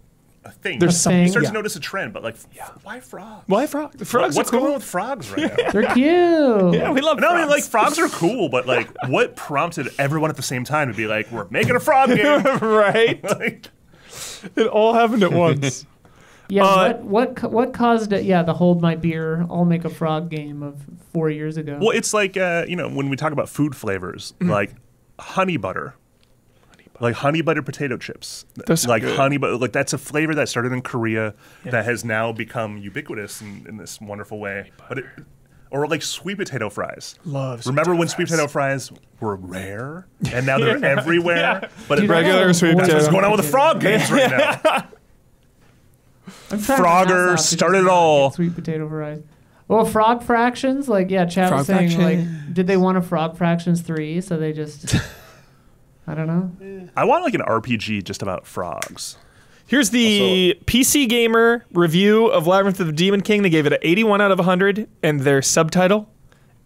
thing. There's A something. thing. You start Yeah. to notice a trend, but like, why frogs? Why frog? The frogs What's are cool. going on with frogs right now? They're cute. Yeah, we love No, frogs. I mean, like, frogs are cool, but, like, what prompted everyone at the same time to be like, we're making a frog game? right? Like, It all happened at once. Yeah. What caused it? Yeah, the hold my beer. I'll make a frog game of 4 years ago. well, it's like, when we talk about food flavors, like honey butter. Like honey butter potato chips. Those are like good. honey butter, like that's a flavor that started in Korea that has now become ubiquitous in this wonderful way. Or like sweet potato fries. Love sweet Remember potato when sweet fries. potato fries were rare and now they're everywhere? Yeah. But Dude, I regular have sweet a potato. what's going on with the frog games right now? I'm trying Frogger my ass off to started just it all. get Sweet potato fries. Well, frog fractions, like Chad was Frog saying, fraction. like, did they want a frog fractions 3? So they just, I don't know. I want like an RPG just about frogs. Here's the PC Gamer review of Labyrinth of the Demon King. They gave it an 81 out of 100, and their subtitle,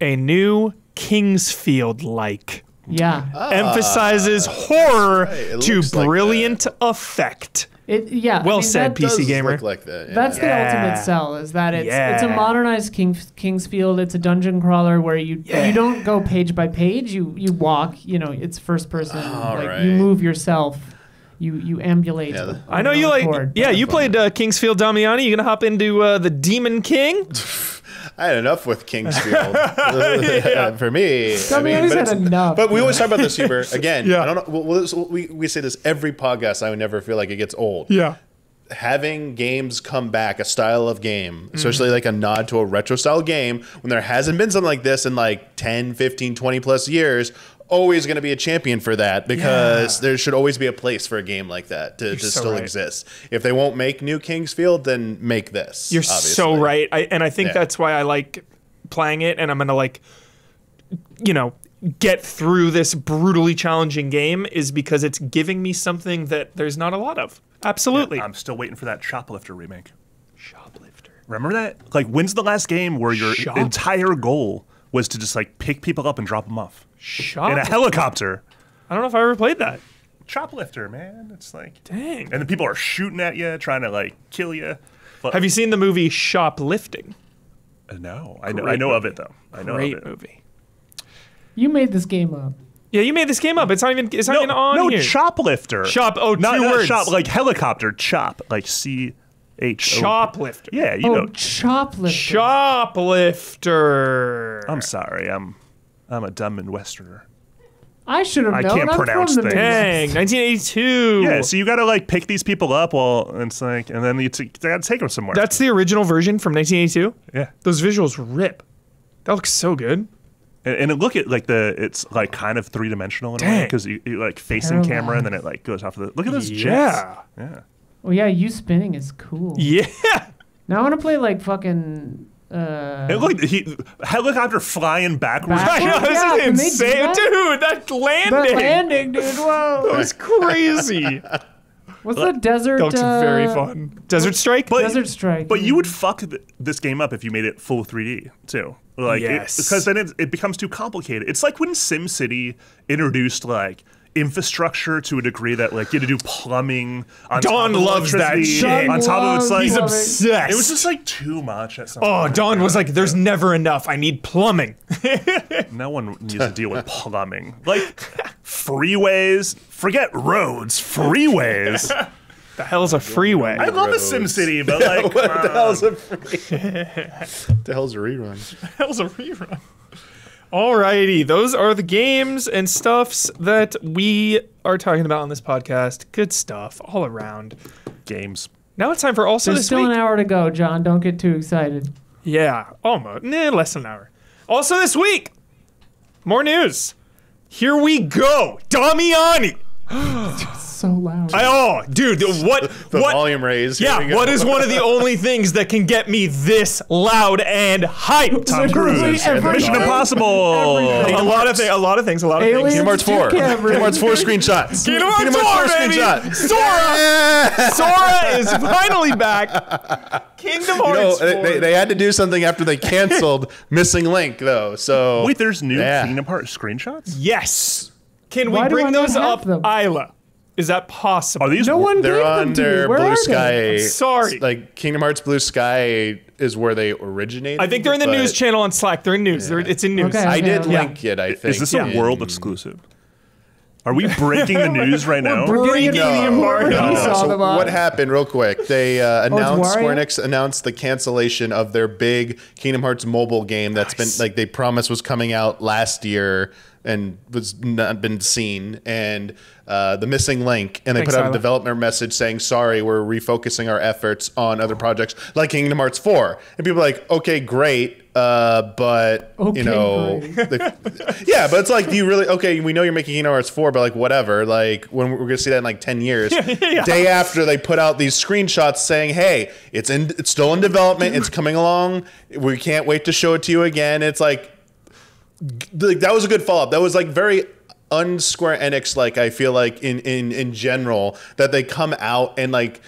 a new Kingsfield-like. Yeah. Emphasizes horror right. It to looks like brilliant effect. Yeah. Well said, that- PC Does Gamer. look like that. Yeah. That's the Yeah. ultimate sell. Is that it's a Yeah. modernized Kingsfield. It's a dungeon crawler where you don't go page by page. You walk. It's first person. All like right. you move yourself. You ambulate. Yeah, I know you like. Yeah, you played Kingsfield Damiani. You gonna hop into the Demon King? I had enough with Kingsfield. For me. Damiani's had enough. But we always talk about this, Huber. Again, Yeah. I don't know. We say this every podcast. I would never feel like it gets old. Yeah. Having games come back, a style of game, especially like a nod to a retro style game, when there hasn't been something like this in like 10, 15, 20 plus years, always going to be a champion for that because there should always be a place for a game like that to so still right. exist. If they won't make new Kingsfield, then make this. You're obviously. so right. I think that's why I like playing it, and I'm gonna like, get through this brutally challenging game is because it's giving me something that there's not a lot of. Absolutely. I'm still waiting for that Shoplifter remake. Shoplifter. Remember that? Like, when's the last game where your Shop? entire goal was to just like pick people up and drop them off in a helicopter? I don't know if I ever played that. Shoplifter, man. It's like, Dang. and then people are shooting at you, trying to like kill you. But, Have you seen the movie Shoplifting? No, I know of it though. I know Great of it. movie. You made this game up. Yeah, you made this game up. It's not even. It's not even on no, here. Shoplifter. Shop. Oh, not two words. shop, like helicopter. Chop, like CH. Shoplifter. Yeah, you know. Shoplifter. Shoplifter. I'm sorry. I'm a dumb Midwesterner. I should have I known. can't I'm pronounce from the things. Dang, 1982. Yeah, so you gotta like pick these people up and then you gotta take them somewhere. That's the original version from 1982. yeah, Those visuals rip. That looks so good. and look at like it's like kind of 3-dimensional in a way Dang. because you like facing camera and then it like goes off of the. Look at those jets. Yeah. Yeah. Oh yeah, you spinning is cool. Yeah. Now I want to play like fucking. And look, helicopter flying backwards. I know, this Yeah, is can they do insane. that? Dude, that landing. That landing, dude. Whoa. That was crazy. What's the desert? That looks very fun. Desert Strike? Desert Strike. But you would fuck this game up if you made it full 3D too. Like, Yes. because then it becomes too complicated. It's like when SimCity introduced like infrastructure to a degree that like you had to do plumbing on Don top of loves that electricity, shit. on top of it's like He's Love it. obsessed. it was just like too much at some Oh, point. Don was like, there's never enough. I need plumbing. No one needs to deal with plumbing. Like freeways, forget roads, freeways. The hell's a freeway? I love a SimCity, but like What the hell's a what the hell's a rerun? hell's a rerun? Alrighty, those are the games and stuffs that we are talking about on this podcast. Good stuff all around. games. Now it's time for also There's this still week. an hour to go, John. Don't get too excited. Yeah, almost. Less than an hour. Also this week, more news. Here we go. Damiani. So loud. Dude, what? The what? volume raise. Here we Yeah, go. what is one of the only things that can get me this loud and hyped? Tom Cruise. Everything. Mission Impossible. Everything. A lot of things. Aliens. Kingdom Hearts 4. Two Kingdom cameras. Hearts 4 screenshots. Kingdom Hearts 4, baby! screenshot. Sora! Sora is finally back. Kingdom Hearts 4. They had to do something after they canceled Missing Link, though. So Wait, there's new Yeah. Kingdom Hearts screenshots? Yes. Can Why we do bring I not those have up, them? Isla? Is that possible? Are these No one they're gave on them to me. their Where Blue are Sky. they? Sorry. Like Kingdom Hearts Blue Sky is where they originated. I think they're in the but news channel on Slack. They're in news. It's in news. Okay. I did Yeah. link it, I think. Is this a in- world exclusive? Are we breaking the news right now? Breaking the embargo. You saw So them on. what happened, real quick? They announced Wario? Square Enix announced the cancellation of their big Kingdom Hearts mobile game that's been like they promised was coming out last year and was not been seen, and the Missing Link, and they Thanks, put out Isla. a development message saying, "Sorry, we're refocusing our efforts on other projects like Kingdom Hearts 4." And people are like, "Okay, great." But Okay, you know, yeah, but it's like, do you really? Okay, we know you're making Kingdom Hearts 4, but like, whatever. Like, when we're gonna see that in like 10 years, day after they put out these screenshots saying, "Hey, it's still in development. It's coming along. We can't wait to show it to you again." It's like that was a good follow up. That was like very un-Square Enix. Like, I feel like in general that they come out and like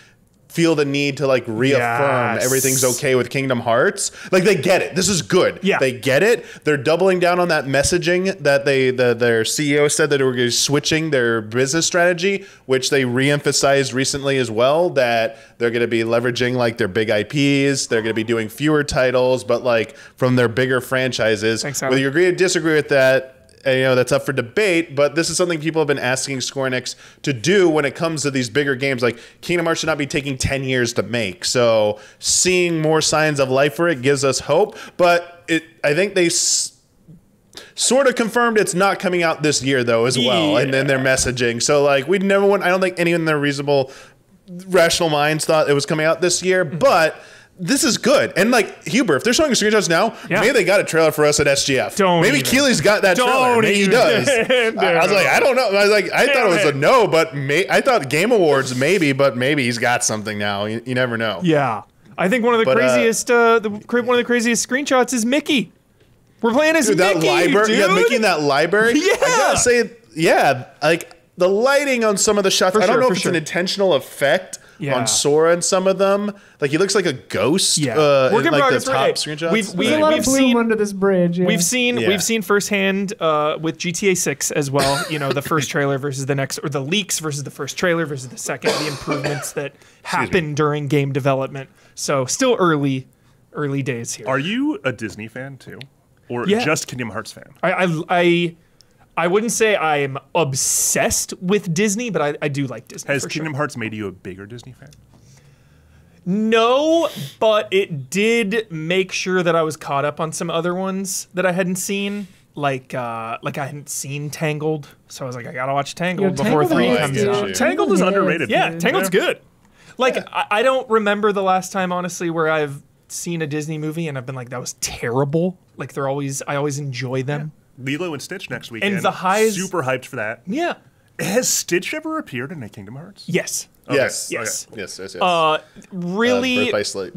feel the need to like reaffirm Yes. everything's okay with Kingdom Hearts. Like, they get it. This is good. Yeah. They get it. They're doubling down on that messaging that their CEO said that they were switching their business strategy, which they reemphasized recently as well, that they're going to be leveraging like their big IPs. They're going to be doing fewer titles, but like from their bigger franchises. Thanks, Alan. Whether you agree or disagree with that, that's up for debate, but this is something people have been asking Square Enix to do when it comes to these bigger games. Like Kingdom Hearts should not be taking 10 years to make. So seeing more signs of life for it gives us hope. But I think they sort of confirmed it's not coming out this year though as well. And then their messaging. So like I don't think anyone in their reasonable, rational minds thought it was coming out this year, but this is good. And like Huber, if they're showing screenshots now, maybe they got a trailer for us at SGF. Maybe Keely's got that trailer. Maybe he does. I was like, I don't know. I was like, I thought it was a no, but I thought Game Awards maybe, but maybe he's got something now. You never know. Yeah, I think one of the craziest screenshots is Mickey. We're playing as Mickey, dude. Yeah, Mickey in that library. Yeah, I gotta say, like the lighting on some of the shots. I don't know if it's an intentional effect. On Sora and some of them, like he looks like a ghost. Yeah, in like the top screenshots. There's a lot of bloom under this bridge. Yeah. We've seen firsthand with GTA 6 as well. You know, the first trailer versus the next, or the leaks versus the first trailer versus the second. The improvements that happen during game development. So still early days here. Are you a Disney fan too, or just Kingdom Hearts fan? I wouldn't say I'm obsessed with Disney, but I do like Disney. Has Kingdom Hearts made you a bigger Disney fan? No, but it did make sure that I was caught up on some other ones that I hadn't seen. Like I hadn't seen Tangled, so I was like, I gotta watch Tangled before 3 comes out. Tangled is underrated. Yeah, Tangled's good. Like I don't remember the last time, honestly, where I've seen a Disney movie and I've been like, that was terrible. Like I always enjoy them. Lilo and Stitch next weekend. And the highs. Super hyped for that. Yeah. Has Stitch ever appeared in a Kingdom Hearts? Yes. Okay. Yes. Really, Birth by Sleep.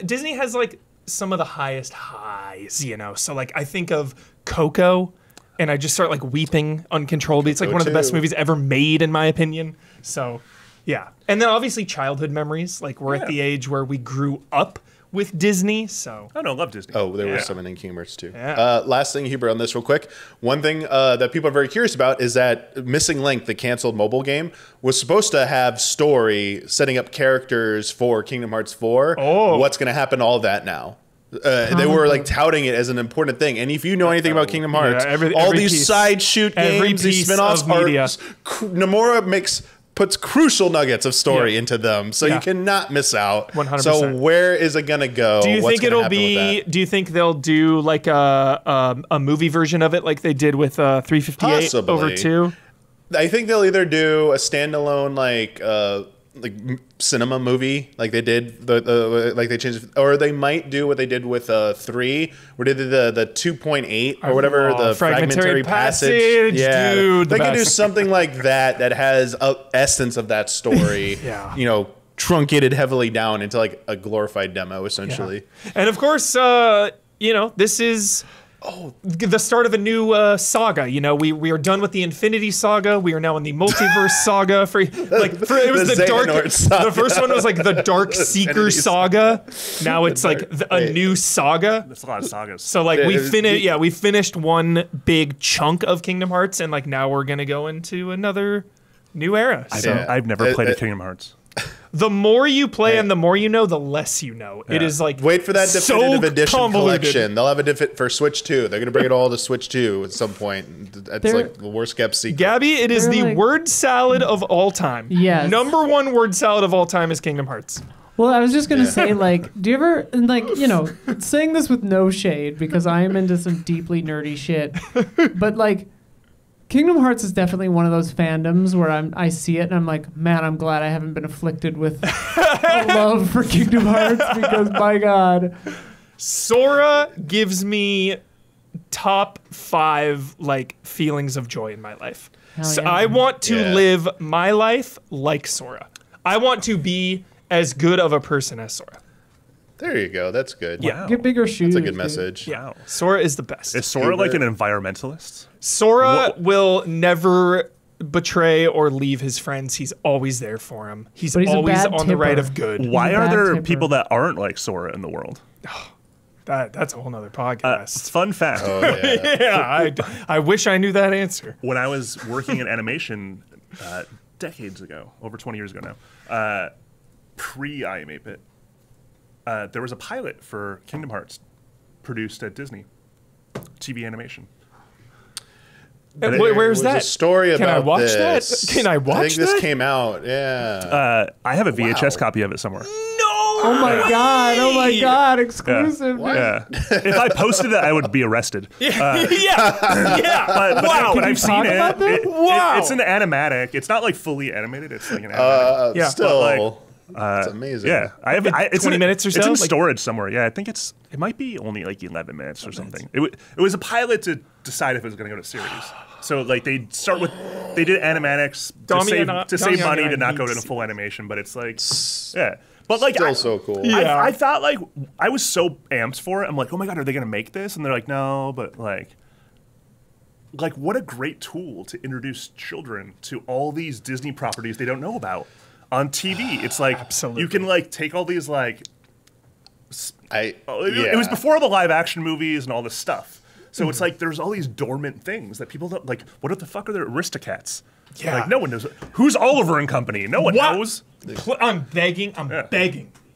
Disney has like some of the highest highs, you know. So like I think of Coco, and I just start like weeping uncontrollably. It's like one of the best movies ever made, in my opinion. So, yeah. And then obviously childhood memories. Like we're at the age where we grew up with Disney, so I love Disney. Oh, there was something in Kingdom Hearts too. Yeah. Last thing, Huber, on this real quick. One thing that people are very curious about is that Missing Link, the canceled mobile game, was supposed to have story setting up characters for Kingdom Hearts 4. Oh. What's going to happen to all that now? They were like touting it as an important thing. And if you know anything about Kingdom Hearts, all these side shoot games, these spin-offs are Nomura puts crucial nuggets of story into them, so you cannot miss out. 100%. So where is it gonna go? Do you think it'll be? Do you think they'll do like a movie version of it, like they did with 358 Possibly. over 2? I think they'll either do a standalone like cinema movie, like they did like they changed, or they might do what they did with 3, where they did the 2.8 or whatever, the fragmentary passage. Yeah, dude, they could do something like that has a essence of that story. You know, truncated heavily down into like a glorified demo, essentially. And of course, you know, this is the start of a new saga. You know, we are done with the Infinity Saga. We are now in the Multiverse Saga. It was the dark. The first one was like the Dark Seeker Saga. Now it's like a new saga. That's a lot of sagas. So like we finished one big chunk of Kingdom Hearts, and like now we're gonna go into another new era. So I've never played a Kingdom Hearts. the more you play and the more you know, the less you know. It is like wait for that definitive edition convoluted. collection. They'll have a for Switch 2. They're gonna bring it all to Switch 2 at some point. That's like the worst kept secret. Gabby, it is the word salad of all time. Yes. Number one word salad of all time is Kingdom Hearts. Well, I was just gonna say, like, do you ever, like, you know, saying this with no shade because I am into some deeply nerdy shit, but like, Kingdom Hearts is definitely one of those fandoms where I see it and I'm like, man, I'm glad I haven't been afflicted with a love for Kingdom Hearts because, my God. Sora gives me top 5 like feelings of joy in my life. So I want to live my life like Sora. I want to be as good of a person as Sora. There you go. That's good. Yeah. Get bigger shoes. That's a good message. Yeah. Wow. Sora is the best. Is Sora like an environmentalist? Sora will never betray or leave his friends. He's always there for him. He's always on the right of good. Why are there people that aren't like Sora in the world? That's a whole nother podcast. Fun fact. Oh, yeah. Yeah, I wish I knew that answer. When I was working in animation decades ago, over 20 years ago now, pre iam8bit, there was a pilot for Kingdom Hearts produced at Disney, TV animation. Where's There's that? a story Can about I watch this. that? Can I watch I think this that? came out. Yeah. I have a VHS copy of it somewhere. Oh my god! Oh my god! Exclusive. Yeah. If I posted it, I would be arrested. Yeah. But Wow. I've seen talk about that? Wow. It's an animatic. It's not like fully animated. It's like an animatic. Yeah. Still, it's amazing. Yeah, it's 20 minutes or It's so? in Like- storage somewhere. Yeah, I think it might be only like 11 minutes or something. It was a pilot to decide if it was going to go to series. So like they did animatics to save money to not go to the full animation, but it's like But like, Still so cool. Yeah. I thought like I was so amped for it. I'm like, oh my god, are they gonna make this? And they're like, no, but like what a great tool to introduce children to all these Disney properties they don't know about on TV. It's like Absolutely. you can like take all these like it was Yeah. before the live action movies and all this stuff. So it's like there's all these dormant things that people don't like. What the fuck are the Aristocats? Yeah. Like no one knows. Who's Oliver and Company? No one What? knows. I'm begging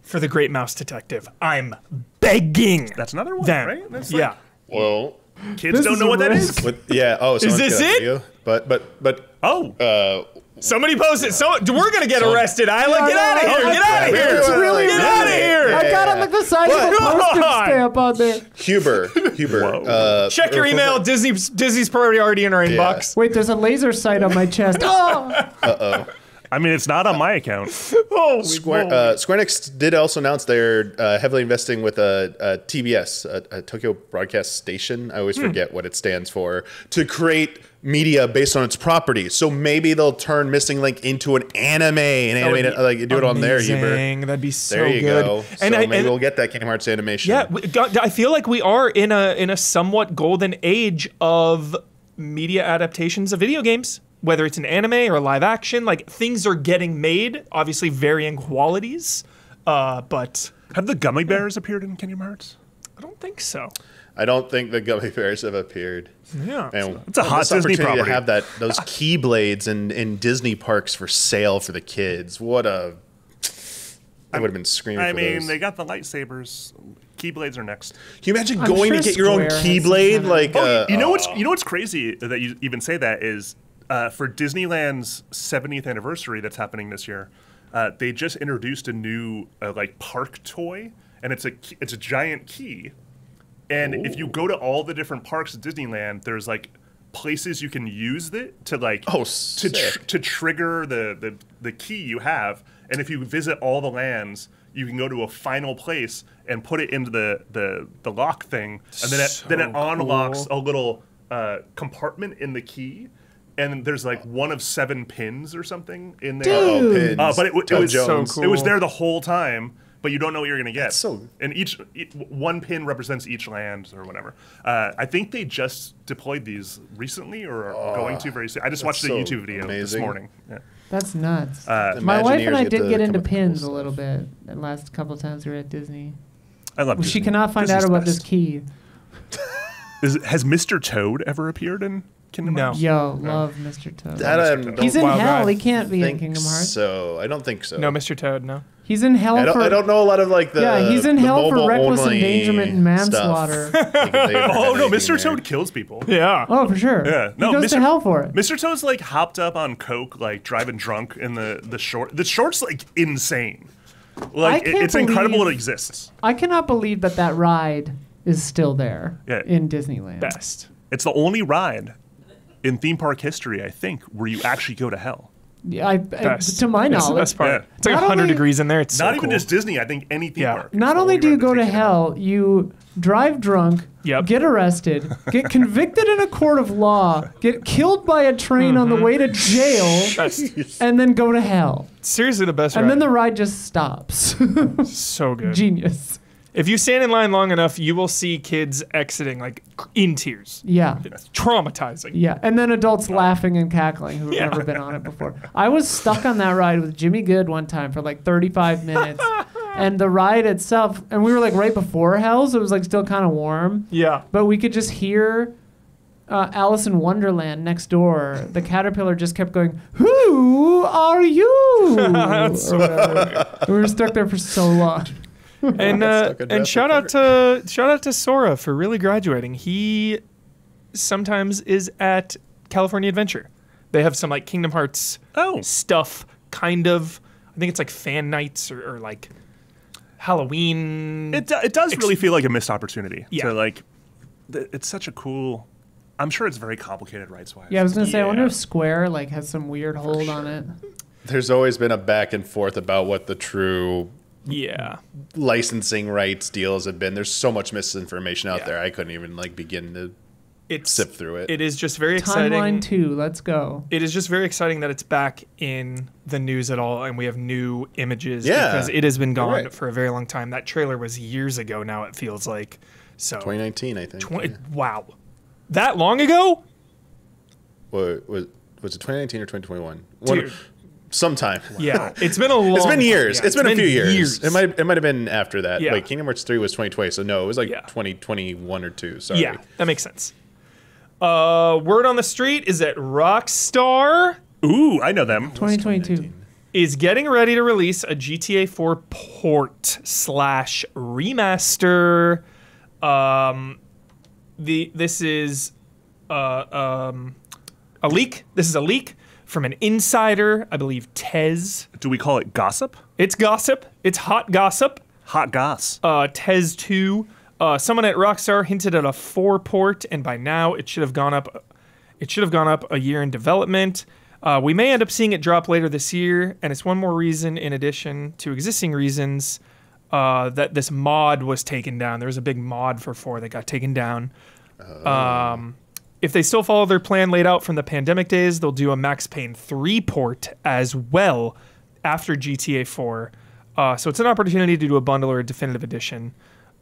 for the Great Mouse Detective. I'm begging. That's another one, them. right? That's Yeah. Well, Kids This don't is know a what that risk. is. yeah. Oh, Is this it? Video. But Oh, Somebody posted. So we're gonna get arrested. Isla, Yeah, get I out of know. here! Get out of Really, here! it's really, Get out of really- here! I got it like the size of a Come postage on. stamp on there. Huber. Check your email. Disney's probably already in our inbox. Wait, there's a laser sight on my chest. Oh! I mean, it's not on my account. Square Enix did also announce they're heavily investing with a TBS, a Tokyo Broadcast Station. I always forget what it stands for, to create media based on its properties. So maybe they'll turn Missing Link into an anime and animate it, like do it on there, Huber. Amazing. That'd be so There you good. go. And So maybe we'll get that Kingdom Hearts animation. Yeah, I feel like we are in a somewhat golden age of media adaptations of video games. Whether it's an anime or live action, like things are getting made, obviously varying qualities, but Have the gummy bears appeared in Kingdom Hearts? I don't think so. I don't think the gummy bears have appeared. Yeah. And It's a hot this Disney opportunity property. to have those Keyblades in Disney parks for sale for the kids. What a... I would have been screaming I for mean, those. they got the lightsabers. Keyblades are next. Can you imagine I'm going sure to get your own Square has some Keyblade? kind of- Like, You know what's crazy that you even say that is for Disneyland's 70th anniversary that's happening this year. They just introduced a new like park toy, and it's a giant key. And if you go to all the different parks at Disneyland, there's like places you can use it to like to trigger the key you have. And if you visit all the lands, you can go to a final place and put it into the lock thing, and then it unlocks a little compartment in the key. And there's like one of 7 pins or something in there. Dude. But it was so cool. It was there the whole time, but you don't know what you're gonna get. so- And one pin represents each land or whatever. I think they just deployed these recently or are going to very soon. I just watched a so YouTube video this amazing. morning. Yeah. That's nuts. The My wife and Imagineers I did to get come into up with cool pins a stuff. little bit the last couple times we were at Disney. I love. Well, she Disney. cannot find Disney's out about the this best. key. Has Mr. Toad ever appeared in Kingdom No. Hearts? Yo, love Mr. Toad. That I don't He's in Wild hell. ride. He can't be in think Kingdom Hearts. so. I don't think so. No, Mr. Toad, no. He's in hell I for. don't know a lot of like the Yeah, he's in the hell for reckless mobile-only endangerment and stuff. manslaughter. Oh no, Mr. Toad kills people. Yeah. Oh, for sure. Yeah, no, he goes to Mr. hell for it. Mr. Toad's like hopped up on coke, like driving drunk in the short. The short's like insane. Like I can't it's incredible believe- it exists. I cannot believe that ride is still there Yeah. in Disneyland. Best. It's the only ride in theme park history, I think, where you actually go to hell. Yeah, Best. to my That's the knowledge, best part. Yeah. It's like Not 100 only- degrees in there. It's so Not even cool. just Disney. I think any theme Yeah. park. It's not the only do you ride that go to takes you hell, you drive drunk, Yep. get arrested, get convicted in a court of law, get killed by a train on the way to jail, Best. and then go to hell. Seriously, the best And ride. then the ride just stops. So good. Genius. If you stand in line long enough, you will see kids exiting like in tears. Yeah. It's traumatizing. Yeah, and then adults laughing and cackling who've never been on it before. I was stuck on that ride with Jimmy Good one time for like 35 minutes. And the ride itself, and we were like right before hell, so it was like still kind of warm. Yeah. But we could just hear Alice in Wonderland next door. The caterpillar just kept going, "Who are you?" That's so Or whatever. We were stuck there for so long. And Stuck in and Jurassic shout out to Sora for really graduating. He sometimes is at California Adventure. They have some like Kingdom Hearts stuff, kind of. I think it's like fan nights or like Halloween. It does really feel like a missed opportunity. Yeah. To like, it's such a cool. I'm sure it's very complicated rights-wise. Yeah, I was gonna say, I wonder if Square like has some weird hold on it. There's always been a back and forth about what the true licensing rights deals have been. There's so much misinformation out there. I couldn't even like begin to sift through it. It is just very exciting. Timeline 2, let's go. It is just very exciting that it's back in the news at all, and we have new images because it has been gone for a very long time. That trailer was years ago now, it feels like. So 2019, I think. Wow. That long ago? Was it 2019 or 2021? Dude. Sometime. Yeah, it's been a long. It's been years. Yeah, it's been a few years. It might have been after that. Yeah. Like Kingdom Hearts 3 was 2020, so no, it was like 2021 or 2. Sorry. Yeah, that makes sense. Word on the street is that Rockstar Ooh, I know them. 2022. is getting ready to release a GTA 4 port / remaster. This is a leak. This is a leak from an insider, I believe Tez. Do we call it gossip? It's gossip. It's hot gossip. Hot goss. Tez 2. Someone at Rockstar hinted at a 4 port, and by now it should have gone up. It should have gone up a year in development. We may end up seeing it drop later this year, and it's one more reason, in addition to existing reasons, that this mod was taken down. There was a big mod for 4 that got taken down. If they still follow their plan laid out from the pandemic days, they'll do a Max Payne 3 port as well after GTA 4. So it's an opportunity to do a bundle or a definitive edition.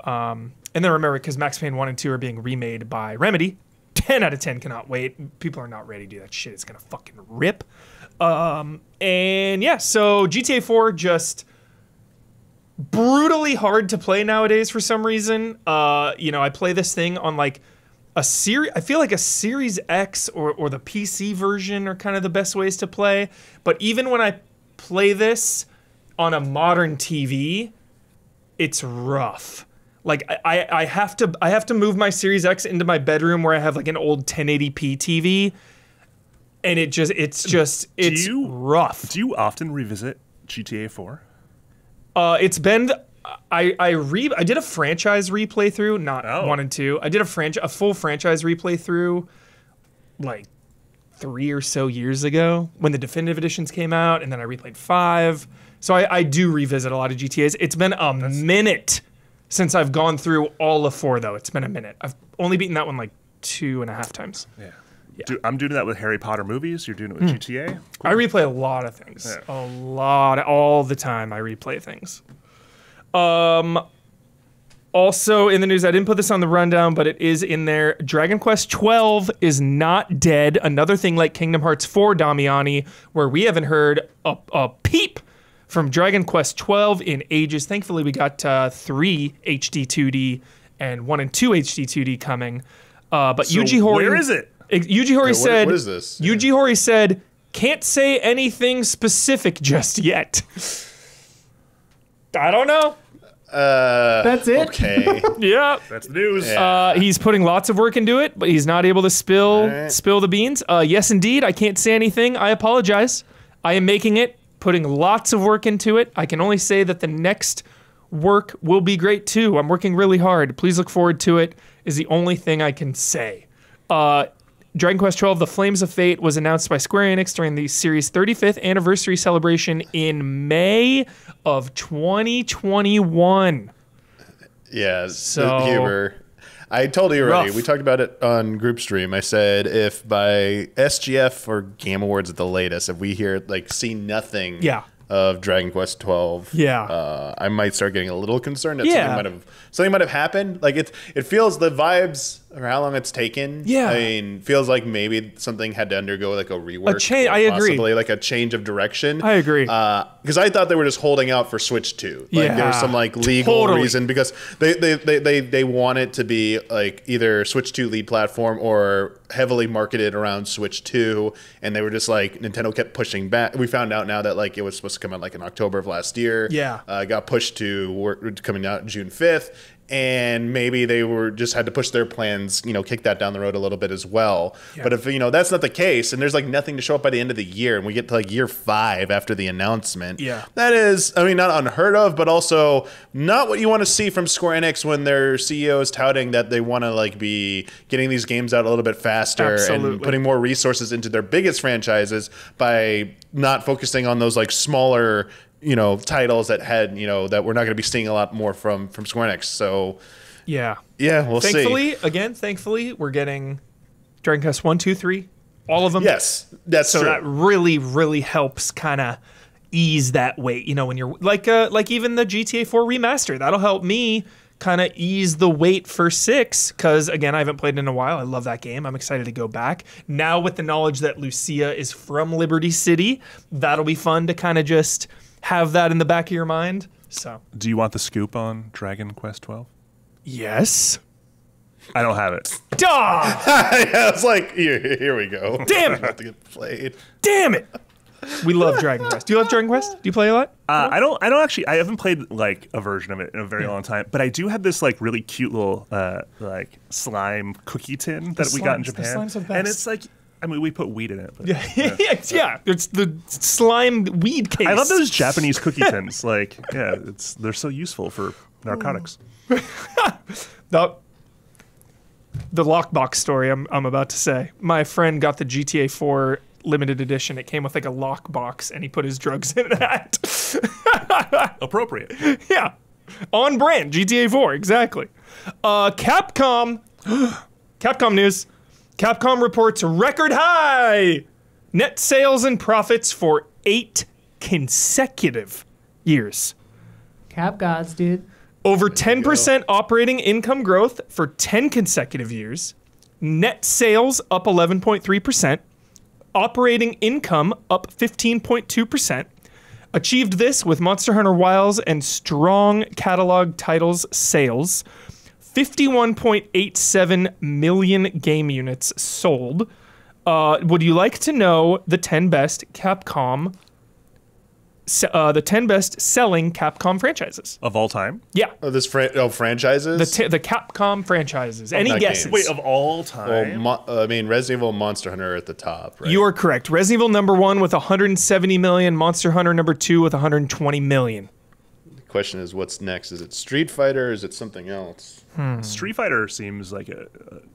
And then remember, because Max Payne 1 and 2 are being remade by Remedy, 10 out of 10 cannot wait. People are not ready to do that shit. It's going to fucking rip. And yeah, so GTA 4 just brutally hard to play nowadays for some reason. I play this thing on like a series. I feel like a Series X or the PC version are kind of the best ways to play. But even when I play this on a modern TV, it's rough. Like I have to move my Series X into my bedroom where I have like an old 1080p TV, and it's rough. Do you often revisit GTA 4? It's been I did a franchise replay through, not 1 and 2. I did a full franchise replay through like 3 or so years ago when the definitive editions came out, and then I replayed 5. So I do revisit a lot of GTAs. It's been a minute since I've gone through all of 4, though. It's been a minute. I've only beaten that one like 2.5 times. Yeah. I'm doing that with Harry Potter movies. You're doing it with GTA? Cool. I replay a lot of things. Yeah. All the time I replay things. Also in the news, I didn't put this on the rundown, but it is in there. Dragon Quest 12 is not dead. Another thing like Kingdom Hearts 4, Damiani, where we haven't heard a peep from Dragon Quest 12 in ages. Thankfully, we got 3 HD 2D and 1 and 2 HD 2D coming. But so Yuji Horii... where is it? Yuji Horii said... What is this? Yuji Horii said, can't say anything specific just yet. I don't know. That's it? Okay. Yeah. That's the news. Yeah. He's putting lots of work into it, but he's not able to spill the beans. Yes, indeed. I can't say anything. I apologize. I am making it, putting lots of work into it. I can only say that the next work will be great too. I'm working really hard. Please look forward to it, is the only thing I can say. Dragon Quest XII: The Flames of Fate was announced by Square Enix during the series' 35th anniversary celebration in May of 2021. Yeah, So humor. I told you already. rough. We talked about it on Group Stream. I said if by SGF or Game Awards at the latest, if we hear see nothing of Dragon Quest 12, I might start getting a little concerned that something might have happened. Like it feels the vibes or how long it's taken. Yeah. I mean, feels like maybe something had to undergo like a rework. A change. or I agree. Possibly like a change of direction. I agree. Because I thought they were just holding out for Switch 2. Like there was some legal reason because they want it to be like either Switch 2 lead platform or heavily marketed around Switch 2, and they were just like Nintendo kept pushing back. We found out now that like it was supposed to come out like in October of last year. Yeah. Got pushed to coming out June 5th. and maybe they were just had to push their plans, kick that down the road a little bit as well. Yeah. But if that's not the case, and there's like nothing to show up by the end of the year, and we get to like year 5 after the announcement, that is, not unheard of, but also not what you want to see from Square Enix when their CEO is touting that they want to like be getting these games out a little bit faster and putting more resources into their biggest franchises by not focusing on those like smaller titles that had that we're not going to be seeing a lot more from Square Enix. So we'll see. Thankfully, we're getting Dragon Quest 1, 2, 3, all of them. Yes, that's so true. that really helps kind of ease that weight. When you're like even the GTA 4 remaster, that'll help me kind of ease the weight for 6, because again, I haven't played it in a while. I love that game. I'm excited to go back now with the knowledge that Lucia is from Liberty City. That'll be fun to kind of just have that in the back of your mind. So, do you want the scoop on Dragon Quest 12? Yes. I don't have it. Duh! I was like, here we go. Damn it! About to get played. Damn it! We love Dragon Quest. Do you love Dragon Quest? Do you play a lot? I don't actually. I haven't played like a version of it in a very long time. But I do have this like really cute little like slime cookie tin that we got in Japan, slime's the best. and it's like. We put weed in it. But, It's the slime weed case. I love those Japanese cookie tins. Like, they're so useful for narcotics. The lockbox story I'm about to say. My friend got the GTA 4 limited edition. It came with like a lockbox, and he put his drugs in that. Appropriate. Yeah. On brand. GTA 4, exactly. Capcom news. Capcom reports record high net sales and profits for 8 consecutive years. Cap gods, dude. Over 10% operating income growth for 10 consecutive years. Net sales up 11.3%. Operating income up 15.2%. Achieved this with Monster Hunter Wilds and strong catalog titles sales. 51.87 million game units sold. Would you like to know the 10 best Capcom, the 10 best selling Capcom franchises Of all time? Yeah, Franchises. the Capcom franchises. Any not guesses? games. Wait, of all time? Well, Resident Evil, Monster Hunter are at the top, right? You are correct. Resident Evil number 1 with 170 million. Monster Hunter number 2 with 120 million. The question is, what's next? Is it Street Fighter? Or is it something else? Street Fighter seems like a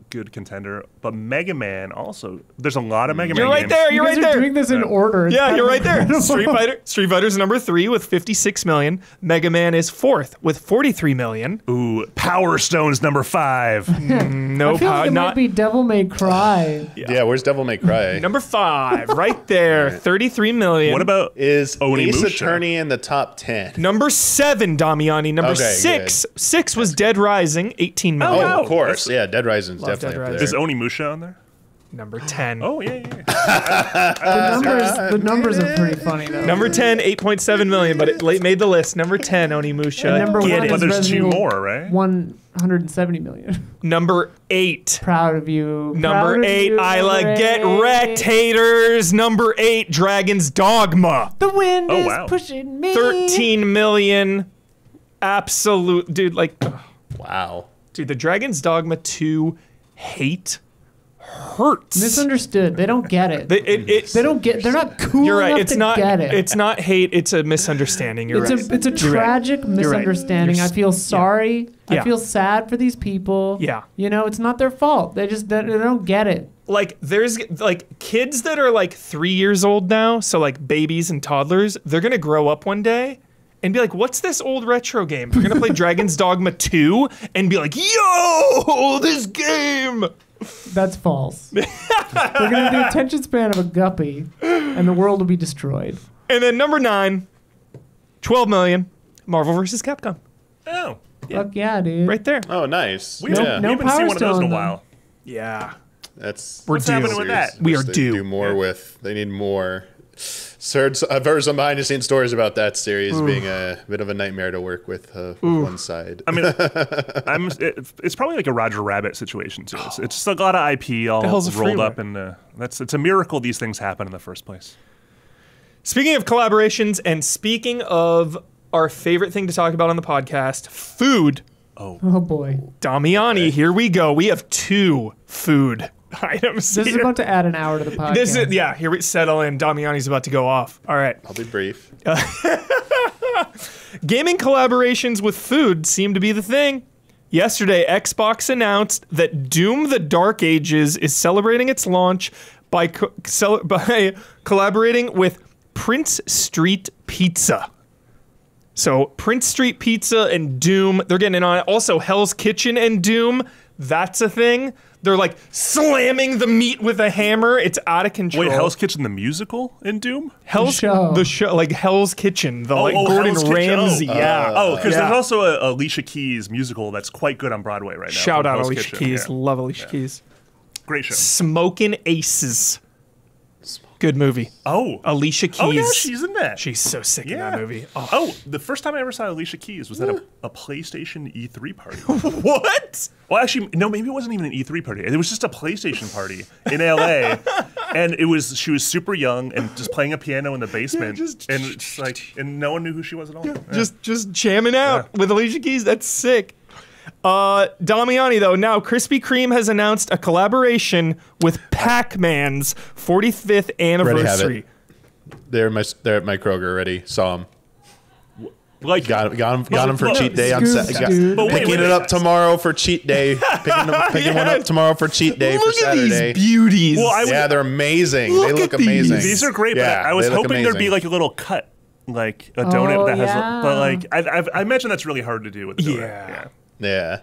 good contender, but Mega Man also. There's a lot of Mega Man You're right games. there. You You're guys right are there. doing this in order. It's Yeah, kind you're of right there. incredible. Street Fighter's number 3 with 56 million. Mega Man is 4th with 43 million. Ooh, Power Stone's number 5. No I feel like power. it Not might be Devil May Cry. Yeah, where's Devil May Cry? number 5, right there. 33 million. What about Is Onimusha? Ace Attorney in the top 10? number 7, Damiani? Number Okay, 6. 6 was Dead Rising, 18 million. Oh, wow. of course. Yeah, Dead Rising's Love definitely Dead up Rising. there. Is Onimusha on there? Number 10. Oh, yeah. The numbers are pretty funny though. Number 10, 8.7 million, but it made the list. Number 10, Onimusha. And number Get one it. But is there's Resident 2 Evil more, right? 170 million. Number 8. Proud of you. Number Proud of 8, you, Isla. number Get 8. wrecked, haters. Number 8, Dragon's Dogma. The wind Oh, is wow. pushing me. 13 million. Absolute. Dude, Wow. the Dragon's Dogma 2 hate hurts. Misunderstood. They don't get it. They don't get. They're not cool You're right. enough It's to not. get it. It's not hate. It's a misunderstanding. You're right. It's a You're right. tragic You're right. misunderstanding. I feel sorry. Yeah. I feel sad for these people. Yeah. It's not their fault. They don't get it. There's kids that are 3 years old now, so babies and toddlers. They're gonna grow up one day and be like, "What's this old retro game?" They're gonna play Dragon's Dogma 2 and be like, "Yo, this game!" That's false. They're gonna have the attention span of a guppy, and the world will be destroyed. And then number 9, 12 million. Marvel vs. Capcom, Oh. Fuck yeah, dude. right there. Oh, nice. We No- haven't, no we haven't seen Power one of those in a Stone, while. Yeah, That's we're What's due. happening with that? We Wish are they'd due. Do more with. They need more. I've heard some behind the scenes stories about that series being a bit of a nightmare to work with one side. I mean, it's probably like a Roger Rabbit situation too. It's just a lot of IP all hell's a rolled freeware? up, and it's a miracle these things happen in the first place. Speaking of collaborations and speaking of our favorite thing to talk about on the podcast, food. Oh boy. Damiani, here we go. We have 2 food items. This is here. about to add an hour to the podcast. This is here we settle in. Damiani's about to go off. All right. I'll be brief. Gaming collaborations with food seem to be the thing. Yesterday, Xbox announced that Doom: The Dark Ages is celebrating its launch by collaborating with Prince Street Pizza. So Prince Street Pizza and Doom, they're getting in on it. Also, Hell's Kitchen and Doom, that's a thing. They're like slamming the meat with a hammer. It's out of control. Wait, Hell's Kitchen the musical in Doom? The show, like Hell's Kitchen, the Gordon Hell's Ramsay. Kitchen. Yeah. Because there's also a Alicia Keys musical that's quite good on Broadway right now. Shout out Hell's Alicia Kitchen. Keys. Yeah. Love Alicia Keys. Great show. Smokin' Aces. Good movie. Oh. Alicia Keys. Oh, yeah, she's in that. She's so sick in that movie. Oh, the first time I ever saw Alicia Keys was at a PlayStation E3 party. What? Well, actually, no, maybe it wasn't even an E3 party. It was just a PlayStation party in LA. And she was super young and just playing a piano in the basement. And no one knew who she was at all. Yeah. Just jamming out with Alicia Keys. That's sick. Damiani, though, now Krispy Kreme has announced a collaboration with Pac-Man's 45th anniversary. They're at my Kroger already. Saw them. Like Got him for cheat day. Picking it up tomorrow for cheat day. Picking one up tomorrow for cheat day for Saturday. At these beauties. Well, they're amazing. They look at these. amazing. These are great, Yeah, but I was they look hoping there'd be amazing. like a little cut, like a donut that has. yeah. But like, I imagine that's really hard to do with a donut. Yeah. Yeah.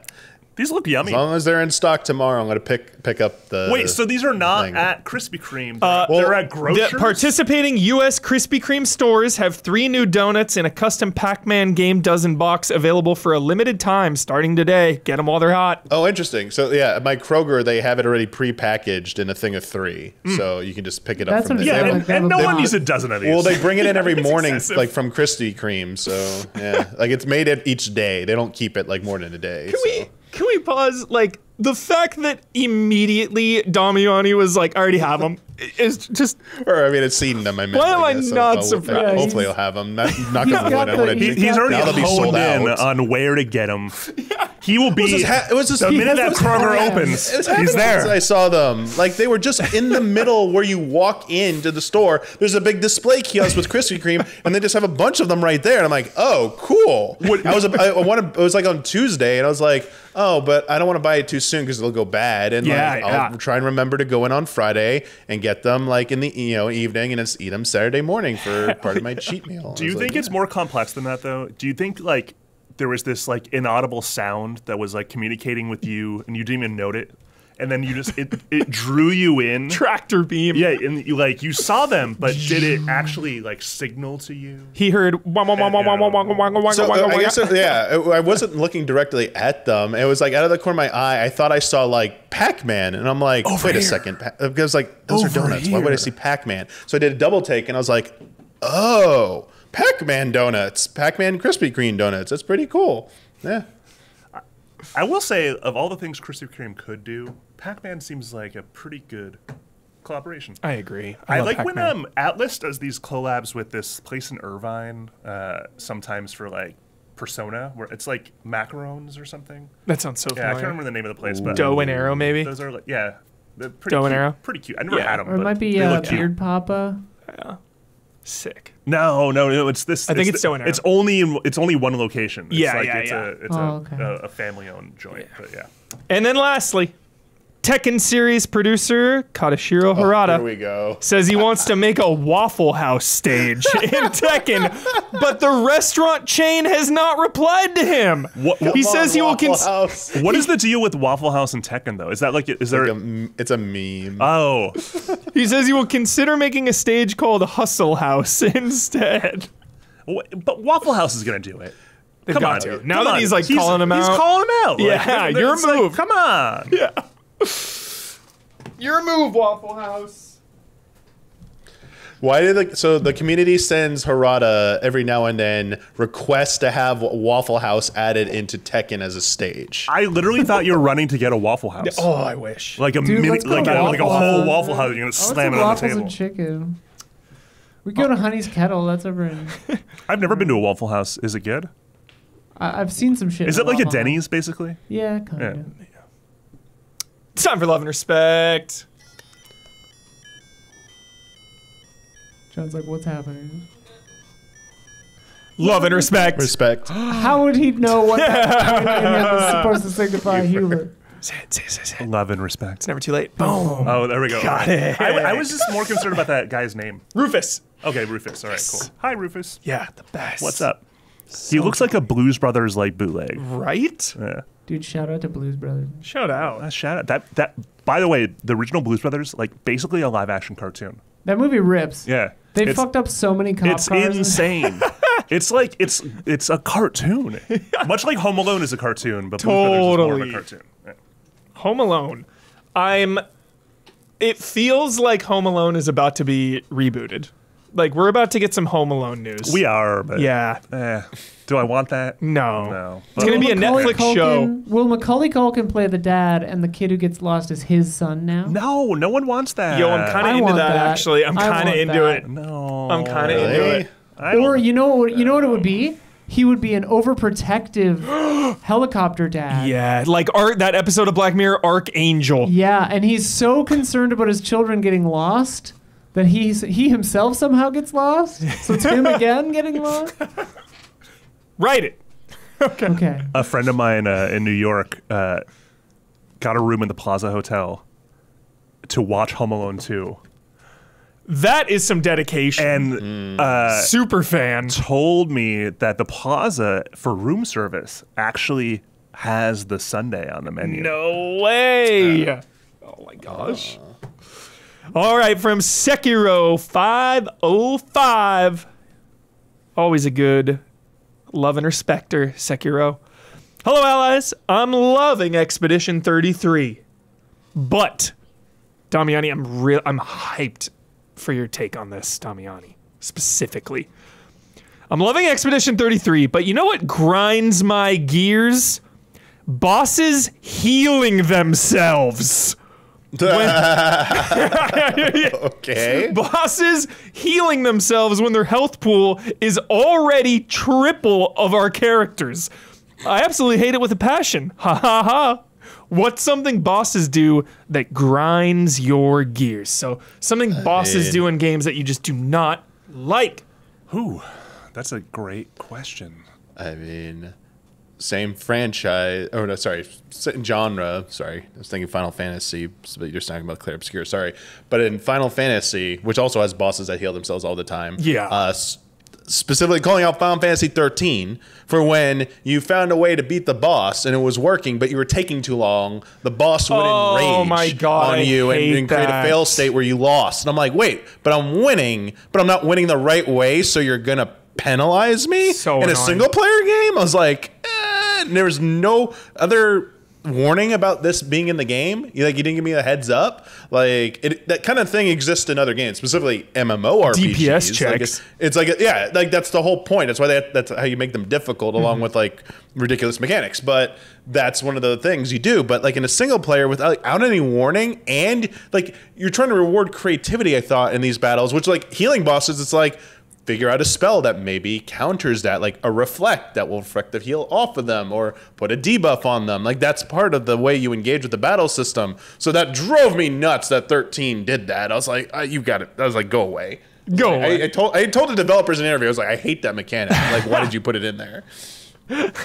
These look yummy. As long as they're in stock tomorrow, I'm gonna pick up the. Wait, so these are not thing. at Krispy Kreme? They're at grocers? The participating U.S. Krispy Kreme stores have 3 new donuts in a custom Pac-Man game dozen box available for a limited time starting today. Get them while they're hot. Oh, interesting. So yeah, at my Kroger, they have it already pre-packaged in a thing of 3, so you can just pick it up That's from what there. it Yeah, sounds like. and no They one have a needs a dozen of these. Well, they bring it in every It's morning, excessive. like from Krispy Kreme. So yeah, like it's made it each day. They don't keep it like more than a day. Can we pause? Like, the fact that immediately Damiani was like, I already have them, is just... Or I mean, it's seen them. I meant. Why am I guess, not surprised? Hopefully, he'll have them. Not gonna got wood. I the- want to. he's He's already Now they'll be sold honed in out. on where to get them. He will be. It was just the minute that has Kroger those opens, It was he's happening since I there. saw them. Like they were just in the middle where you walk into the store. There's a big display kiosk with Krispy Kreme, and they just have a bunch of them right there. And I'm like, oh, cool. It was like on Tuesday, and I was like, oh, but I don't want to buy it too soon because it'll go bad. And I'll try and remember to go in on Friday and get them like in the evening, and just eat them Saturday morning for part of my cheat meal. Do you think it's more complex than that, though? Do you think like there was this like inaudible sound that was like communicating with you, and you didn't even note it, and then you just it drew you in? Tractor beam. Yeah, and you saw them, but did it actually like signal to you? He heard... So I guess I wasn't looking directly at them. It was like out of the corner of my eye, I thought I saw like Pac-Man, and I'm like, wait a second, because like those are donuts. Why would I see Pac-Man? So I did a double take, and I was like, oh, Pac-Man donuts, Pac-Man Krispy Kreme donuts. That's pretty cool. Yeah. I will say, of all the things Krispy Kreme could do, Pac-Man seems like a pretty good collaboration. I agree. I love like Pac-Man. when Atlas does these collabs with this place in Irvine, sometimes for like Persona, where it's like macarons or something. That sounds so Yeah, I familiar. can't remember the name of the place, but Dough and Arrow, maybe? those are like they're pretty Dough cute. and Arrow? Pretty cute. I never Yeah. had them, Or it but might be they look cute. Beard Papa. Sick. No, it's this. I think it's Dough and Arrow. It's only one location. It's It's okay. a family-owned joint, but yeah. And then lastly, Tekken series producer Katashiro Harada Here we go. says he wants to make a Waffle House stage in Tekken, but the restaurant chain has not replied to him. He says he will What is the deal with Waffle House and Tekken though? Is that like is there? It's a meme. Oh, He says he will consider making a stage called Hustle House instead. but Waffle House is gonna do it. They've Come got on, to. dude. Now Come that on. he's like calling him He's out. calling him out. Yeah, your it's like, move. come on. Yeah. Your move, Waffle House. Why did the community sends Harada every now and then requests to have Waffle House added into Tekken as a stage? I literally thought you were running to get a Waffle House. Oh, I wish. Like a Dude, mini, let's go like to a Waffle whole House. Waffle House. You're gonna slam it on the waffles table. and chicken. We go to Honey's Kettle. That's over in. I've never been to a Waffle House. Is it good? I've seen some shit. Is in it like a Wawa. Denny's, basically? Yeah, kind of. Yeah. It's time for love and respect. John's like, what's happening? Love and respect. Respect. How would he know what that was supposed to signify humor? Say it. Love and respect. It's never too late. Boom. Oh, there we go. Got it. I was just more concerned about that guy's name. Rufus. Okay, Rufus. All right, cool. Hi, Rufus. Yeah, the best. What's up? He looks like a Blues Brothers like bootleg. Right? Yeah. Dude, shout out to Blues Brothers. Shout out. Shout out. That. By the way, the original Blues Brothers, like basically a live action cartoon. That movie rips. Yeah. They It's- fucked up so many cop It's cars. insane. It's like it's a cartoon. Much like Home Alone is a cartoon, but Blues Brothers is more of Totally. a cartoon. Yeah. Home Alone. It feels like Home Alone is about to be rebooted. Like, we're about to get some Home Alone news. We are, but Yeah. do I want that? No. No. It's going to be a Macaulay Netflix show. Will Macaulay Culkin play the dad, and the kid who gets lost is his son now? No one wants that. Yo, I'm kind I of into want that, that. actually. I'm I kind of want into that. it. No. I'm kind of into Really? it. I don't- Or you know what it would be? He would be an overprotective helicopter dad. Yeah, like that episode of Black Mirror, Archangel. Yeah, and he's so concerned about his children getting lost that he himself somehow gets lost. So it's him again getting lost. Write it. Okay. A friend of mine in New York got a room in the Plaza Hotel to watch Home Alone 2. That is some dedication. And Super fan. told me that the Plaza for room service actually has the sundae on the menu. No way. Oh my gosh. All right, from Sekiro 505. Always a good love and respecter, Sekiro. Hello, allies. I'm loving Expedition 33. But, Damiani, I'm hyped for your take on this, Damiani, specifically. I'm loving Expedition 33, but you know what grinds my gears? Bosses healing themselves. Okay. Bosses healing themselves when their health pool is already triple of our characters. I absolutely hate it with a passion. Ha ha ha. What's something bosses do that grinds your gears? So something bosses do in games that you just do not like. Ooh, that's a great question. I mean, same franchise. Oh no, sorry, same genre. Sorry, I was thinking Final Fantasy, but you're talking about Clair Obscur. Sorry, but in Final Fantasy, which also has bosses that heal themselves all the time. Yeah. Specifically calling out Final Fantasy 13 for when you found a way to beat the boss and it was working, but you were taking too long. The boss would enrage my God, on you I hate and create a that. fail state where you lost. And I'm like, wait, but I'm winning, but I'm not winning the right way, so you're gonna penalize me So in a annoying. single player game? I was like, and there was no other warning about this being in the game. You didn't give me a heads up. That kind of thing exists in other games, specifically MMORPGs. DPS checks. It's like that's the whole point. That's why that's how you make them difficult, along with like ridiculous mechanics. But that's one of the things you do. But like in a single player without any warning, and like you're trying to reward creativity, I thought in these battles, which like healing bosses, it's like figure out a spell that maybe counters that, like a reflect that will reflect the heal off of them, or put a debuff on them. Like that's part of the way you engage with the battle system. So that drove me nuts that 13 did that. I was like, you got it. I was like, go away. Go away. I told the developers in an interview, I was like, I hate that mechanic. Like, why did you put it in there?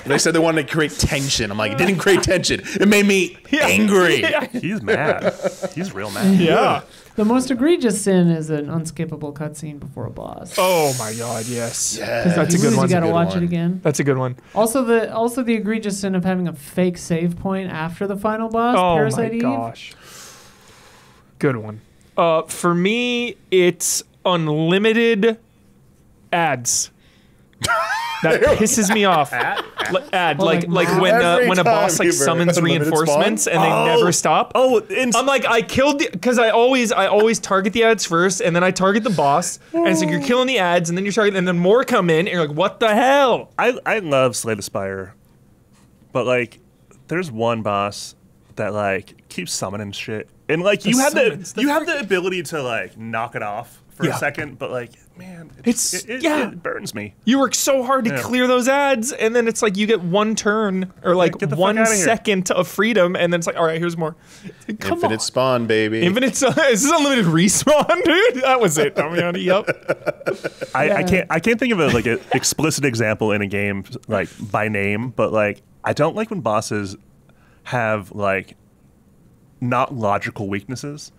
They said they wanted to create tension. I'm like, it didn't create tension. It made me angry. He's mad. He's real mad. Yeah. The most egregious sin is an unskippable cutscene before a boss. Oh my God, yes. Yes. That's a You good lose, one. You gotta good watch one. it again. That's a good one. Also the egregious sin of having a fake save point after the final boss. Oh Parasite my Eve. gosh. Good one. For me, it's unlimited ads. That pisses me off. Ad, like when Every a boss time like you summons unlimited reinforcements and they never stop. I'm like, I killed because I always target the ads first, and then I target the boss, and so you're killing the ads, and then you're targeting, and then more come in, and you're like, what the hell? I love Slay the Spire, but like, there's one boss that like keeps summoning shit, and like you have summons, the ability to like knock it off for Yeah. a second, but like man, Yeah. it burns me. You work so hard to clear those ads, and then it's like you get one turn or like get the fuck 1 outta here. second of freedom, and then it's like, all right, here's more. Come Infinite on. spawn, baby. Infinite. Is this unlimited respawn, dude? That was it. Damiani. Yep. I can't think of like an explicit example in a game like by name, but like I don't like when bosses have like not logical weaknesses.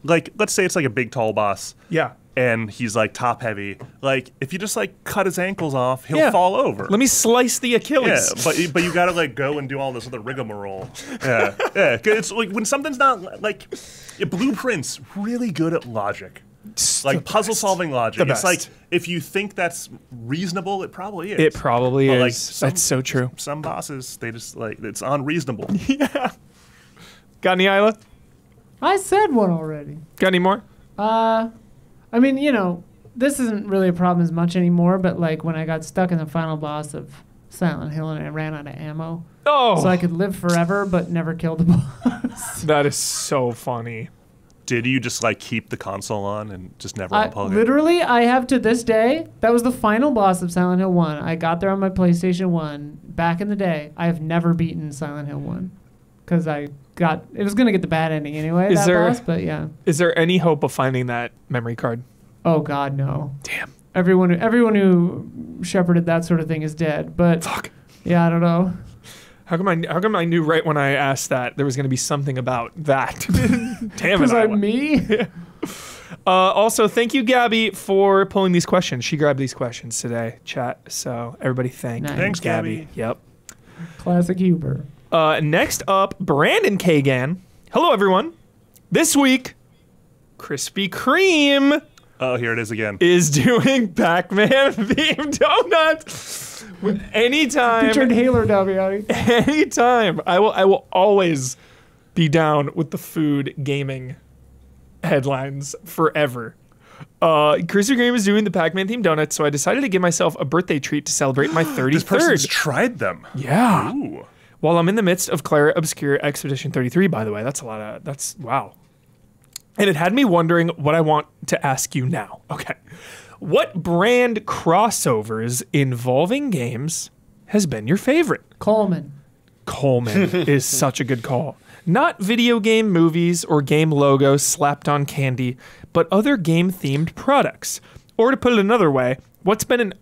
Like let's say it's like a big tall boss. Yeah. And he's like top heavy. Like if you just like cut his ankles off, he'll fall over. Let me slice the Yeah, Achilles. but you gotta like go and do all this other rigmarole. Yeah, yeah. 'Cause it's like when something's not like Blueprint's really good at logic, like puzzle solving logic. The It's like best. if you think that's reasonable, it probably is. It probably But, is. like, That's so true. Some bosses, they just like it's unreasonable. Got any, Isla? I said one already. Got any more? I mean, you know, this isn't really a problem as much anymore, but like when I got stuck in the final boss of Silent Hill and I ran out of ammo, Oh, so I could live forever but never kill the boss. that is so funny. Did you just like keep the console on and just never unplug it? Literally, I have to this day, that was the final boss of Silent Hill 1. I got there on my PlayStation 1 back in the day. I have never beaten Silent Hill 1 because it was going to get the bad ending anyway, Is that there- boss, but yeah. Is there any hope of finding that memory card? Oh, God, no. Damn. Everyone who shepherded that sort of thing is dead, but Fuck. yeah, I don't know. How come I knew right when I asked that there was going to be something about that? Damn it, Was Isla. me? Also, thank you, Gabby, for pulling these questions. She grabbed these questions today, chat. So everybody thank Nice. Thanks, Gabby. Yep. Classic Huber. Next up, Brandon Kagan. Hello, everyone. This week, Krispy Kreme Oh, here it is again. is doing Pac-Man themed donuts. Anytime, Featured Halo Damiani. anytime. I will always be down with the food gaming headlines forever. Krispy Kreme is doing the Pac-Man themed donuts, so I decided to give myself a birthday treat to celebrate my 33rd. This person's tried them. Yeah. Ooh. While I'm in the midst of Clara Obscura Expedition 33, by the way, that's wow. And it had me wondering what I want to ask you now. Okay. What brand crossovers involving games has been your favorite? Coleman. Coleman is such a good call. Not video game movies or game logos slapped on candy, but other game-themed products. Or to put it another way, what's been an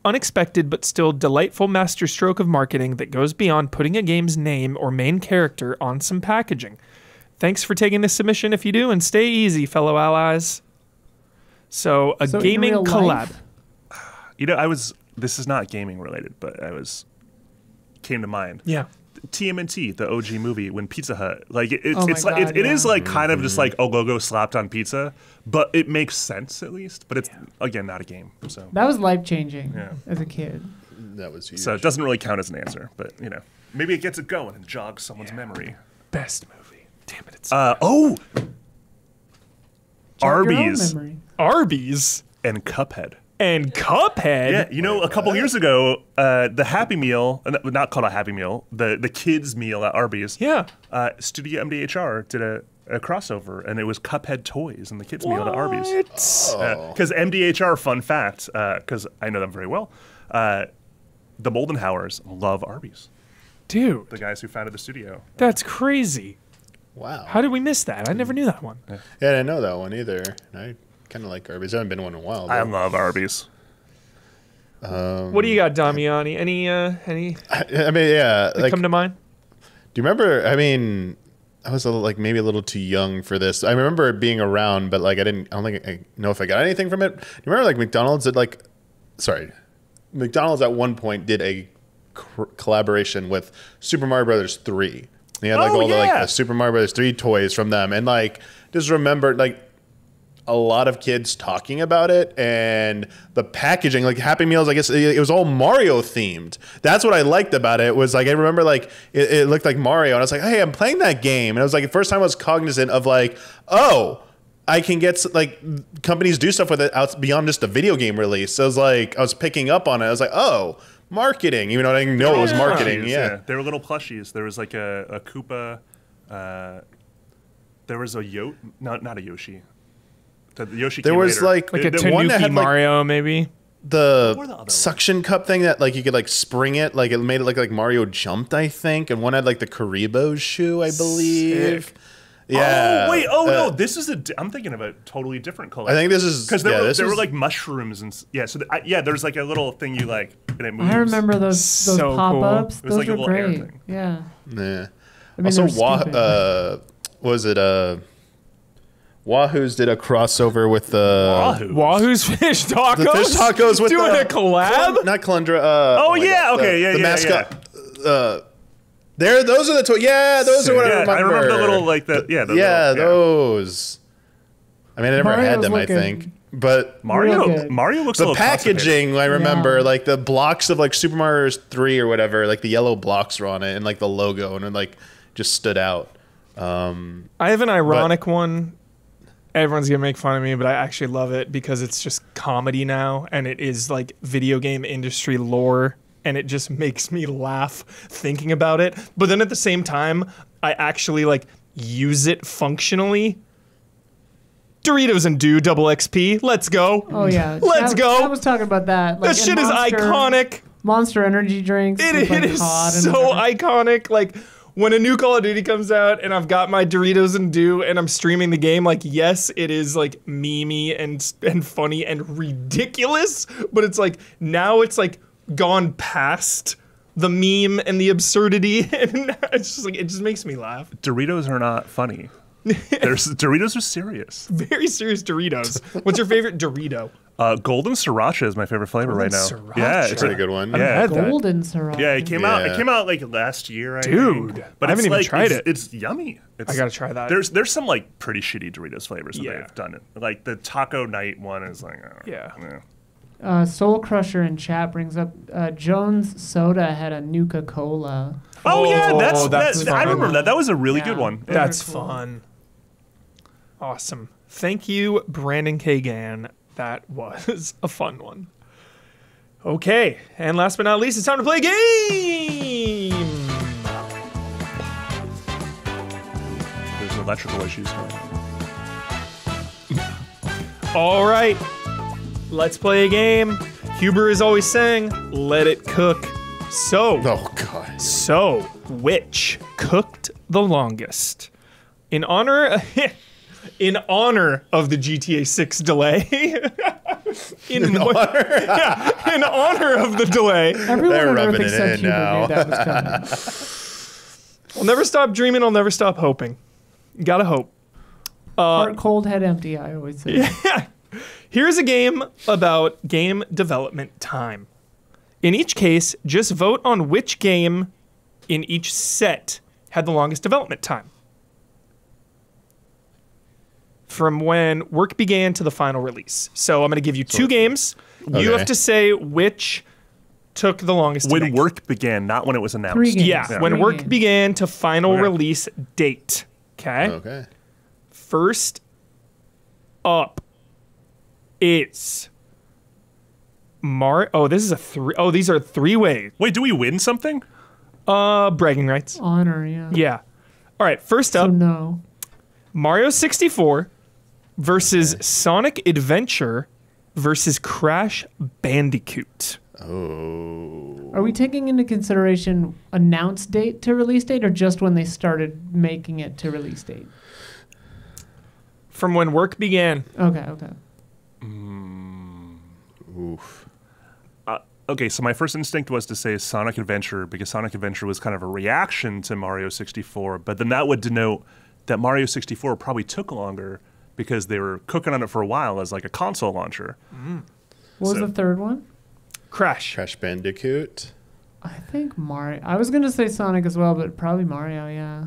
unexpected but still delightful masterstroke of marketing that goes beyond putting a game's name or main character on some packaging? Thanks for taking this submission if you do, and stay easy, fellow allies. So, So in gaming real collab. life? You know, this is not gaming related, but came to mind. Yeah. TMNT, the OG movie, when Pizza Hut, like Oh my it's like God, it is yeah. like kind of just like a logo slapped on pizza, but it makes sense at least. But it's again not a game, so That was life changing Yeah. as a kid. That was huge. so it doesn't really count as an answer. But you know, maybe it gets it going and jogs someone's memory. Best movie. Damn it. It's Oh, Jog your own Arby's memory. Arby's and Cuphead. and Cuphead. Yeah, you know, a couple years ago, the Happy Meal, not called a Happy Meal, the kids meal at Arby's. Yeah. Studio MDHR did a crossover, and it was Cuphead toys and the kids meal at Arby's. What? Because MDHR, fun fact, because I know them very well, the Moldenhauers love Arby's. Dude, The guys who founded the studio. that's crazy. Wow. How did we miss that? I never knew that one. Yeah, I didn't know that one either. I kind of like Arby's. I haven't been one in a while. I though. love Arby's. What do you got, Damiani? Any I mean, yeah. that Like, come to mind? do you remember? I mean, I was maybe a little too young for this. I remember it being around, but like I don't think I know if I got anything from it. Do you remember like McDonald's did McDonald's at one point did a collaboration with Super Mario Brothers 3. They had all the Super Mario Brothers 3 toys from them, and like just remember like a lot of kids talking about it and the packaging, like Happy Meals. I guess it was all Mario themed. That's what I liked about it. Was like I remember like it looked like Mario, and I was like, hey, I'm playing that game, and it was like the first time I was cognizant of like, oh, I can get like companies do stuff with it out beyond just a video game release. So I was picking up on it. I was like, oh, marketing, even though I didn't know it was marketing. Plushies, Yeah. They were little plushies. There was like a Koopa. There was a not a Yoshi. The Yoshi There came was later. Like a the one that Tanuki had like Mario, maybe. the What were the other suction cup thing that like you could like spring it, like it made it look like Mario jumped, I think, and one had like the Karibo's shoe, I believe. Sick. Yeah. Oh wait! Oh no! This is I'm thinking of a totally different color. I think this is because there this were was- like mushrooms and yeah. So there's like a little thing you like and it moves. I remember those So pop-ups. It was Those like a were little air great. thing. Yeah. Yeah. I mean, Also, they're stupid. was it Wahoo's did a crossover with the Wahoo. Wahoo's Fish Tacos. the fish tacos with doing the a collab. not Calendra. Oh, my yeah, God, okay, yeah, the yeah, mascot. Those are the toys. Yeah, those are what I Yeah, remember. I remember the little like the yeah. The yeah, little, those. I mean, I never had Mario's them. I looking think, but Mario good. Mario looks a the little constipated. packaging, I remember, Yeah. like the blocks of like Super Mario 3 or whatever, like the yellow blocks were on it, and like the logo, and it like just stood out. I have an ironic one. Everyone's gonna make fun of me, but I actually love it because it's just comedy now, and it is like video game industry lore, and it just makes me laugh thinking about it. But then at the same time, I actually like use it functionally. Doritos and Dew double XP. Let's go. Oh yeah. Let's go. I was talking about that. Like, That in shit is Monster- iconic. Monster energy drinks. It, with, like, it is cod and so whatever. iconic. Like when a new Call of Duty comes out and I've got my Doritos and Dew and I'm streaming the game, like yes, it is like memey and funny and ridiculous, but it's like now it's like gone past the meme and the absurdity, and it's just like it just makes me laugh. Doritos are not funny. Doritos are serious. Very serious Doritos. What's your favorite Dorito? Golden Sriracha is my favorite flavor right now. Sriracha. Yeah, It's a pretty good one. I haven't Yeah. had that. Golden Sriracha. Yeah, it came out. It Yeah. came out like last year, Dude, think. I haven't it's even like, tried it's, it. It's yummy. It's, I gotta try that. There's some like pretty shitty Doritos flavors that Yeah. they've done. Like the Taco Night one is like, Yeah. Soul Crusher in chat brings up Jones Soda had a Nuka Cola. Oh yeah, that's I fun. remember that. That was a really Yeah. good one. Those That's are cool. fun. Awesome. Thank you, Brandon Kagan. That was a fun one. Okay, and last but not least, it's time to play a game. There's electrical issues. All right, let's play a game. Huber is always saying, "Let it cook." So, Oh god. So, which cooked the longest? In honor, in honor of the GTA 6 delay. in honor of the delay. Everyone They're on Earth rubbing it except in Huber now. knew that was coming. I'll never stop dreaming. I'll never stop hoping. Gotta hope. Heart cold, head empty, I always say. Here's a game about game development time. In each case, just vote on which game in each set had the longest development time. From when work began to the final release. So I'm going to give you two games. You Okay. have to say which took the longest to When make. work began, not when it was announced. 3 games. Yeah, when Three work games. began to final Okay. release date. Okay? Okay. First up is Oh, this is a three. Oh, these are three-way. Wait, do we win something? Bragging rights. Honor, yeah. Yeah. All right, first So up, no. Mario 64 versus Sonic Adventure versus Crash Bandicoot. Oh. Are we taking into consideration announced date to release date or just when they started making it to release date? From when work began. Okay. Oof. Okay, so my first instinct was to say Sonic Adventure because Sonic Adventure was kind of a reaction to Mario 64, but then that would denote that Mario 64 probably took longer because they were cooking on it for a while as like a console launcher. What was So- the third one? Crash. Crash Bandicoot. I think Mario. I was going to say Sonic as well, but probably Mario, yeah.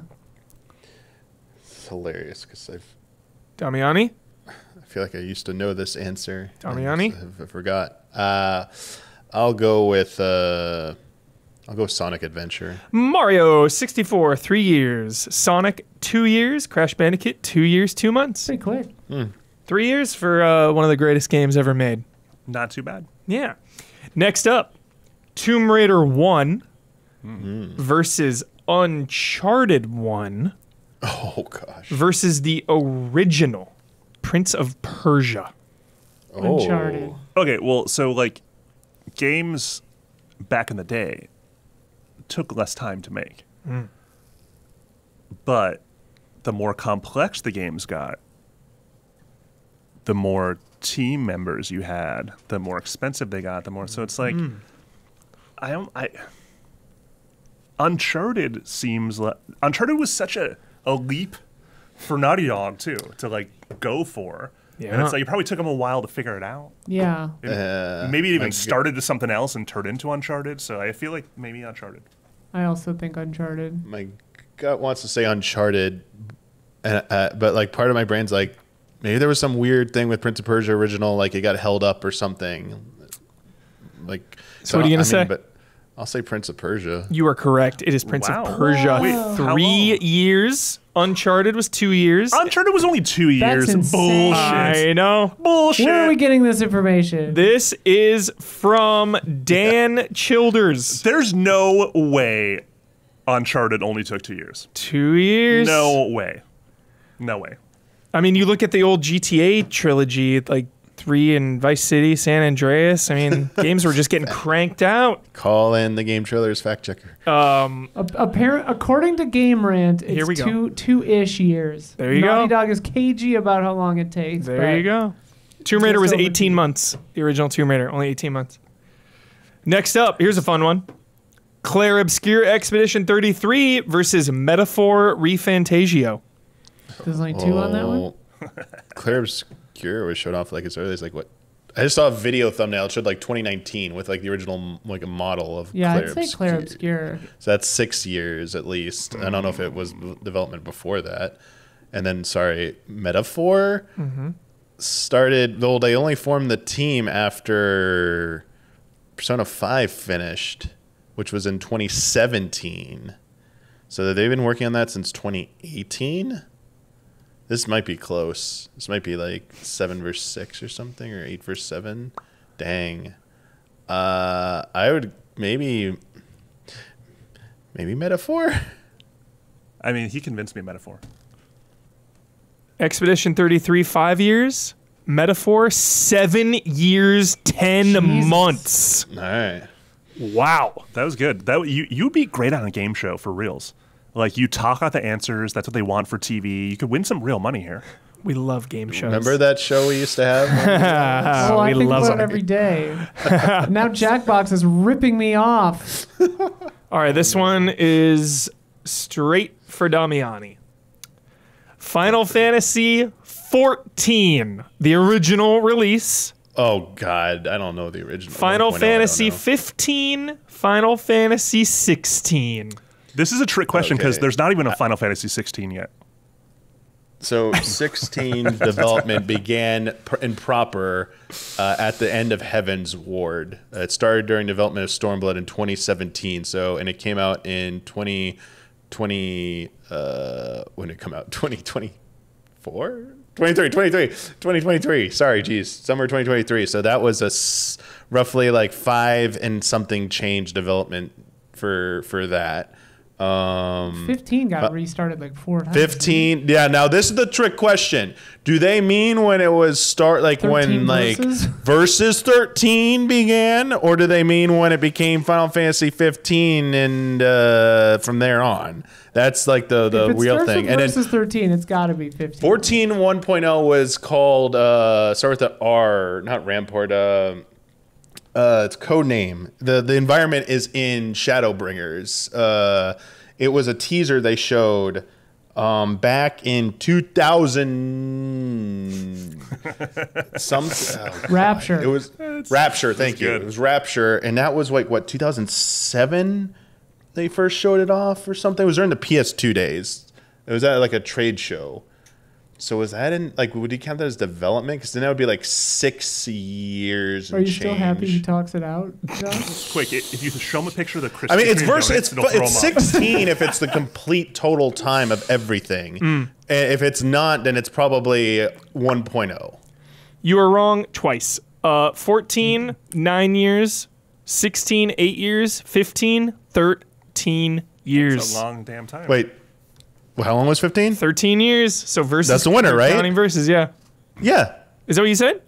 It's hilarious because I Damiani? feel like I used to know this answer. Damiani? I forgot. I'll go with Sonic Adventure. Mario 64, 3 years. Sonic, 2 years. Crash Bandicoot, 2 years, 2 months. Pretty quick. 3 years for one of the greatest games ever made. Not too bad. Yeah. Next up, Tomb Raider 1 versus Uncharted 1 Oh gosh. versus the original Prince of Persia. Uncharted. Okay, well, so like games back in the day took less time to make. But the more complex the games got, the more team members you had, the more expensive they got, the more. So it's like, Uncharted seems like Uncharted was such a leap for Naughty Dog too to like go for. Yeah. And it's like it probably took them a while to figure it out. Yeah. Maybe it even started to something else and turned into Uncharted. So I feel like maybe Uncharted. I also think Uncharted. My gut wants to say Uncharted, but like part of my brain's like, maybe there was some weird thing with Prince of Persia original, like it got held up or something. Like, so what are you gonna say? But I'll say Prince of Persia. You are correct. It is Prince of Persia. Wait, 3 years. Uncharted was 2 years. Uncharted was only 2 years. That's insane. Bullshit. I know. Bullshit. Where are we getting this information? This is from Dan Childers. There's no way Uncharted only took 2 years. 2 years. No way. No way. I mean, you look at the old GTA trilogy, like 3 in Vice City, San Andreas. I mean, games were just getting cranked out. Call in the Game Trailers fact checker. According to Game Rant, it's Here we go. two-ish years. There you Naughty go. Dog is cagey about how long it takes. There you go. Tomb Raider was Just over 18 2. months. The original Tomb Raider, only 18 months. Next up, here's a fun one. Claire Obscure Expedition 33 versus Metaphor Refantasio. There's only 2 on that one? Claire Obscure was showed off like as early as like what? I just saw a video thumbnail. It showed like 2019 with like the original like a model of Yeah, Claire I'd say Obscure. Claire Obscure. So that's 6 years at least. I don't know if it was development before that. And then, sorry, Metaphor started. Well, they only formed the team after Persona 5 finished, which was in 2017. So they've been working on that since 2018. This might be close. This might be like 7 versus 6 or something, or 8 versus 7. Dang. I would maybe Metaphor. I mean, he convinced me Metaphor. Expedition 33, 5 years. Metaphor, 7 years, 10 Jesus. months. All right. Wow. That was good. You'd be great on a game show for reals. Like, you talk out the answers. That's what they want for TV. You could win some real money here. We love game shows. Remember that show we used to have? Oh, I we think love about it it. every day. Now Jackbox is ripping me off. All right, this one is straight for Damiani. Final Fantasy 14, the original release. Oh God, I don't know the original. Final 1.0, I Fantasy don't know. 15, Final Fantasy 16. This is a trick question because Okay. there's not even a Final Fantasy 16 yet. So 16 development began in proper at the end of Heaven's Ward. It started during development of Stormblood in 2017. And it came out in 2020. When did it come out? 2024? 2023. Sorry, geez. Summer 2023. So that was roughly like 5 and something change development for that. 15 got restarted like 4 times. 15. Yeah, now this is the trick question. Do they mean when it was when 13 like verses? Versus 13 began, or do they mean when it became Final Fantasy 15 and from there on? That's like the If it real starts thing. with And then versus 13, it's got to be 15. 14 1.0 was called start with the R, not Rampart. It's code name. The environment is in Shadowbringers. It was a teaser they showed back in 2000. Rapture. It was Rapture. Thank you. good. It was Rapture, and that was like what 2007. They first showed it off or something. It was during the PS2 days. It was at like a trade show. So was that in like? Would you count that as development? Because then that would be like 6 years. Are you still happy he talks it out, John? Quick, if you show them a picture of the Krispy I mean, it's Kreme versus donuts, it'll throw it's 'em off. 16 if it's the complete total time of everything. And if it's not, then it's probably 1.0. You are wrong twice. 14, 9 years. 16, 8 years. 15, 13 years. It's a long damn time. Wait, how long was 15? 13 years. So versus. That's the winner, you're right? Counting versus, yeah. Yeah. Is that what you said?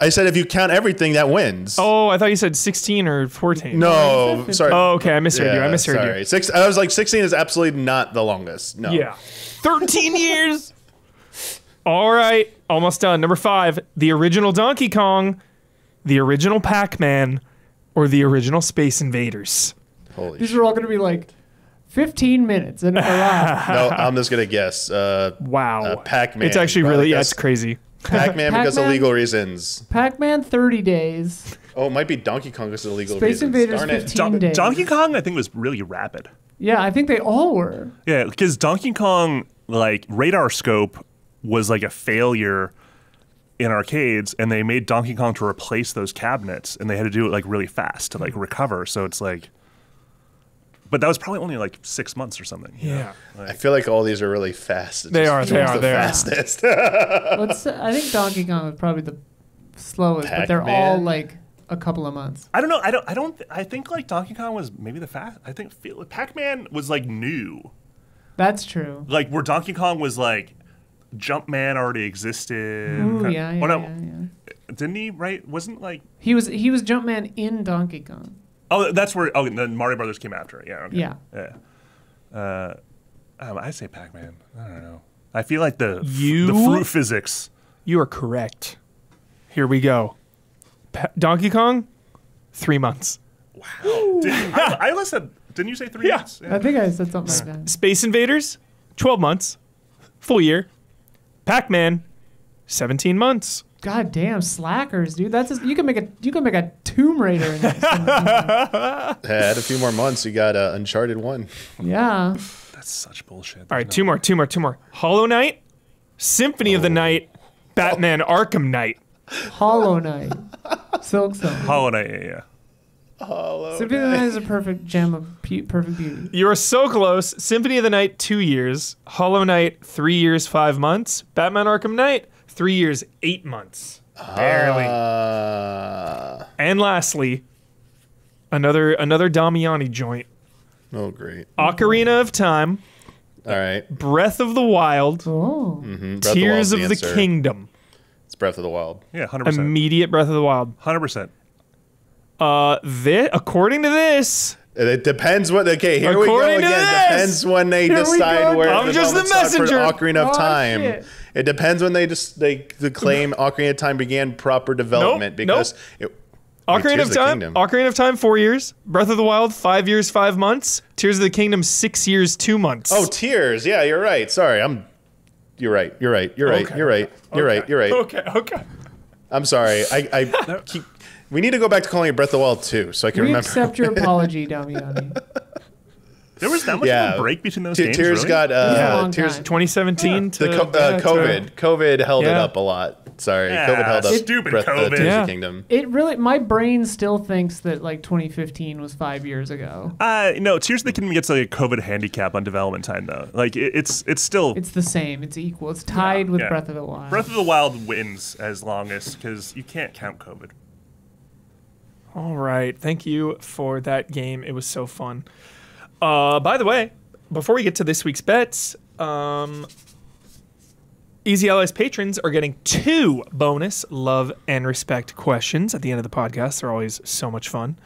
I said if you count everything, that wins. Oh, I thought you said 16 or 14. No, sorry. Oh, okay. I misheard you. I misheard sorry. you. I was like, 16 is absolutely not the longest. No. Yeah. 13 years. All right. Almost done. Number 5, the original Donkey Kong, the original Pac-Man, or the original Space Invaders. Holy These shit. are all going to be like 15 minutes and a laugh. No, I'm just going to guess. Wow. Pac-Man. It's actually Probably really, because- it's crazy. Pac-Man because of Pac-Man? legal reasons. Pac-Man 30 days. Oh, it might be Donkey Kong because of legal Space reasons. Invaders Darn it. 15 days. Donkey Kong, I think, was really rapid. Yeah, I think they all were. Yeah, because Donkey Kong, like, radar scope was like a failure in arcades, and they made Donkey Kong to replace those cabinets, and they had to do it like really fast to like recover. So it's like, but that was probably only like 6 months or something. you know? Yeah. I feel like all these are really fast. It's They just are, who's they are, the they are. fastest. I think Donkey Kong was probably the slowest, but they're Pac-Man? all like a couple of months. I don't know. I think like Donkey Kong was maybe the fast. I think Pac-Man was like new. That's true. Like where Donkey Kong was like Jumpman already existed. Ooh, Kinda- yeah, oh, no, yeah. Didn't he? Right? Wasn't like. He was Jumpman in Donkey Kong. Oh, that's where. Oh, then Mario Brothers came after it. Yeah. Okay. Yeah. Yeah. I say Pac-Man. I don't know. I feel like the You- fruit physics. You are correct. Here we go. Donkey Kong, 3 months. Isla said, didn't you say 3 Yeah. months? I think I said something like that. Space Invaders, 12 months. Full year. Pac-Man, 17 months. God damn, slackers, dude. You can make a Tomb Raider in this. Add a few more months, you got Uncharted 1. Yeah. That's such bullshit. All right, two more. Hollow Knight, Symphony of the Night, Batman Arkham Knight. Hollow Knight. Silksong. Hollow Knight, yeah. Symphony of the Night is a perfect gem of perfect beauty. You are so close. Symphony of the Night, 2 years. Hollow Knight, 3 years, 5 months. Batman Arkham Knight, 3 years, 8 months. Barely. And lastly, another Damiani joint. Oh, great. Ocarina of Time, All right. Breath of the Wild, Oh. Breath Tears of Wild's the answer. Kingdom. It's Breath of the Wild. Yeah, 100%. Immediate Breath of the Wild. 100%. According to this, It depends what. Okay, here we go According to again. this! Depends when they Here we decide go where I'm just the development starts for messenger. Ocarina of Oh, Time. shit. It depends when they claim Ocarina of Time began proper development because Ocarina of Time, Kingdom. Ocarina of Time, 4 years. Breath of the Wild, 5 years, 5 months. Tears of the Kingdom, 6 years, 2 months. Oh, Tears. Yeah, you're right. Sorry, You're right. Okay. I'm sorry. I keep. We need to go back to calling it Breath of the Wild 2, so I can We remember. accept your apology, Damiani. There was that much of a break between those games, Tears really? got a long Tears. time. 2017 to COVID. COVID held it Yeah. up a lot. Sorry, Yeah, COVID held up. stupid Tears COVID. of the Yeah. Kingdom. It really, my brain still thinks that like 2015 was 5 years ago. No, Tears of the Kingdom gets like a COVID handicap on development time, though. Like, it's still... It's the same. It's equal. It's tied with yeah. Breath of the Wild. Breath of the Wild wins as longest, because you can't count COVID. All right. Thank you for that game. It was so fun. By the way, before we get to this week's bets, Easy Allies patrons are getting 2 bonus love and respect questions at the end of the podcast. They're always so much fun.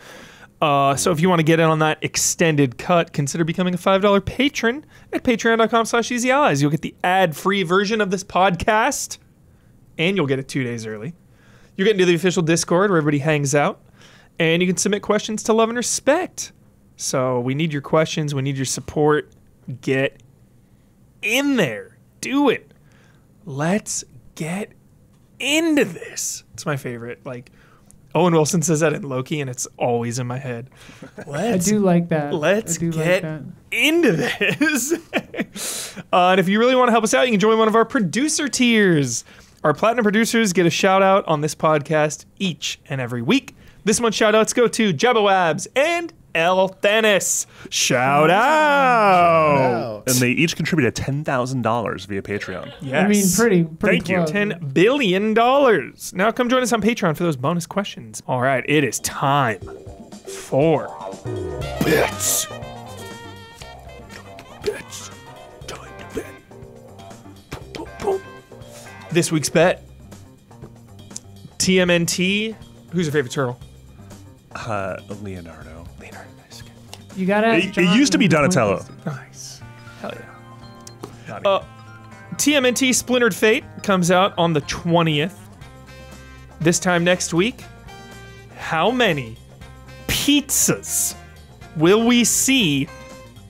So if you want to get in on that extended cut, consider becoming a $5 patron at patreon.com/easyallies. You'll get the ad-free version of this podcast, and you'll get it 2 days early. You'll get into the official Discord where everybody hangs out, and you can submit questions to love and respect. So we need your questions. We need your support. Get in there. Do it. Let's get into this. It's my favorite. Like, Owen Wilson says that in Loki, and it's always in my head. I do like that. Let's I do get like that. into this. And if you really want to help us out, you can join one of our producer tiers. Our platinum producers get a shout out on this podcast each and every week. This month's shout outs go to Jabawabs and El Thanis. Shout out. And they each contributed $10,000 via Patreon. Yes. I mean, pretty Thank you. close. $10 billion. Now come join us on Patreon for those bonus questions. All right, it is time for bets. Bets. Time to bet. Boom, boom, boom. This week's bet TMNT. Who's your favorite turtle? Leonardo. Leonardo. Nice. You gotta ask It John used to be who the point Donatello. is. Nice. Hell yeah. Not TMNT Splintered Fate comes out on the 20th. This time next week, how many pizzas will we see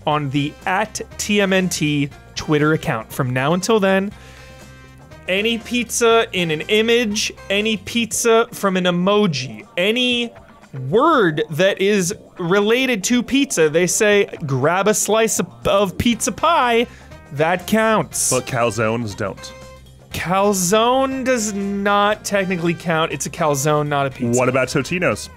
on the @TMNT Twitter account? From now until then, any pizza in an image, any pizza from an emoji, any word that is related to pizza. They say, grab a slice of pizza pie. That counts. But calzones don't. Calzone does not technically count. It's a calzone, not a pizza. What about Totino's?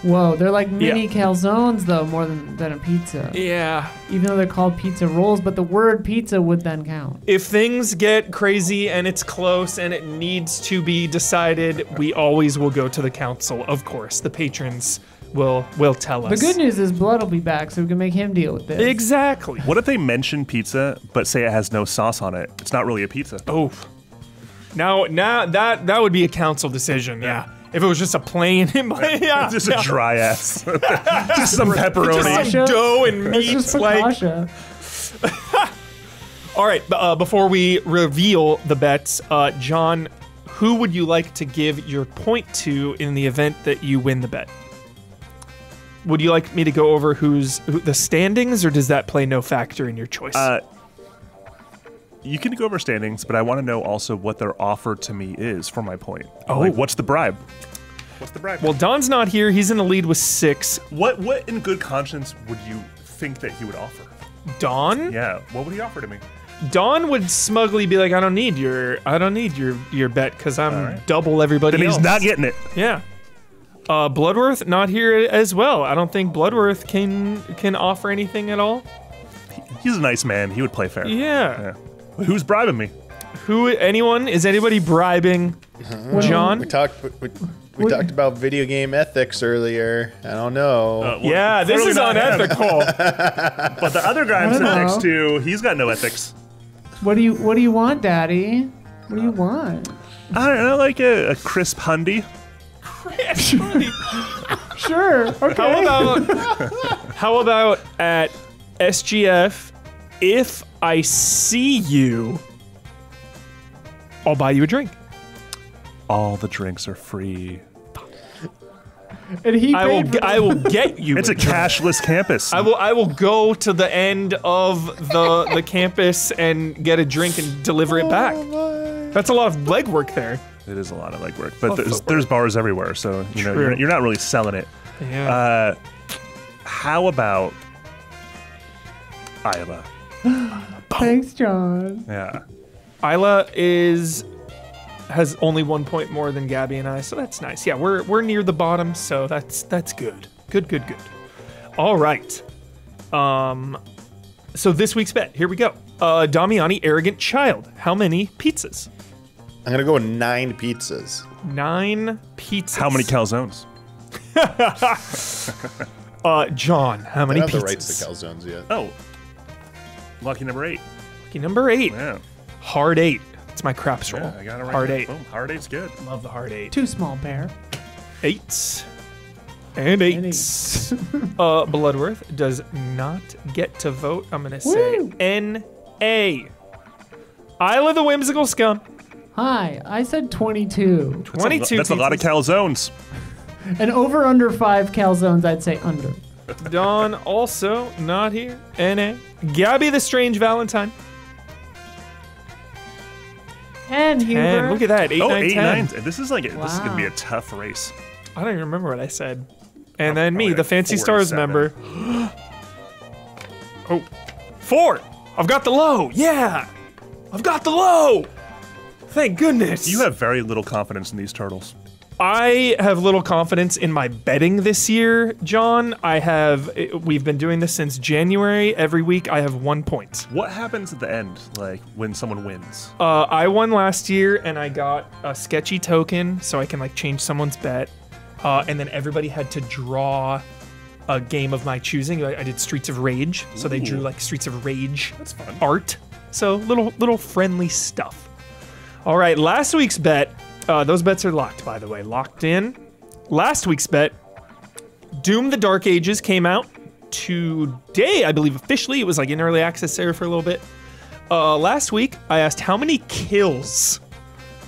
Whoa, they're like mini Yeah. calzones though, more than a pizza. Yeah. Even though they're called pizza rolls, but the word pizza would then count. If things get crazy and it's close and it needs to be decided, we always will go to the council, of course. The patrons will tell us. The good news is Blood will be back, so we can make him deal with this. Exactly. What if they mention pizza but say it has no sauce on it? It's not really a pizza. Oh. Now that would be a council decision, yeah. If it was just a plain, yeah. Just a dry ass. Just some pepperoni. Just some dough and That's meat. just Like, focaccia. all right, before we reveal the bets, John, who would you like to give your point to in the event that you win the bet? Would you like me to go over the standings, or does that play no factor in your choice? You can go over standings, but I want to know also what their offer to me is for my point. Oh. Like, what's the bribe? What's the bribe? well, Don's not here. He's in the lead with 6. what in good conscience would you think that he would offer? Don? Yeah, what would he offer to me? Don would smugly be like, I don't need your bet because I'm right. double everybody Then else. he's not getting it. Yeah. Bloodworth not here as well. I don't think Bloodworth can offer anything at all. He's a nice man. He would play fair. Yeah. But who's bribing me? Is anybody bribing John? We talked about video game ethics earlier. I don't know. Yeah, this clearly is not him. unethical. But the other guy I'm I don't sitting know. next to, he's got no ethics. What do you want, Daddy? What do you want? I don't know, like a crisp hundy. Sure. Okay. How about at SGF, if I see you, I'll buy you a drink. All the drinks are free. And he paid for I will get you. It's a drink. cashless campus. I will go to the end of the campus and get a drink and deliver it back. That's a lot of legwork there. It is a lot of legwork, but there's bars everywhere, so you know True. you're not really selling it. Yeah. How about Isla? Thanks, John. Yeah. Isla has only 1 point more than Gabby and I, so that's nice. Yeah, we're near the bottom, so that's good. Good. All right. So this week's bet. Here we go. Damiani, arrogant child. How many pizzas? I'm gonna go with 9 pizzas. 9 pizzas. How many calzones? John, how I many don't have pizzas? the rights to calzones yet. Oh, lucky number 8. Lucky number 8. Yeah. Hard 8. It's my craps roll. Yeah, I got it right. Hard there. 8. Boom. Hard 8's good. Love the hard 8. Too small, bear. 8s. And 8s. Bloodworth does not get to vote. I'm going to say Woo! N-A. Isla the Whimsical Scum. Hi, I said 22. 22 That's a lot of pizzas. calzones. And over under 5 calzones, I'd say under. Dawn also not here. N-A. Gabby the Strange Valentine. 10, Huber. 10. Look at that. 8, 9, 8, 10. 9. This is this is gonna be a Wow. tough race. I don't even remember what I said. And then me, probably the like Fancy 4 Stars 7. member. Oh, 4. I've got the low. Yeah. I've got the low. Thank goodness. You have very little confidence in these turtles. I have little confidence in my betting this year, John. We've been doing this since January. Every week I have 1 point. What happens at the end, like when someone wins? I won last year and I got a sketchy token so I can like change someone's bet. And then everybody had to draw a game of my choosing. I did Streets of Rage, so they drew like Streets of Rage That's fun. art. So little friendly stuff. All right, last week's bet, Those bets are locked, by the way. Locked in. Last week's bet, Doom the Dark Ages came out today, I believe officially. It was like in early access there for a little bit. Last week, I asked how many kills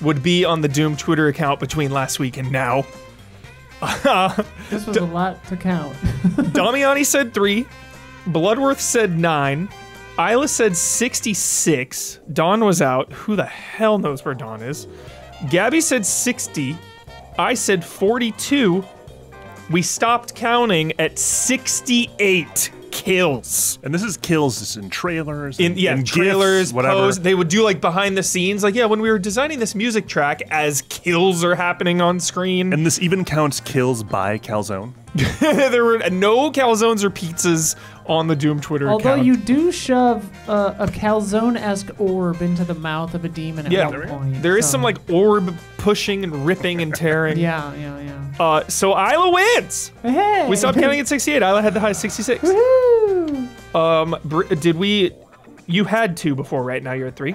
would be on the Doom Twitter account between last week and now. This was a lot to count. Damiani said 3. Bloodworth said 9. Isla said 66. Dawn was out. Who the hell knows where Dawn is? Gabby said 60. I said 42. We stopped counting at 68 kills. And this is kills in trailers. In trailers, GIFs, whatever. posts. They would do like behind the scenes. Like, yeah, when we were designing this music track, as kills are happening on screen. And this even counts kills by calzone. There were no calzones or pizzas on the Doom Twitter Although account. you do shove a calzone-esque orb into the mouth of a demon at one point. There is so- some like orb pushing and ripping and tearing. Yeah. So Isla wins. Hey! We stopped counting at 68. Isla had the high 66. Woohoo! Did we? You had 2 before, right? Now you're at 3.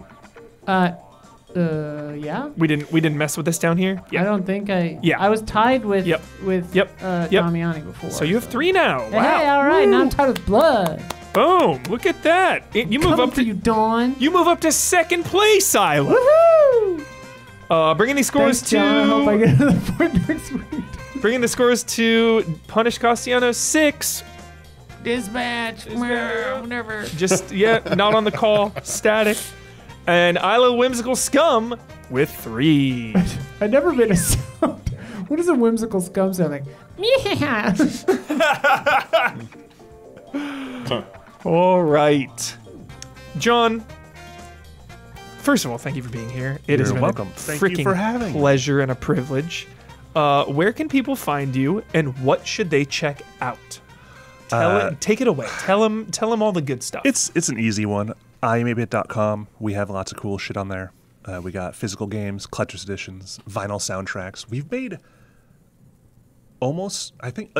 Yeah. We didn't mess with this down here. I don't think I. Yeah. I was tied with Yep. Damiani before. So you have 3 now. Hey, Wow. all right. Now I'm tied with blood. Boom. Look at that. You move Coming up for you, Dawn. You move up to second place, Isla. Woohoo! Bringing these scores Thanks, John. I hope I get another point next week. Bringing the scores to Punish Castiano 6. Dispatch. Whatever. Just not on the call. Static. And Isla Whimsical Scum with 3. I never made a sound. What does a whimsical scum sound like? Yeah. All right. John, first of all, thank you for being here. It has You're been welcome. a Thank you freaking for having me. pleasure and a privilege. Where can people find you, and what should they check out? Take it away. Tell them all the good stuff. It's an easy one. iam8bit.com. We have lots of cool shit on there. We got physical games, collector's editions, vinyl soundtracks. We've made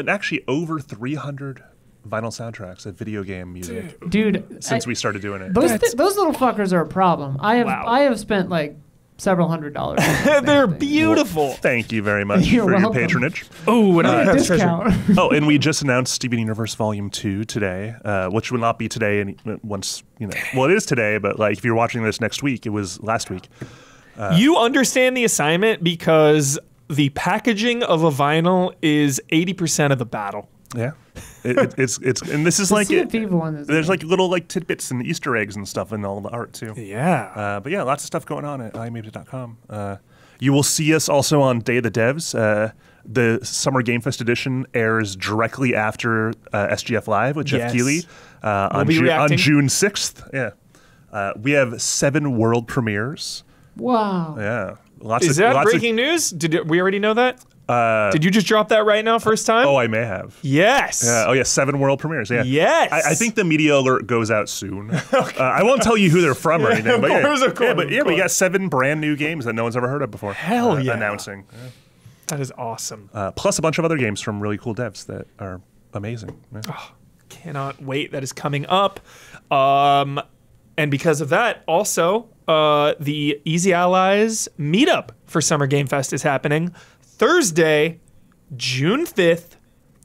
actually over 300 vinyl soundtracks of video game music Dude, since we started doing it. those little fuckers are a problem. I have spent like several $100s. They're beautiful. Thank you very much You're for your welcome. patronage. Oh, and I have treasure. Discount. Oh, and we just announced Steven Universe Volume 2 today, which will not be today once, well, it is today, but like if you're watching this next week, it was last week. You understand the assignment because the packaging of a vinyl is 80% of the battle. Yeah. It's and this is like Sea of Thieves one is there's like little like tidbits and Easter eggs and stuff in all the art too. Yeah. But yeah, lots of stuff going on at iam8bit.com. You will see us also on Day of the Devs. The Summer Game Fest edition airs directly after SGF Live with Jeff Yes. Keighley on be reacting. June 6th. Yeah. We have 7 world premieres. Wow. Yeah. Is that breaking news? Did we already know that? Did you just drop that right now, first time? Oh, I may have. Yes. Oh, yeah, 7 world premieres. Yeah. Yes. I think the media alert goes out soon. I won't tell you who they're from or anything. But of course. we got 7 brand new games that no one's ever heard of before. Hell yeah. Announcing. That is awesome. Plus a bunch of other games from really cool devs that are amazing. Yeah. Cannot wait. That is coming up. And because of that, also, the Easy Allies meetup for Summer Game Fest is happening Thursday, June 5th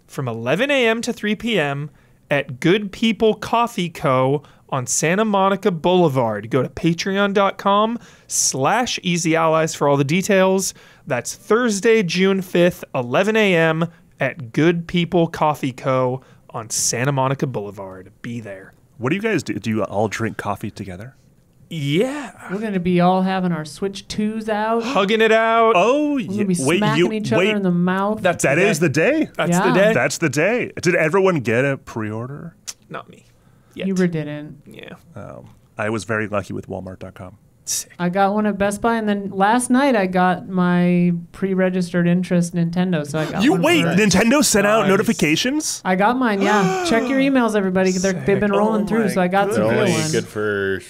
from 11 a.m. to 3 p.m. at Good People Coffee Co. on Santa Monica Boulevard. Go to patreon.com/Easy Allies for all the details. That's Thursday, June 5th, 11 a.m. at Good People Coffee Co. on Santa Monica Boulevard. Be there. What do you guys do? Do you all drink coffee together? Yeah. We're going to be all having our Switch 2s out. Hugging it out. Oh, We're going to be smacking each other in the mouth. That's That is the day. That's Yeah. the day. That's the day. Did everyone get a pre-order? Not me. Yet. Huber didn't. Yeah. I was very lucky with Walmart.com. Sick. I got one at Best Buy, and then last night I got my pre-registered interest Nintendo. So I got one Wait, for- Nintendo sent out Nice. notifications? I got mine. Yeah, check your emails, everybody. They've been rolling Oh through, my so I got They're some real only ones. good for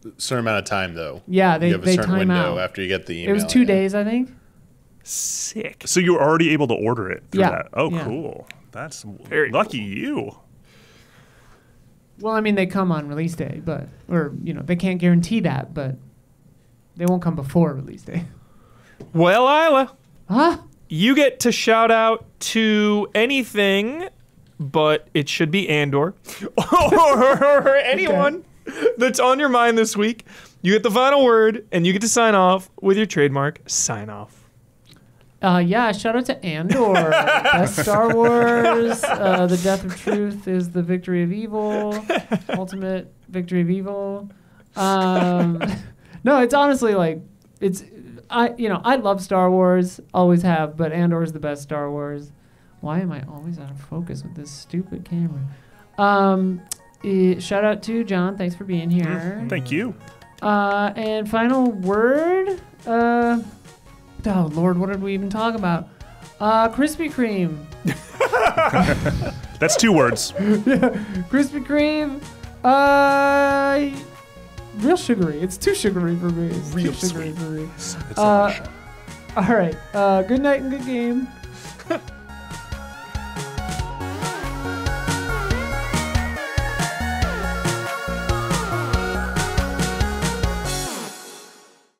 a certain amount of time, though. Yeah, they you have a they certain time window out. after you get the email. It was 2 yeah. days, I think. Sick. So you were already able to order it through Yeah. that? Oh, Yeah. cool. That's Very lucky you. Well, I mean, they come on release day, they can't guarantee that, but they won't come before release day. Well, Isla, Huh? you get to shout out to anything, but it should be Andor or anyone that's on your mind this week. You get the final word, and you get to sign off with your trademark sign off. Yeah, shout out to Andor. Best Star Wars. The death of truth is the victory of evil. Ultimate victory of evil. No, it's honestly like I love Star Wars, always have, but Andor is the best Star Wars. Why am I always out of focus with this stupid camera? Shout out to John. Thanks for being here. Thank you. And final word. Oh Lord, what did we even talk about? Krispy Kreme. That's 2 words. Krispy Kreme. Real sugary. It's too sugary for me. It's Real too sugary sweet. for me. It's a shot. All right. Good night and good game.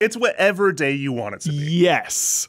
It's whatever day you want it to be. Yes.